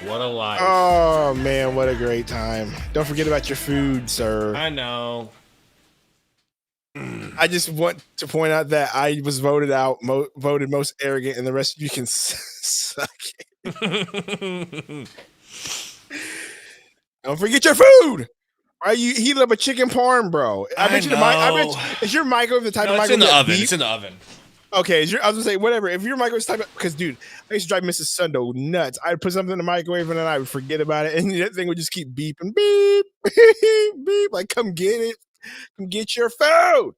What a life. Oh man, what a great time. Don't forget about your food, sir. I know. I just want to point out that I was voted most arrogant, and the rest of you can suck it. Don't forget your food. Are you heating up a chicken parm, bro? I bet is your microwave the type of microwave? It's in the oven. It's in the oven. Okay, I was gonna say whatever. If your microwave type, because dude, I used to drive Mrs. Sundo nuts. I'd put something in the microwave and then I would forget about it, and that thing would just keep beeping, beep, beep, beep. Like, come get it, come get your food.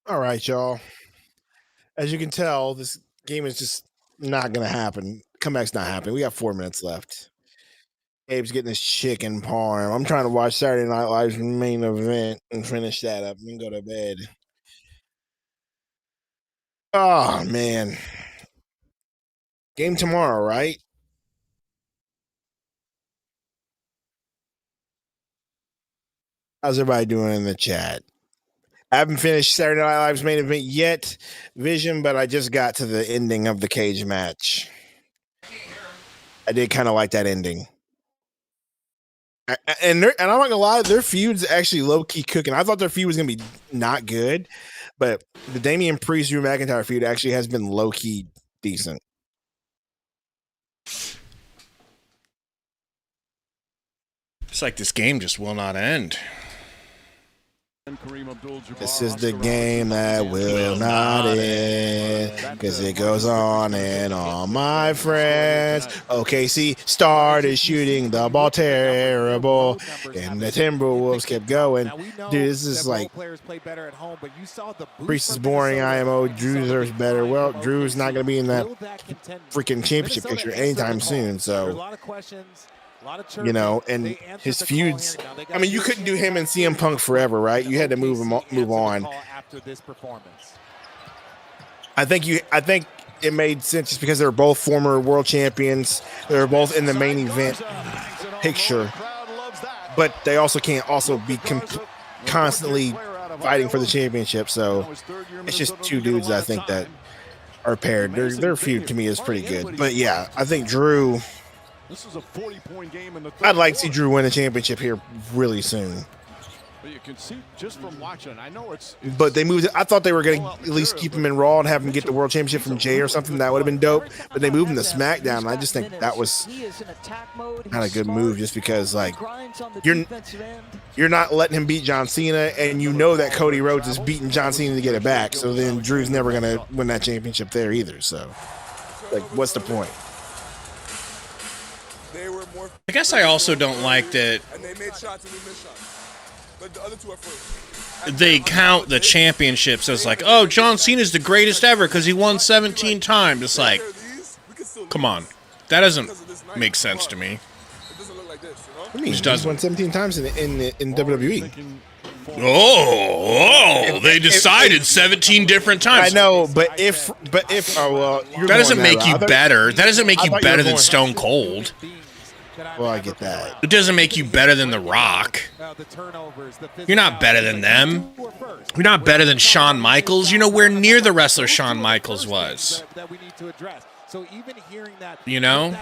All right, y'all. As you can tell, this game is just not going to happen. Comeback's not happening. We got 4 minutes left. Gabe's getting his chicken parm. I'm trying to watch Saturday Night Live's main event and finish that up and go to bed. Oh, man. Game tomorrow, right? How's everybody doing in the chat? I haven't finished Saturday Night Live's main event yet, Vision, but I just got to the ending of the cage match. I did kind of like that ending. And I'm not gonna lie, their feud's actually low key cooking. I thought their feud was gonna be not good, but the Damian Priest Drew McIntyre feud actually has been low key decent. It's like this game just will not end. This is the game that will not end, because it goes on and on, my friends. OKC started shooting the ball terrible, and the Timberwolves kept going. Dude, this is like Priest is boring, IMO, Drew deserves better. Well, Drew's not going to be in that freaking championship picture anytime soon, so... You know, and his feuds. I mean, you couldn't do him and CM Punk forever, right? You had to move on. I think it made sense just because they were both former world champions. They were both in the main event picture, but they also can't be constantly fighting for the championship. So it's just two dudes I think that are paired. Their feud to me is pretty good. But yeah, I think Drew. This is a 40-point game in the third. I'd like to see Drew win a championship here really soon. But you can see just from watching, I know it's but they moved it. I thought they were going to at least keep him in Raw and have him get the world championship from Jay or something. That would have been dope. But they moved him to SmackDown. And I just think that was not a good move, just because like you're not letting him beat John Cena, and you know that Cody Rhodes is beating John Cena to get it back. So then Drew's never going to win that championship there either. So like, what's the point? I guess I also don't like that they count the championships as like, oh, John Cena's the greatest ever because he won 17 times. It's like, come on. That doesn't make sense to me. I mean, he's won 17 times in WWE. Oh, they decided 17 different times. I know, but if oh well, that doesn't make you better. That doesn't make you better than Stone Cold. Well, I get that. It doesn't make you better than The Rock. You're not better than them. You're not better than Shawn Michaels. You're nowhere near the wrestler Shawn Michaels was. You know?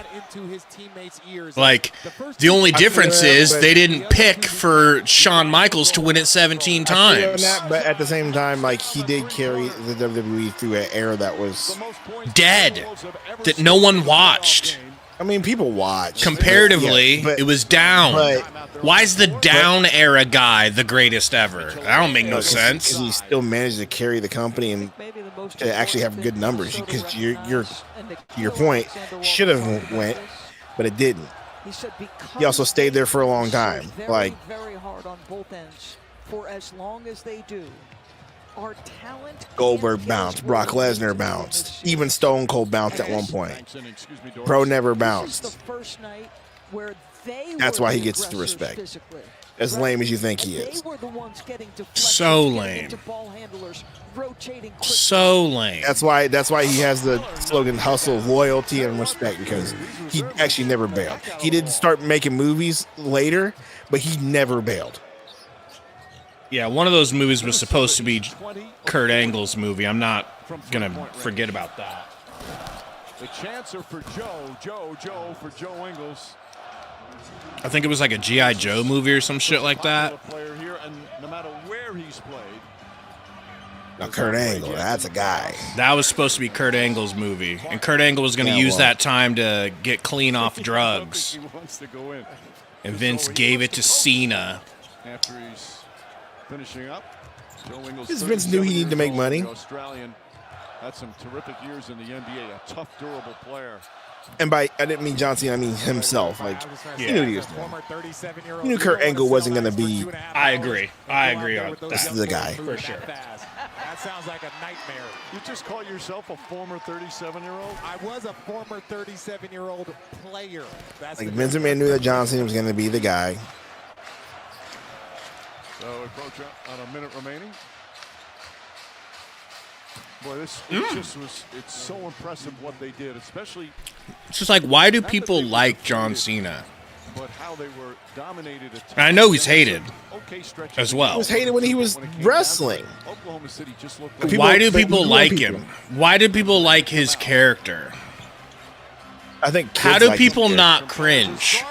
Like, the only difference is they didn't pick for Shawn Michaels to win it 17 times. But at the same time, like, he did carry the WWE through an era that was dead, that no one watched. I mean, people watch. Comparatively, it was down. Why is the down era guy the greatest ever? That don't make no sense. Because he still managed to carry the company and to actually have good numbers. Because your point should have went, but it didn't. He also stayed there for a long time. Like, very hard on both ends for as long as they do. Our talent. Goldberg bounced, Brock Lesnar bounced, even Stone Cold bounced at one point. Pro never bounced. That's why he gets the respect. As lame as you think he is. So lame. So lame. That's why he has the slogan hustle, loyalty, and respect, because he actually never bailed. He did start making movies later, but he never bailed. Yeah, one of those movies was supposed to be Kurt Angle's movie. I'm not going to forget about that. The chancer for Joe for Joe Ingles. I think it was like a G.I. Joe movie or some shit like that. Player here, and no matter where he's played. Now, Kurt Angle, that's a guy. That was supposed to be Kurt Angle's movie. And Kurt Angle was going to use that time to get clean off drugs. And Vince gave it to Cena. After he's finishing up, Because Vince knew he needed to make money. Australian had some terrific years in the NBA. A tough, durable player. And I didn't mean John Cena, I mean himself. Like, he knew what he was doing. He knew Kurt Angle wasn't going to be. I agree on that. This is the guy. For sure. That sounds like a nightmare. You just call yourself a former 37-year-old? I was a former 37-year-old player. Like, Vince McMahon knew that John Cena was going to be the guy. So we approach on a minute remaining. Boy, it's so impressive what they did, especially. It's just like, why do people like John Cena? But how they were dominated at I know he's hated as well. He was hated when he was wrestling. Oklahoma City just looked Why do people like him? Why do people like his character? I think kids how do like people not cringe?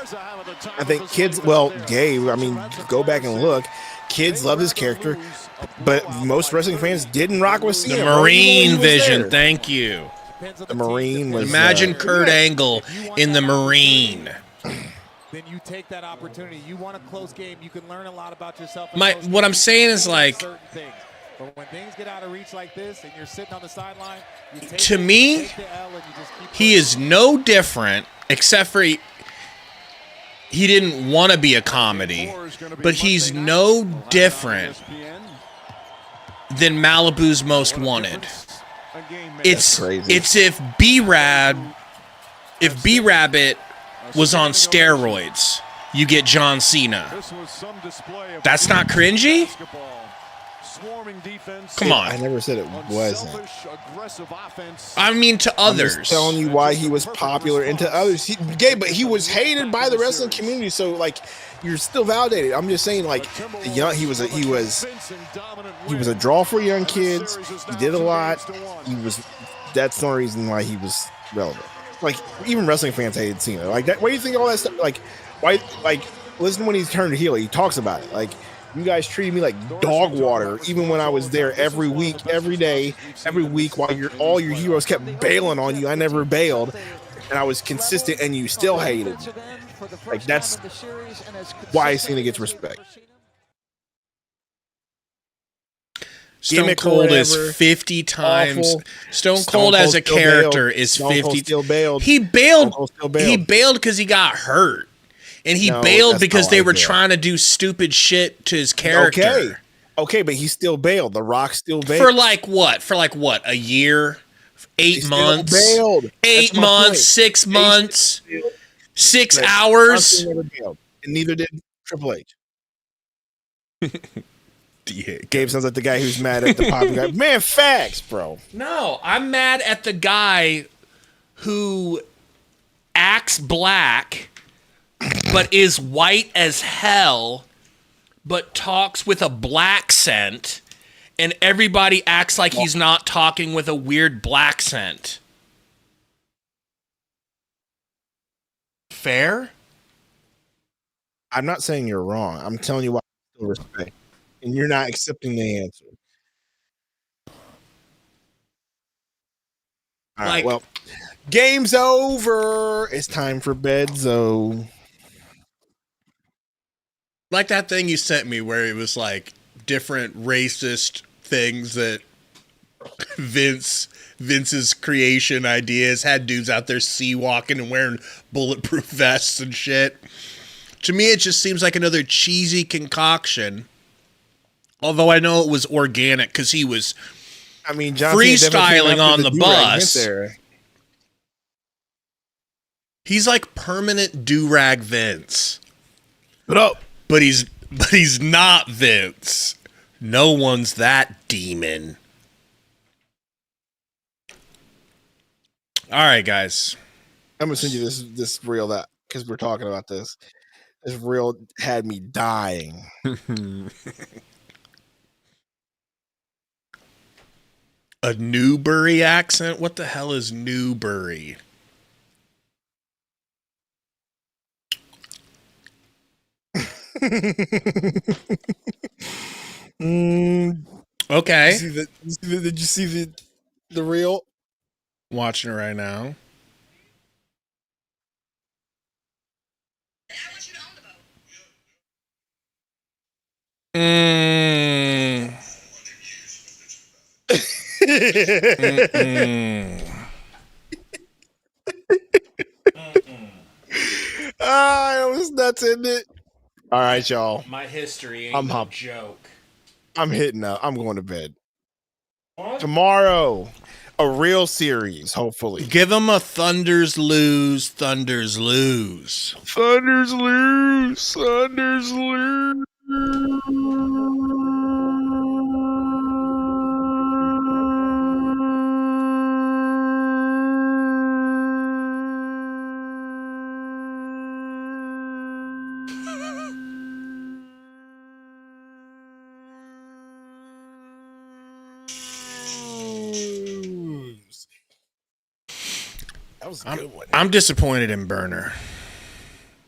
I think kids, well, Gabe, I mean, go back and look. Kids love his character, but most wrestling fans didn't rock with Cena. The Marine vision, thank you. The Marine was. Imagine Kurt Angle in the Marine. Then you take that opportunity. You want a close game. You can learn a lot about yourself. What I'm saying is, like, but when things get out of reach like this, and you're sitting on the sideline, to me, he is no different, except for he didn't want to be a comedy, but he's no different than Malibu's Most Wanted. It's if B-Rabbit was on steroids, you get John Cena. That's not cringy? Come on. I never said it wasn't. I mean, to others. I'm just telling you why he was popular, and to others, Gabe, but he was hated by the wrestling community. So, like, you're still validated. I'm just saying, like, he was a draw for young kids. He did a lot. That's the only reason why he was relevant. Like, even wrestling fans hated Cena. Like, that. Why do you think all that stuff? Like, why? Like, listen when he's turned heel. He talks about it. Like, you guys treated me like dog water, even when I was there every week, every day, every week. While all your heroes kept bailing on you, I never bailed, and I was consistent, and you still hated me. Like, that's why Cena gets respect. Stone Cold is 50 times. Awful. Stone Cold as a character is 50. Still bailed. He bailed. He bailed because he got hurt, and he bailed because they were trying to do stupid shit to his character. Okay, but he still bailed. The Rock still bailed for like what? A year, 8 months, bailed. 8 months, 6 months, 6 hours. And neither did Triple H. Gabe sounds like the guy who's mad at the pop guy. Man, facts, bro. No, I'm mad at the guy who acts black but is white as hell but talks with a black accent, and everybody acts like he's not talking with a weird black accent. Fair? I'm not saying you're wrong. I'm telling you why I still respect. And you're not accepting the answer. All right, well, game's over. It's time for bed zone. Like that thing you sent me where it was like different racist things that Vince's creation ideas had dudes out there sea walking and wearing bulletproof vests and shit. To me, it just seems like another cheesy concoction. Although I know it was organic because he was freestyling on the bus. He's like permanent do-rag Vince. But he's not Vince. No one's that demon. All right, guys. I'm gonna send you this reel that because we're talking about this. This reel had me dying. A Newbury accent? What the hell is Newbury? Okay. Did you see the reel? Watching it right now. It was nuts, isn't it? All right, y'all. My history ain't no joke. I'm hitting up. I'm going to bed. What? Tomorrow, a real series, hopefully. Give them a Thunders lose, Thunders lose. Thunders lose, Thunders lose. That was a good one. I'm disappointed in Burner.